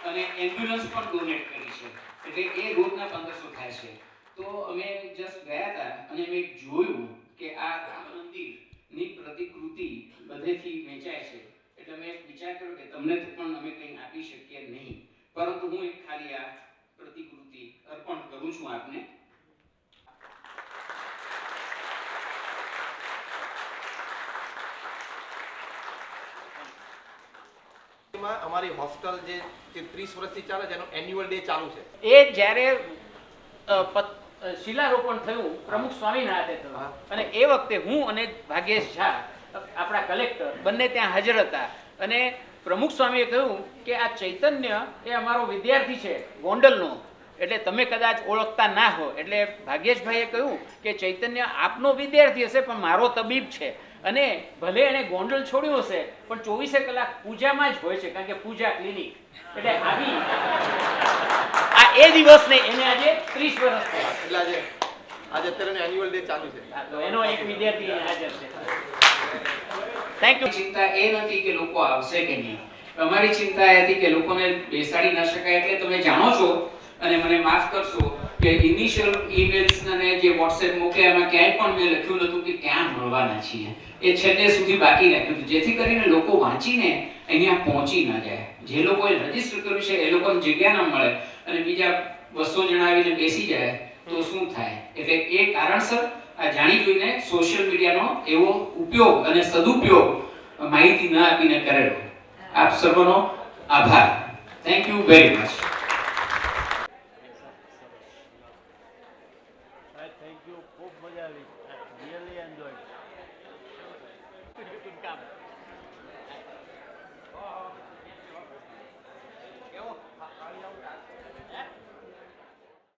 અને એમ્બ્યુલન્સ પણ ડોનેટ કરી છે. એટલે એ રોજના 1500 થાય છે. તો અમે જસ્ટ ગયા હતા અને મેં જોયું કે આ રામ મંદિરની પ્રતિકૃતિ બધેથી વેચાય છે. એટલે મેં વિચાર કર્યો કે તમને પણ અમે કંઈ આપી શકીએ નહીં, પરંતુ હું એક ખાલી આ પ્રતિકૃતિ અર્પણ કરું છું આપને. અમારી હોસ્ટેલ જે 30 વર્ષથી ચાલે છે એનો એન્યુઅલ ડે ચાલુ છે. એ જ્યારે શિલારોપણ થયું પ્રમુખ સ્વામીના હાથે થયું, અને એ વખતે હું અને ભાગ્યેશ ઝા આપણા કલેક્ટર બંને ત્યાં હાજર હતા. અને પ્રમુખ સ્વામીએ કહ્યું કે આ ચૈતન્ય એ અમારો વિદ્યાર્થી છે ગોંડલનો, એટલે તમે કદાચ ઓળખતા ના હો. એટલે ભાગ્યેશભાઈએ કહ્યું કે ચૈતન્ય આપનો વિદ્યાર્થી હશે પણ મારો તબીબ છે, અને ભલે એણે ગોંડલ છોડ્યું હશે પણ 24 કલાક પૂજામાં જ હોય છે, કારણ કે પૂજા ક્લિનિક. એટલે આવી આ એ દિવસને એને આજે 30 વર્ષ થયા. એટલે આજે અત્યારે એન્યુઅલ ડે ચાલુ છે, તો એનો એક વિદ્યાર્થી હાજર છે. Thank you. ચિંતા એ નથી કે લોકો આવશે કે નહીં, અમારી ચિંતા એ હતી કે લોકોને બેસાડી ન શકાય. એટલે તમે જાણો છો, અને મને માફ કરશો કે ઇનિશિયલ ઈમેલ્સ અને જે વોટ્સએપ મોકલ્યા એમાં ક્યાંય પણ મેં લખ્યું નહોતું કે ક્યાં મળવાના છીએ. એ છેલ્લે સુધી બાકી રાખ્યું હતું, જેથી કરીને લોકો વાંચીને અહીંયા પહોંચી ન જાય. જે લોકોએ રજીસ્ટર કર્યું છે એ લોકોને જગ્યા ન મળે અને બીજા 200 જણા આવીને બેસી જાય તો શું થાય. એટલે એ કારણસર આ જાણી જોઈને સોશિયલ મીડિયાનો એવો ઉપયોગ અને સદુપયોગ માહિતી ન આપીને કરેલો. આપ સર્વનો આભાર. Thank you very much. Thank you, ખૂબ મજા આવી, રિયલી એન્જોય.